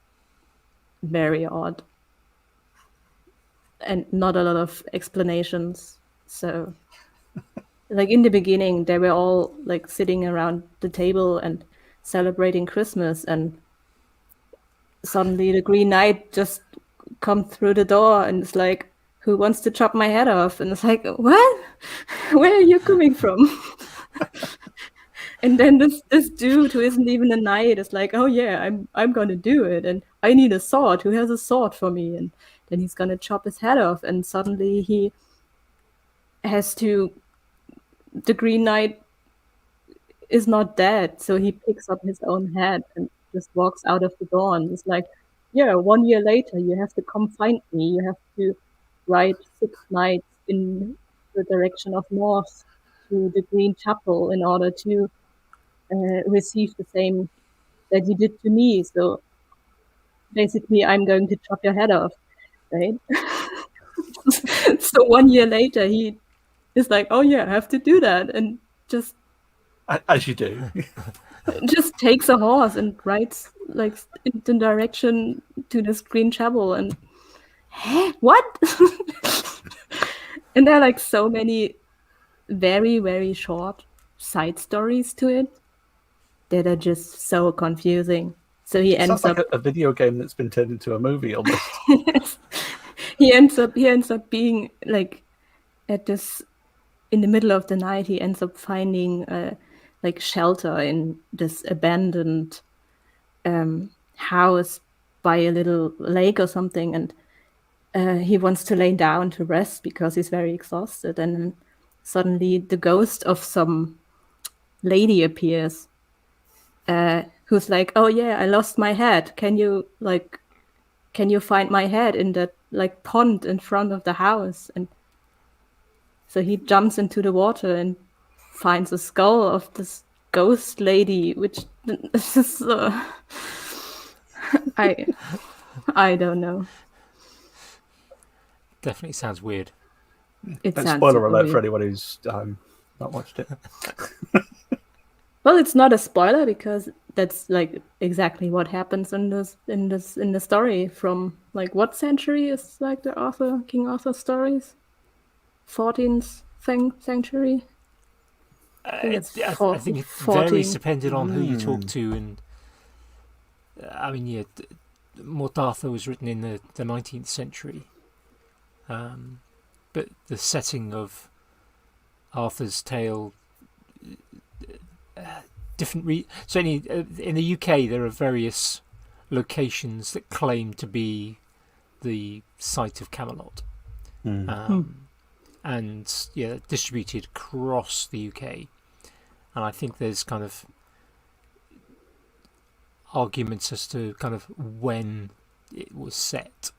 very odd and not a lot of explanations. So like in the beginning, they were all like sitting around the table and celebrating Christmas, and suddenly the Green Knight just come through the door and it's like, who wants to chop my head off? And it's like, what? Where are you coming from? And then this dude who isn't even a knight is like, oh yeah, I'm gonna do it, and I need a sword. Who has a sword for me? And then he's gonna chop his head off, and suddenly he has to. The Green Knight is not dead, so he picks up his own head and just walks out of the door, and it's like, yeah, 1 year later you have to come find me. You have to ride 6 nights in the direction of north to the Green Chapel in order to receive the same that you did to me. So basically, I'm going to chop your head off, right? So 1 year later, he is like, oh yeah, I have to do that, and just As you do. just takes a horse and rides like in the direction to this Green Chapel. And what? And there are like so many very, very short side stories to it that are just so confusing. So he ends Sounds like up a video game that's been turned into a movie almost. he ends up being like at this, in the middle of the night, he ends up finding like shelter in this abandoned house by a little lake or something, and he wants to lay down to rest because he's very exhausted. And then suddenly the ghost of some lady appears, who's like, "Oh yeah, I lost my head. Can you find my head in that like pond in front of the house?" And so he jumps into the water and finds a skull of this ghost lady, which is I don't know. Definitely sounds weird. It Don't sounds spoiler super alert weird. for anyone who's not watched it. Well, it's not a spoiler because that's like exactly what happens in the story from like what century is like the King Arthur stories? 14th century. I think it's I think it 14. varies depending on who you talk to, and I mean, yeah, Mort Arthur was written in the 19th century, but the setting of Arthur's tale, different. Certainly, in the UK, there are various locations that claim to be the site of Camelot. And yeah, distributed across the UK. And I think there's kind of arguments as to kind of when it was set.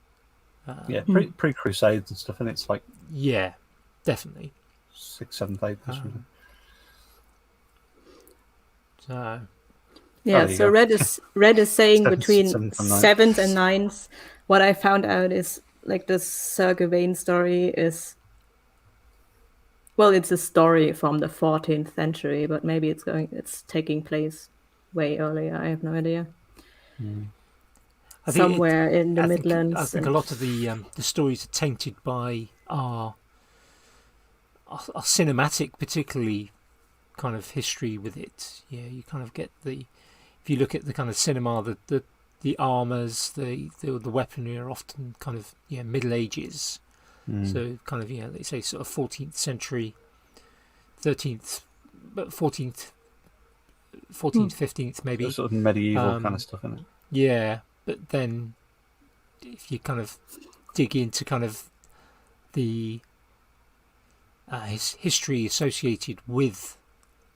Yeah, pre-Crusades and stuff, and it's like Yeah, definitely. 6th, 7th, 8th or something. So, Yeah, there you so go. Red is saying Seventh, between seventh and ninth. 7th and 9th. What I found out is like the Sir Gawain story is, well, it's a story from the 14th century, but maybe it's taking place way earlier. I have no idea. I think Somewhere in the I Midlands. think a lot of the stories are tainted by our cinematic, particularly kind of history with it. Yeah, you kind of get if you look at the kind of cinema, the armors, the weaponry are often kind of Middle Ages. So kind of they say sort of 14th century, 13th, but 14th, 15th maybe. So sort of medieval kind of stuff, isn't it? Yeah, but then if you kind of dig into kind of the history associated with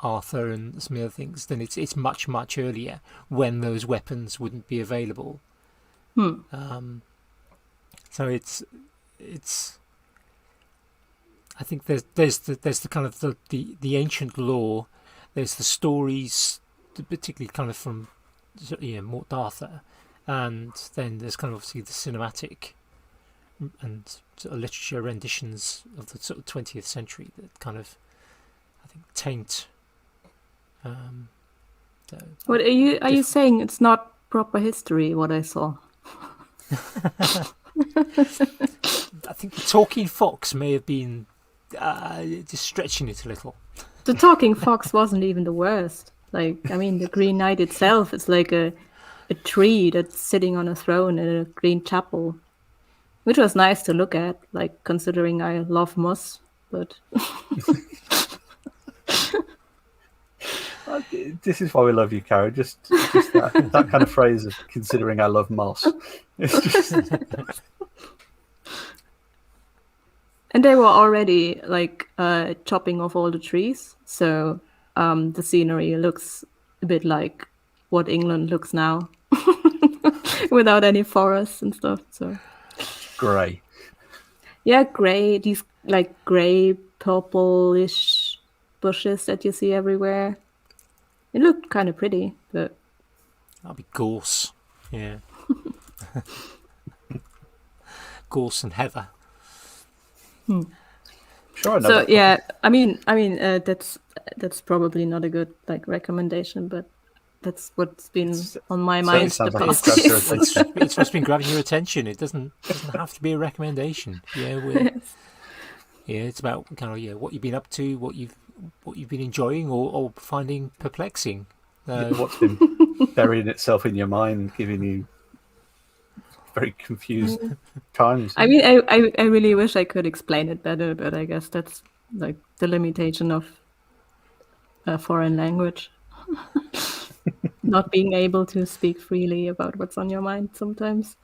Arthur and some other things, then it's much earlier when those weapons wouldn't be available. So it's I think there's the kind of the ancient lore. There's the stories, particularly kind of from Mort Arthur, and then there's kind of obviously the cinematic and sort of literature renditions of the sort of 20th century that kind of I think taint. What are you saying? It's not proper history. What I saw. I think the talking fox may have been just stretching it a little. The talking fox wasn't even the worst. Like, I mean, the Green Knight itself is like a tree that's sitting on a throne in a green chapel, which was nice to look at, like, considering I love moss, but... This is why we love you, Karen. Just that kind of phrase of considering I love moss. It's just... And they were already, like, chopping off all the trees, so the scenery looks a bit like what England looks now, without any forests and stuff, so... grey. Yeah, grey, these, like, grey, purplish bushes that you see everywhere. It looked kind of pretty, but... That'll be gorse. Yeah. Gorse and heather. Sure, I know So that. yeah, I mean, that's probably not a good like recommendation, but that's what's been on my mind sounds the like past it's years. grabbed your It's what's been grabbing your attention. It doesn't have to be a recommendation. Yeah, it's about kind of what you've been up to, what you've been enjoying or finding perplexing. What's been burying itself in your mind, giving you very confused times. I mean, I really wish I could explain it better, but I guess that's like the limitation of a foreign language. Not being able to speak freely about what's on your mind sometimes.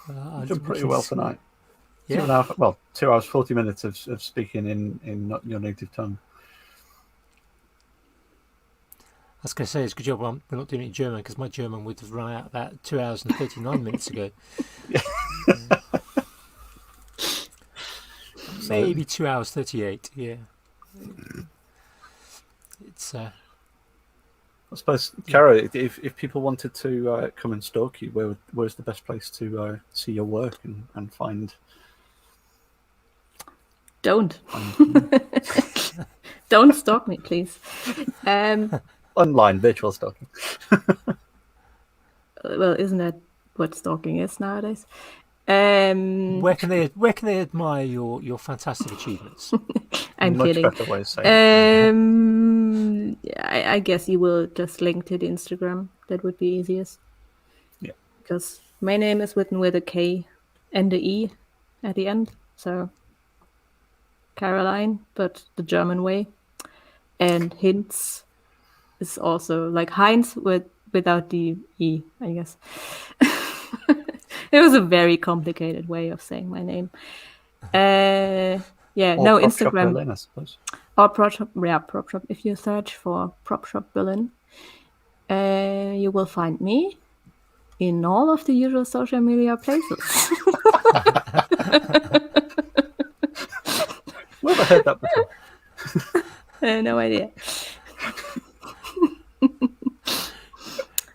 You've done pretty well tonight. Yeah. 2 hours, 40 minutes of speaking in not your native tongue. I was going to say, it's a good job we're not doing it in German, because my German would have run out about 2 hours and 39 minutes ago. Maybe 2 hours 38, yeah. It's... I suppose, Cara, if people wanted to come and stalk you, where's the best place to see your work and find? Don't. Don't stalk me, please. Online virtual stalking. Well, isn't that what stalking is nowadays? Where can they admire your fantastic achievements? I'm Much kidding. better way of saying I guess you will just link to the Instagram. That would be easiest. Yeah. Because my name is written with a K and a E at the end. So Karoline, but the German way. And Hinz is also like Heinz without the E, I guess. It was a very complicated way of saying my name. Or no, Prop Shop Instagram. Berlin, I suppose. Or Prop Shop, Prop Shop. If you search for Prop Shop Berlin, you will find me in all of the usual social media places. Where have I heard that before? No idea.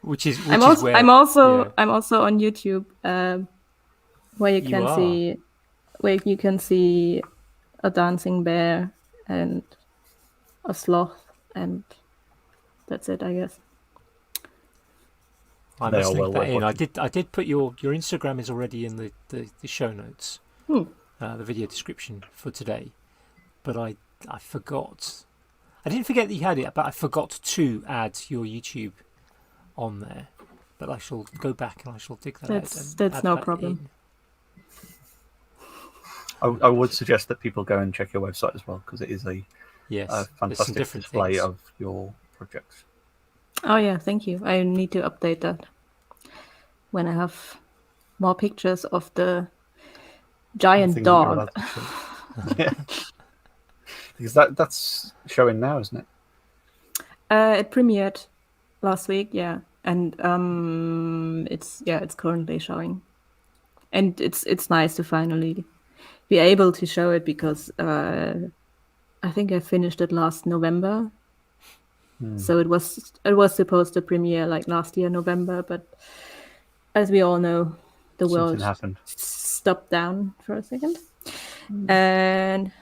Which is I'm also on YouTube, where you can see a dancing bear and a sloth, and that's it, I guess. I must link that in. I did put your Instagram is already in the show notes, the video description for today, but I forgot. I didn't forget that you had it, but I forgot to add your YouTube on there. But I shall go back and I shall dig that out. That's no problem. I would suggest that people go and check your website as well, because it is a fantastic display of your projects. Oh yeah, thank you. I need to update that when I have more pictures of the giant dog. Yeah, because that's showing now, isn't it? It premiered last week, yeah, and it's currently showing, and it's nice to finally be able to show it, because I think I finished it last November. So it was supposed to premiere like last year November, but as we all know, the world stopped down for a second, and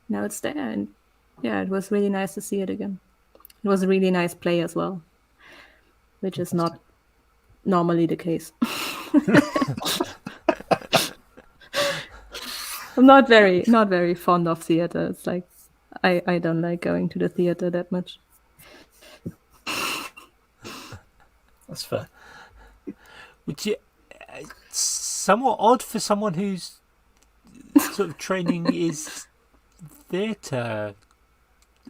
now it's there. And yeah, it was really nice to see it again. It was a really nice play as well, which is not normally the case. I'm not very fond of theater. It's like I don't like going to the theater that much. That's fair. Which is somewhat odd for someone whose sort of training is theatre,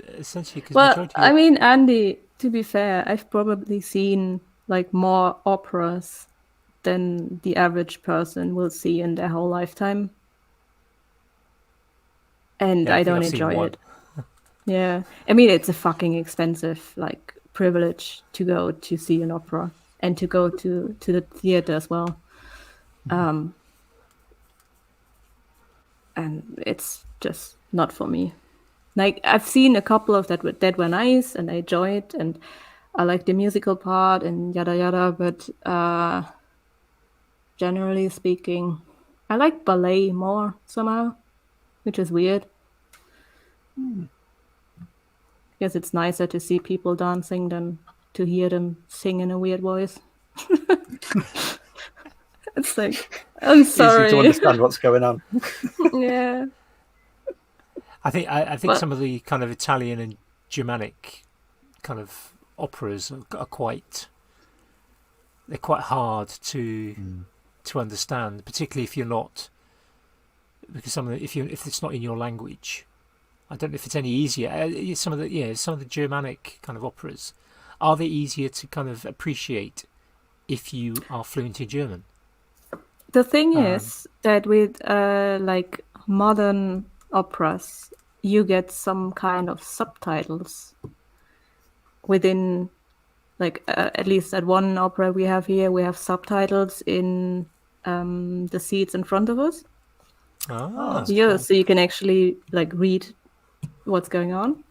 essentially. Well, I mean, Andy, to be fair, I've probably seen like more operas than the average person will see in their whole lifetime. And I don't enjoy it. Yeah. I mean, it's a fucking expensive like privilege to go to see an opera and to go to the theater as well. And it's just not for me. Like, I've seen a couple of that were nice and I enjoy it and I like the musical part and yada yada, but generally speaking, I like ballet more somehow, which is weird. Guess it's nicer to see people dancing than to hear them sing in a weird voice. It's like, I'm sorry. Easy to understand what's going on. Yeah. I think some of the kind of Italian and Germanic kind of operas are quite hard to understand, particularly if you're not, because if it's not in your language. I don't know if it's any easier. Some of the Germanic kind of operas, are they easier to kind of appreciate if you are fluent in German? The thing is that with like modern operas, you get some kind of subtitles within, like at least at one opera we have here, we have subtitles in the seats in front of us. Ah, Yeah, so you can actually like read what's going on.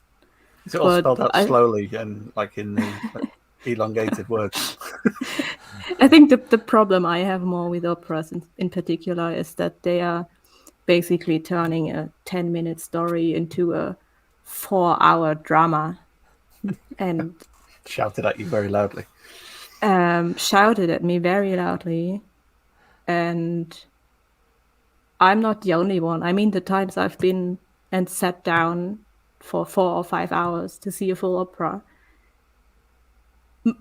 Is it all But spelled out slowly and like in the elongated words? I think the problem I have more with operas in particular is that they are basically turning a 10-minute story into a 4-hour drama and Shouted at you very loudly. shouted at me very loudly. And I'm not the only one. I mean, the times I've been and sat down for 4 or 5 hours to see a full opera,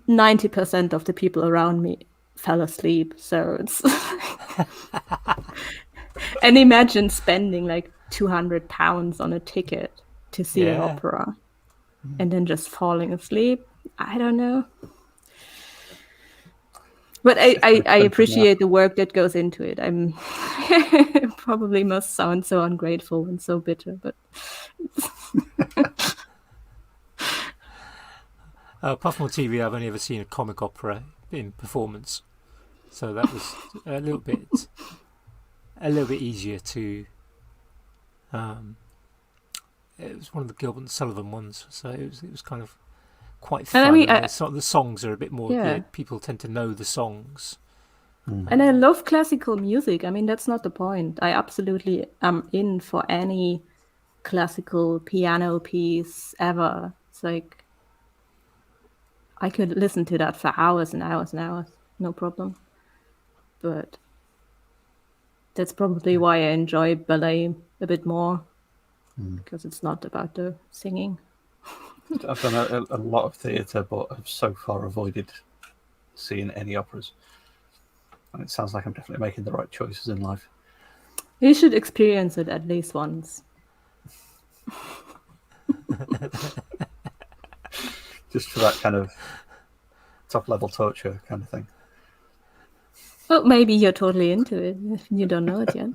90% of the people around me fell asleep. So it's and imagine spending like £200 on a ticket to see an opera and then just falling asleep. I don't know. But I appreciate the work that goes into it. I'm probably must sound so ungrateful and so bitter, but apart from on TV, I've only ever seen a comic opera in performance, so that was a little bit easier to. It was one of the Gilbert and Sullivan ones, so it was kind of quite fun. And I mean, the songs are a bit more. Yeah. People tend to know the songs. And I love classical music. I mean, that's not the point. I absolutely am in for any classical piano piece ever. It's like I could listen to that for hours and hours and hours, no problem. But that's probably why I enjoy ballet a bit more, because it's not about the singing. I've done a lot of theatre, but I've so far avoided seeing any operas. And it sounds like I'm definitely making the right choices in life. You should experience it at least once. Just for that kind of top-level torture kind of thing. Well, maybe you're totally into it if you don't know it yet.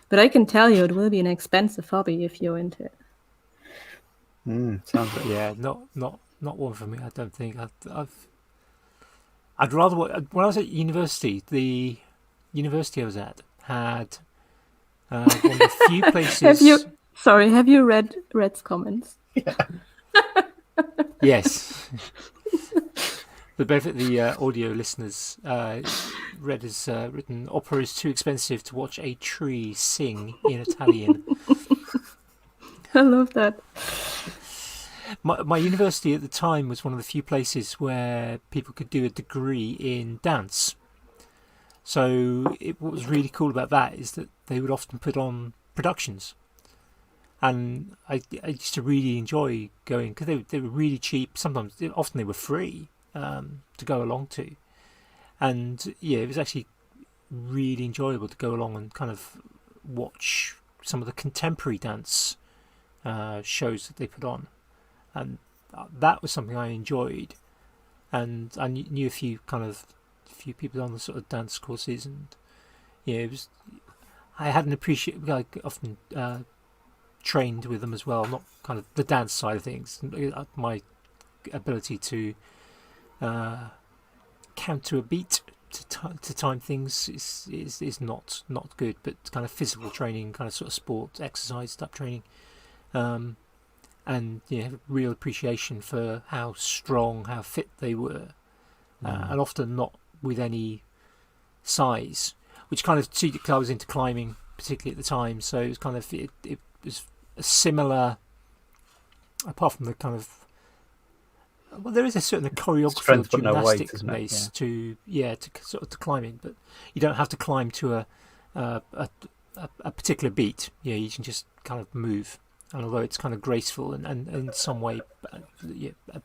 But I can tell you it will be an expensive hobby if you're into it. Sounds good. Yeah, not one for me. I don't think I'd rather. When I was at university, the university I was at had one of the few places. Have you read Red's comments? Yeah. Yes. The benefit the audio listeners, Red has written, opera is too expensive to watch a tree sing in Italian. I love that. My university at the time was one of the few places where people could do a degree in dance. So what was really cool about that is that they would often put on productions. And I used to really enjoy going, because they were really cheap. Often they were free to go along to. And yeah, it was actually really enjoyable to go along and kind of watch some of the contemporary dance shows that they put on. And that was something I enjoyed. And I knew a few people on the sort of dance courses. And yeah, I had an appreciation, I often trained with them as well, not kind of the dance side of things. My ability to count to a beat to time things is not good, but kind of physical training, kind of sort of sport exercise type training, and yeah, real appreciation for how strong, how fit they were, and often not with any size, which kind of, because I was into climbing particularly at the time, so it was kind of it was a similar, apart from the kind of, well, there is a certain choreography of gymnastic base to sort of to climbing, but you don't have to climb to a particular beat. Yeah, you can just kind of move, and although it's kind of graceful and in some way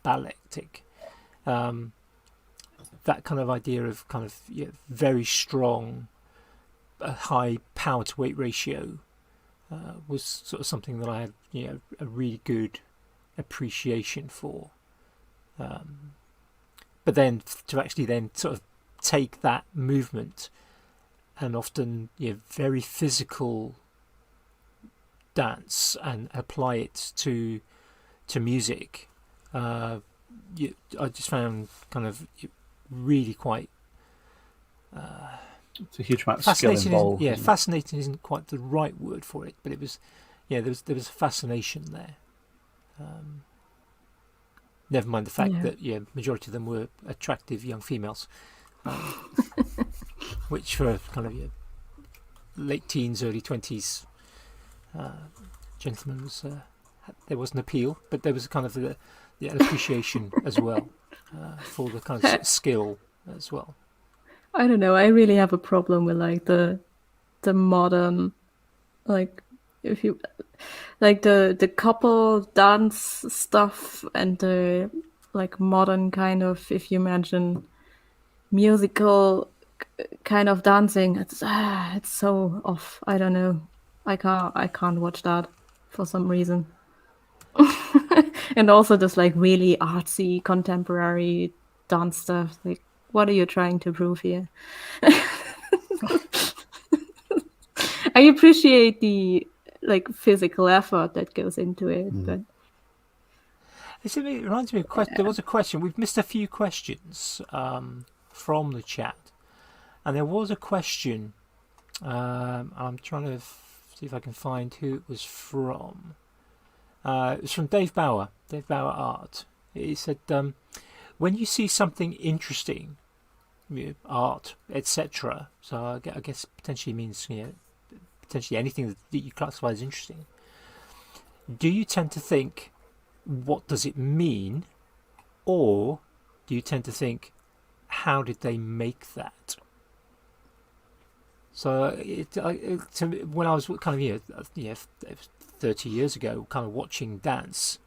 balletic, that kind of idea of kind of very strong, high power to weight ratio, was sort of something that I had, a really good appreciation for. But then to actually then sort of take that movement and often very physical dance and apply it to music, I just found kind of really quite it's a huge amount of skill involved. Fascinating isn't quite the right word for it, but it was, there was a fascination there. Never mind the fact that majority of them were attractive young females, which for kind of late teens, early 20s gentlemen was there was an appeal, but there was a kind of an appreciation as well for the kind of skill as well. I don't know. I really have a problem with like the modern, like if you like the couple dance stuff and the like modern kind of, if you imagine musical kind of dancing, it's so off. I don't know. I can't watch that for some reason. And also just like really artsy contemporary dance stuff. Like, what are you trying to prove here? I appreciate the like physical effort that goes into it, but it reminds me of there was a question. We've missed a few questions from the chat, and there was a question. I'm trying to see if I can find who it was from. It was from Dave Bauer Art. He said, when you see something interesting, art, etc. So I guess potentially means potentially anything that you classify as interesting. Do you tend to think, what does it mean, or do you tend to think, how did they make that? So when I was kind of 30 years ago, kind of watching dance,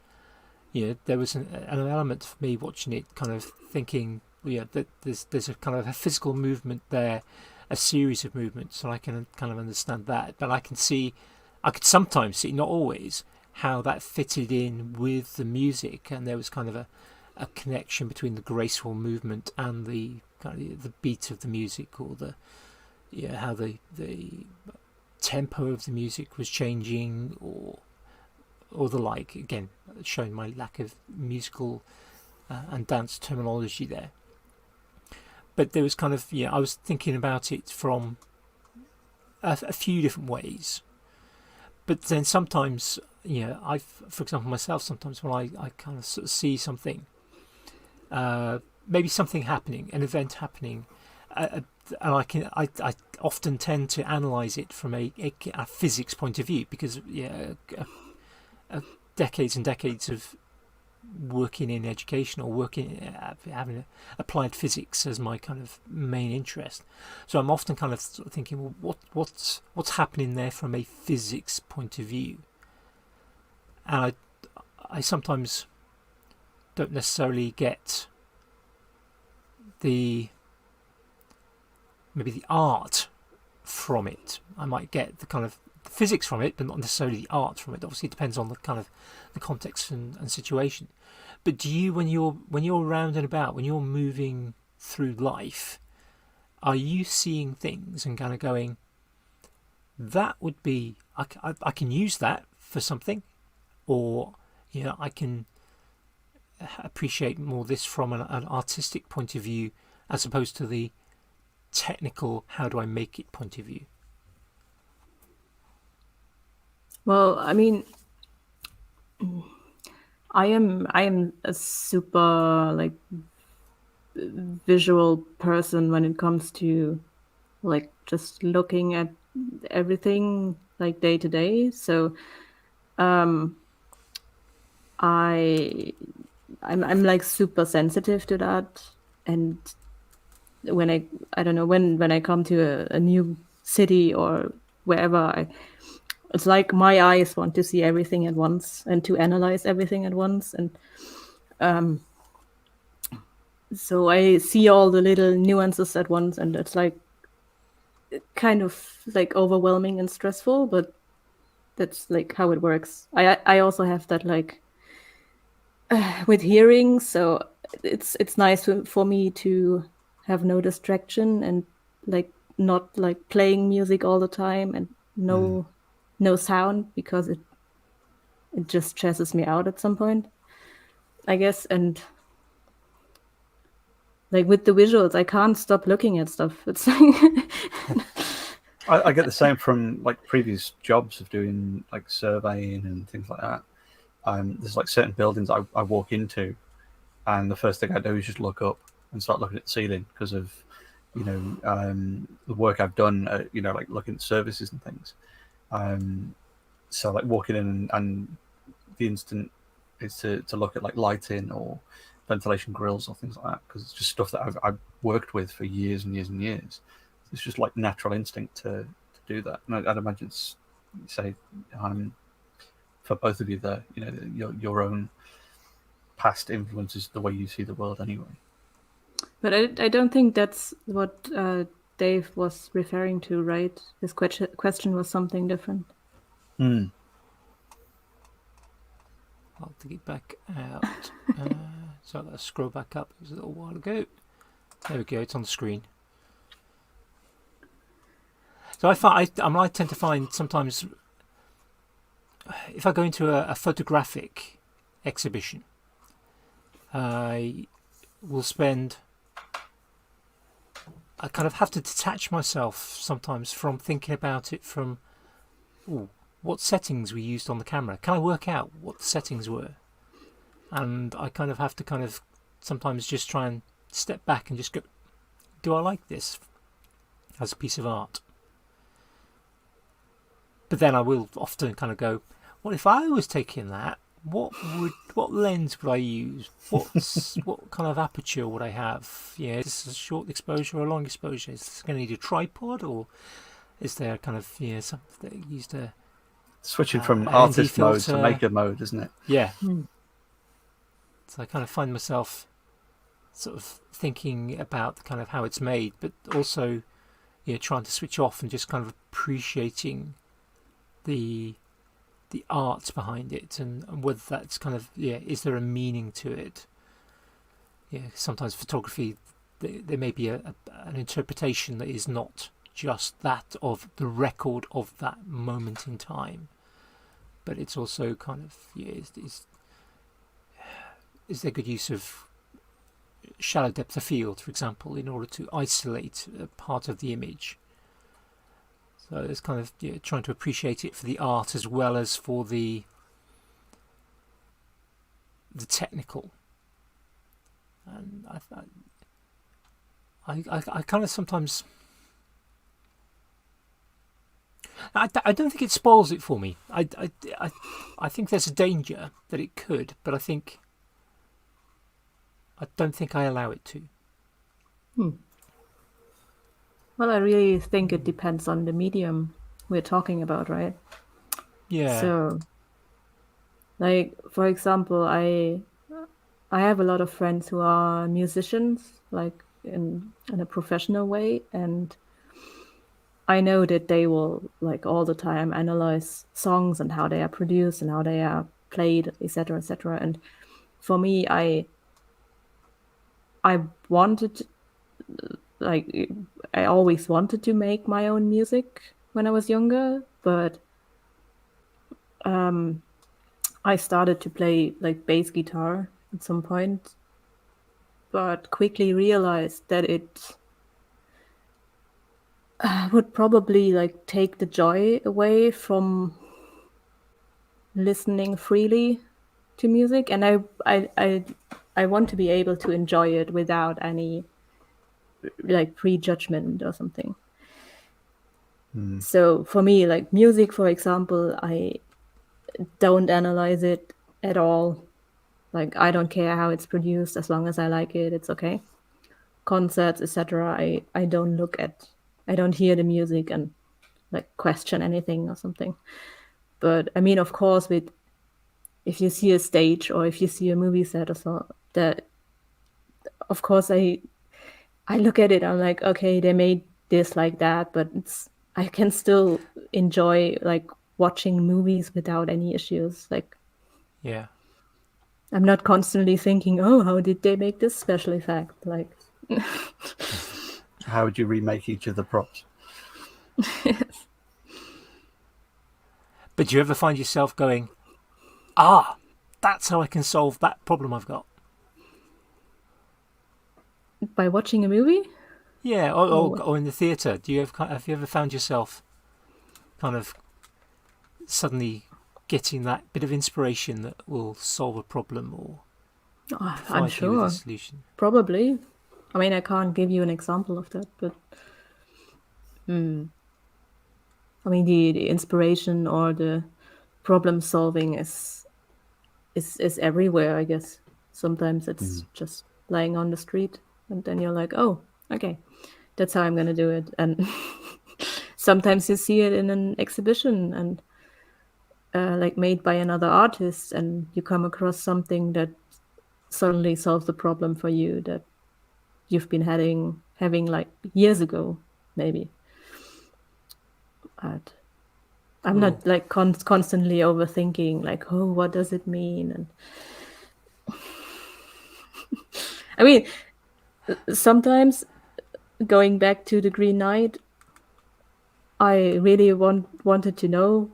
there was an element for me watching it, kind of thinking, that there's a kind of a physical movement there, a series of movements, and I can kind of understand that. But I could sometimes see, not always, how that fitted in with the music, and there was kind of a connection between the graceful movement and the kind of the beat of the music, or how the tempo of the music was changing, or the like. Again, showing my lack of musical and dance terminology there. But there was kind of, I was thinking about it from a few different ways. But then sometimes, for example, myself, sometimes when I kind of sort of see something, maybe something happening, an event happening, and I often tend to analyse it from a physics point of view, because decades and decades of working in education, or having applied physics as my kind of main interest. So I'm often kind of sort of thinking, well, what's happening there from a physics point of view? And I sometimes don't necessarily get maybe the art from it. I might get the kind of physics from it, but not necessarily the art from it. Obviously, it depends on the kind of the context and situation. But do you, when you're around and about, when you're moving through life, are you seeing things and kind of going, that would be, I can use that for something, or I can appreciate more this from an artistic point of view, as opposed to the technical, how do I make it point of view? Well, I mean, I am a super like visual person when it comes to like just looking at everything like day to day. So I'm like super sensitive to that. And when I don't know, when I come to a new city or wherever, it's like my eyes want to see everything at once and to analyze everything at once. And so I see all the little nuances at once, and it's like kind of like overwhelming and stressful. But that's like how it works. I also have that like with hearing, so it's nice for me to have no distraction and like not like playing music all the time and no sound, because it just stresses me out at some point, I guess. And like with the visuals, I can't stop looking at stuff. It's like I get the same from like previous jobs of doing like surveying and things like that. There's like certain buildings I walk into, and the first thing I do is just look up and start looking at the ceiling because of, the work I've done, like looking at services and things. So like walking in and the instant is to look at like lighting or ventilation grills or things like that, because it's just stuff that I've worked with for years and years and years. It's just like natural instinct to do that. And I'd imagine it's, say, for both of you there, your own past influences the way you see the world anyway. But I don't think that's what Dave was referring to, right? His question was something different. I'll dig it back out. So let's scroll back up. It was a little while ago. There we go. It's on the screen. So I tend to find sometimes if I go into a photographic exhibition, I will spend. I kind of have to detach myself sometimes from thinking about it from what settings we used on the camera. Can I work out what the settings were? And I kind of have to sometimes just try and step back and just go, do I like this as a piece of art? But then I will often kind of go, well, if I was taking that, what lens would I use? What kind of aperture would I have? Yeah, is this a short exposure or a long exposure? Is this going to need a tripod, or is there kind of something used a switching from artist mode to filter. maker mode, isn't it? Yeah. So I kind of find myself sort of thinking about the kind of how it's made, but also trying to switch off and just kind of appreciating the art behind it, and whether that's kind of is there a meaning to it? Sometimes photography, there may be an interpretation that is not just that of the record of that moment in time, but it's also kind of is there good use of shallow depth of field, for example, in order to isolate a part of the image? So it's kind of trying to appreciate it for the art as well as for the technical. And I kind of sometimes I don't think it spoils it for me. I think there's a danger that it could, but I don't think I allow it to. Well, I really think it depends on the medium we're talking about, right? Yeah. So, like, for example, I have a lot of friends who are musicians, like in a professional way, and I know that they will like all the time analyze songs and how they are produced and how they are played, etc., etc. And for me, I wanted, like, I always wanted to make my own music when I was younger, but I started to play like bass guitar at some point, but quickly realized that it would probably like take the joy away from listening freely to music, and I want to be able to enjoy it without any like prejudgment or something. So for me, like music, for example, I don't analyze it at all. Like I don't care how it's produced, as long as I like it, it's okay. Concerts, etc. I don't look at, I don't hear the music and like question anything or something. But I mean, of course, if you see a stage or if you see a movie set or so, that of course I look at it. I'm like, okay, they made this like that, but I can still enjoy like watching movies without any issues. Like, Yeah. I'm not constantly thinking, oh, how did they make this special effect? Like, How would you remake each of the props? But do you ever find yourself going, that's how I can solve that problem I've got? by watching a movie? Yeah, or in the theatre. Have you ever found yourself kind of suddenly getting that bit of inspiration that will solve a problem or I'm provide you with sure. a solution? Probably. I mean, I can't give you an example of that, but I mean, the inspiration or the problem solving is everywhere, I guess. Sometimes it's just lying on the street, and then you're like, oh, okay, that's how I'm gonna do it. And sometimes you see it in an exhibition and like made by another artist, and you come across something that suddenly solves the problem for you that you've been having like years ago, maybe. But I'm not like constantly overthinking, like, oh, what does it mean? And I mean, sometimes going back to the Green Knight, I really wanted to know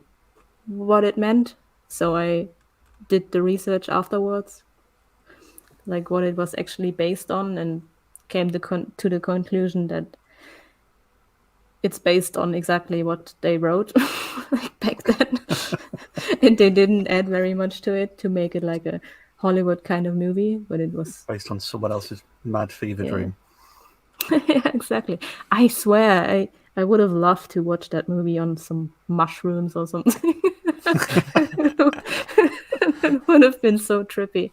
what it meant, so I did the research afterwards, like what it was actually based on, and came to the conclusion that it's based on exactly what they wrote back then. And they didn't add very much to it to make it like a Hollywood kind of movie, but it was Based on someone else's mad fever dream. yeah, exactly. I swear, I would have loved to watch that movie on some mushrooms or something. It would have been so trippy.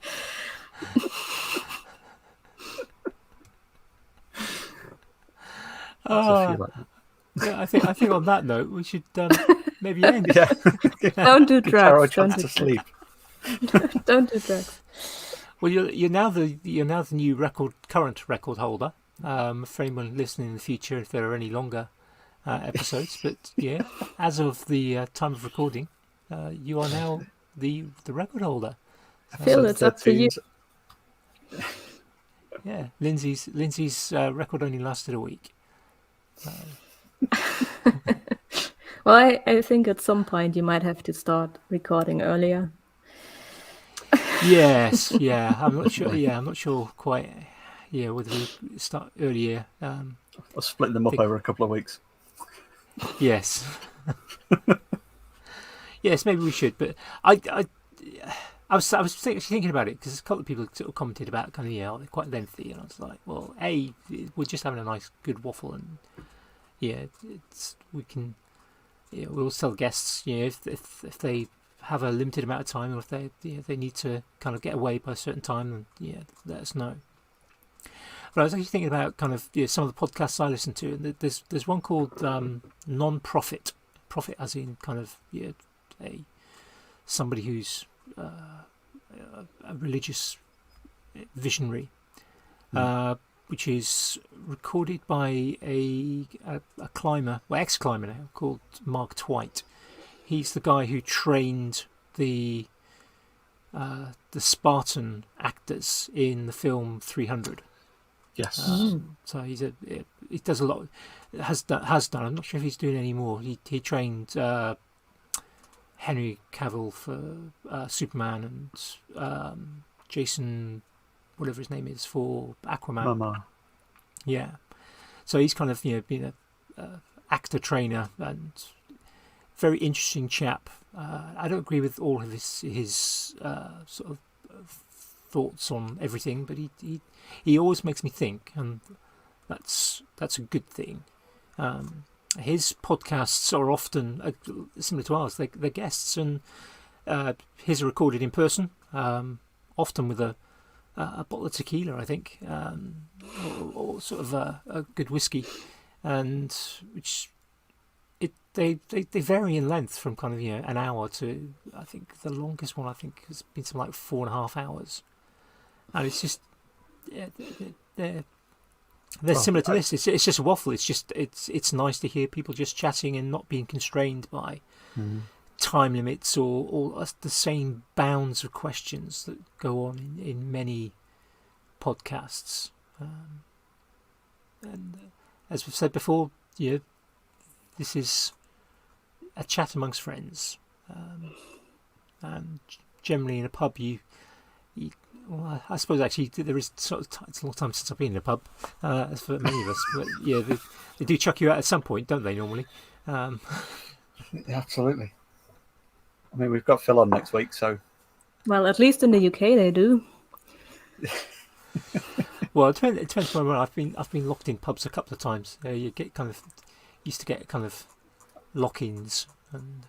I feel like that. Yeah, I think on that note we should maybe end. Yeah. Don't do Carol drugs. tries to sleep. Don't do drugs. Well, you're now the new current record holder. For anyone listening in the future, if there are any longer episodes, but yeah, as of the time of recording, you are now the record holder. Phil, it's up to you. Yeah, Lindsay's record only lasted a week. Well, I think at some point you might have to start recording earlier. Yes, yeah, I'm not sure. Yeah, I'm not sure quite. Yeah, whether we start earlier. I'll split them up over a couple of weeks. Yes. Yes, maybe we should. But I was thinking about it because a couple of people sort of commented about kind of they're quite lengthy, and I was like, well, we're just having a nice good waffle, and we can we'll tell guests if they have a limited amount of time, or if they need to kind of get away by a certain time, then let us know. But I was actually thinking about kind of some of the podcasts I listen to, and there's one called Non-Profit, profit as in kind of somebody who's a religious visionary, which is recorded by a climber, ex-climber now, called Mark Twight. He's the guy who trained the Spartan actors in the film 300. Yes. So he does a lot. Has done. I'm not sure if he's doing any more. He trained Henry Cavill for Superman, and Jason, whatever his name is, for Aquaman. Mama. Yeah. So he's kind of been a actor trainer, and very interesting chap. I don't agree with all of his sort of thoughts on everything, but he always makes me think, and that's a good thing. His podcasts are often similar to ours. They're guests, and his are recorded in person, often with a bottle of tequila, I think, or sort of a good whiskey, and which they vary in length from kind of an hour to, I think the longest one has been something like 4.5 hours, and it's just they're similar to this. It's just a waffle. It's nice to hear people just chatting and not being constrained by time limits or the same bounds of questions that go on in many podcasts. And as we've said before, this is a chat amongst friends. And generally in a pub, well, I suppose actually there is it's a long time since I've been in a pub, as for many of us. But yeah, they do chuck you out at some point, don't they? Normally. Absolutely. I mean, we've got Phil on next week, so. Well, at least in the UK they do. Well, it depends where I'm. I've been locked in pubs a couple of times. You get used to get kind of lock-ins, and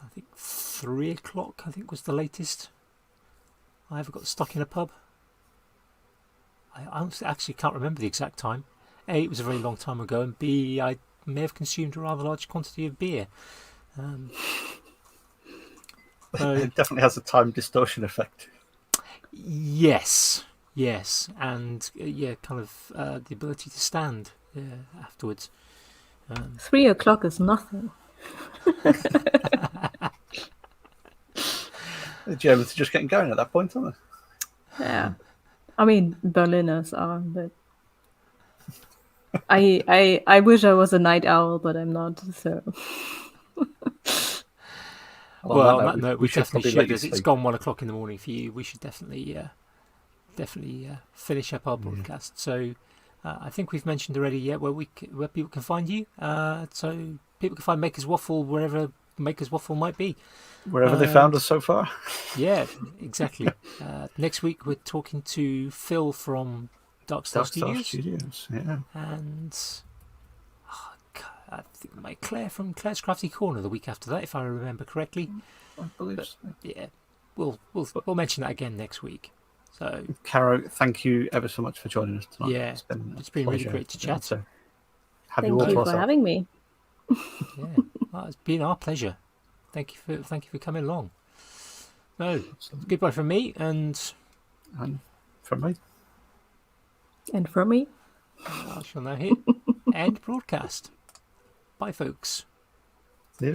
I think 3 o'clock. I think was the latest I ever got stuck in a pub. I honestly actually can't remember the exact time. A, it was a very long time ago, and B, I may have consumed a rather large quantity of beer. It definitely has a time distortion effect. Yes, and kind of the ability to stand afterwards. 3 o'clock is nothing. The Germans are just getting going at that point, aren't they? Yeah, I mean Berliners are, but I wish I was a night owl, but I'm not. So. Well, on that note, we definitely should. As it's gone 1 o'clock in the morning for you, we should definitely finish up our broadcast. So I think we've mentioned already, where people can find you. So people can find Makers Waffle wherever Makers Waffle might be. Wherever they found us so far. Yeah, exactly. Next week we're talking to Phil from Dark Star Studios. Yeah. And I think Claire from Claire's Crafty Corner the week after that, if I remember correctly. I believe so. Yeah, we'll mention that again next week. So, Caro, thank you ever so much for joining us tonight. Yeah, it's been really great to chat. So, thank you for having me. Yeah, well, it's been our pleasure. Thank you for coming along. No, goodbye from me and from me. And from me. I shall now hit end broadcast. Bye, folks.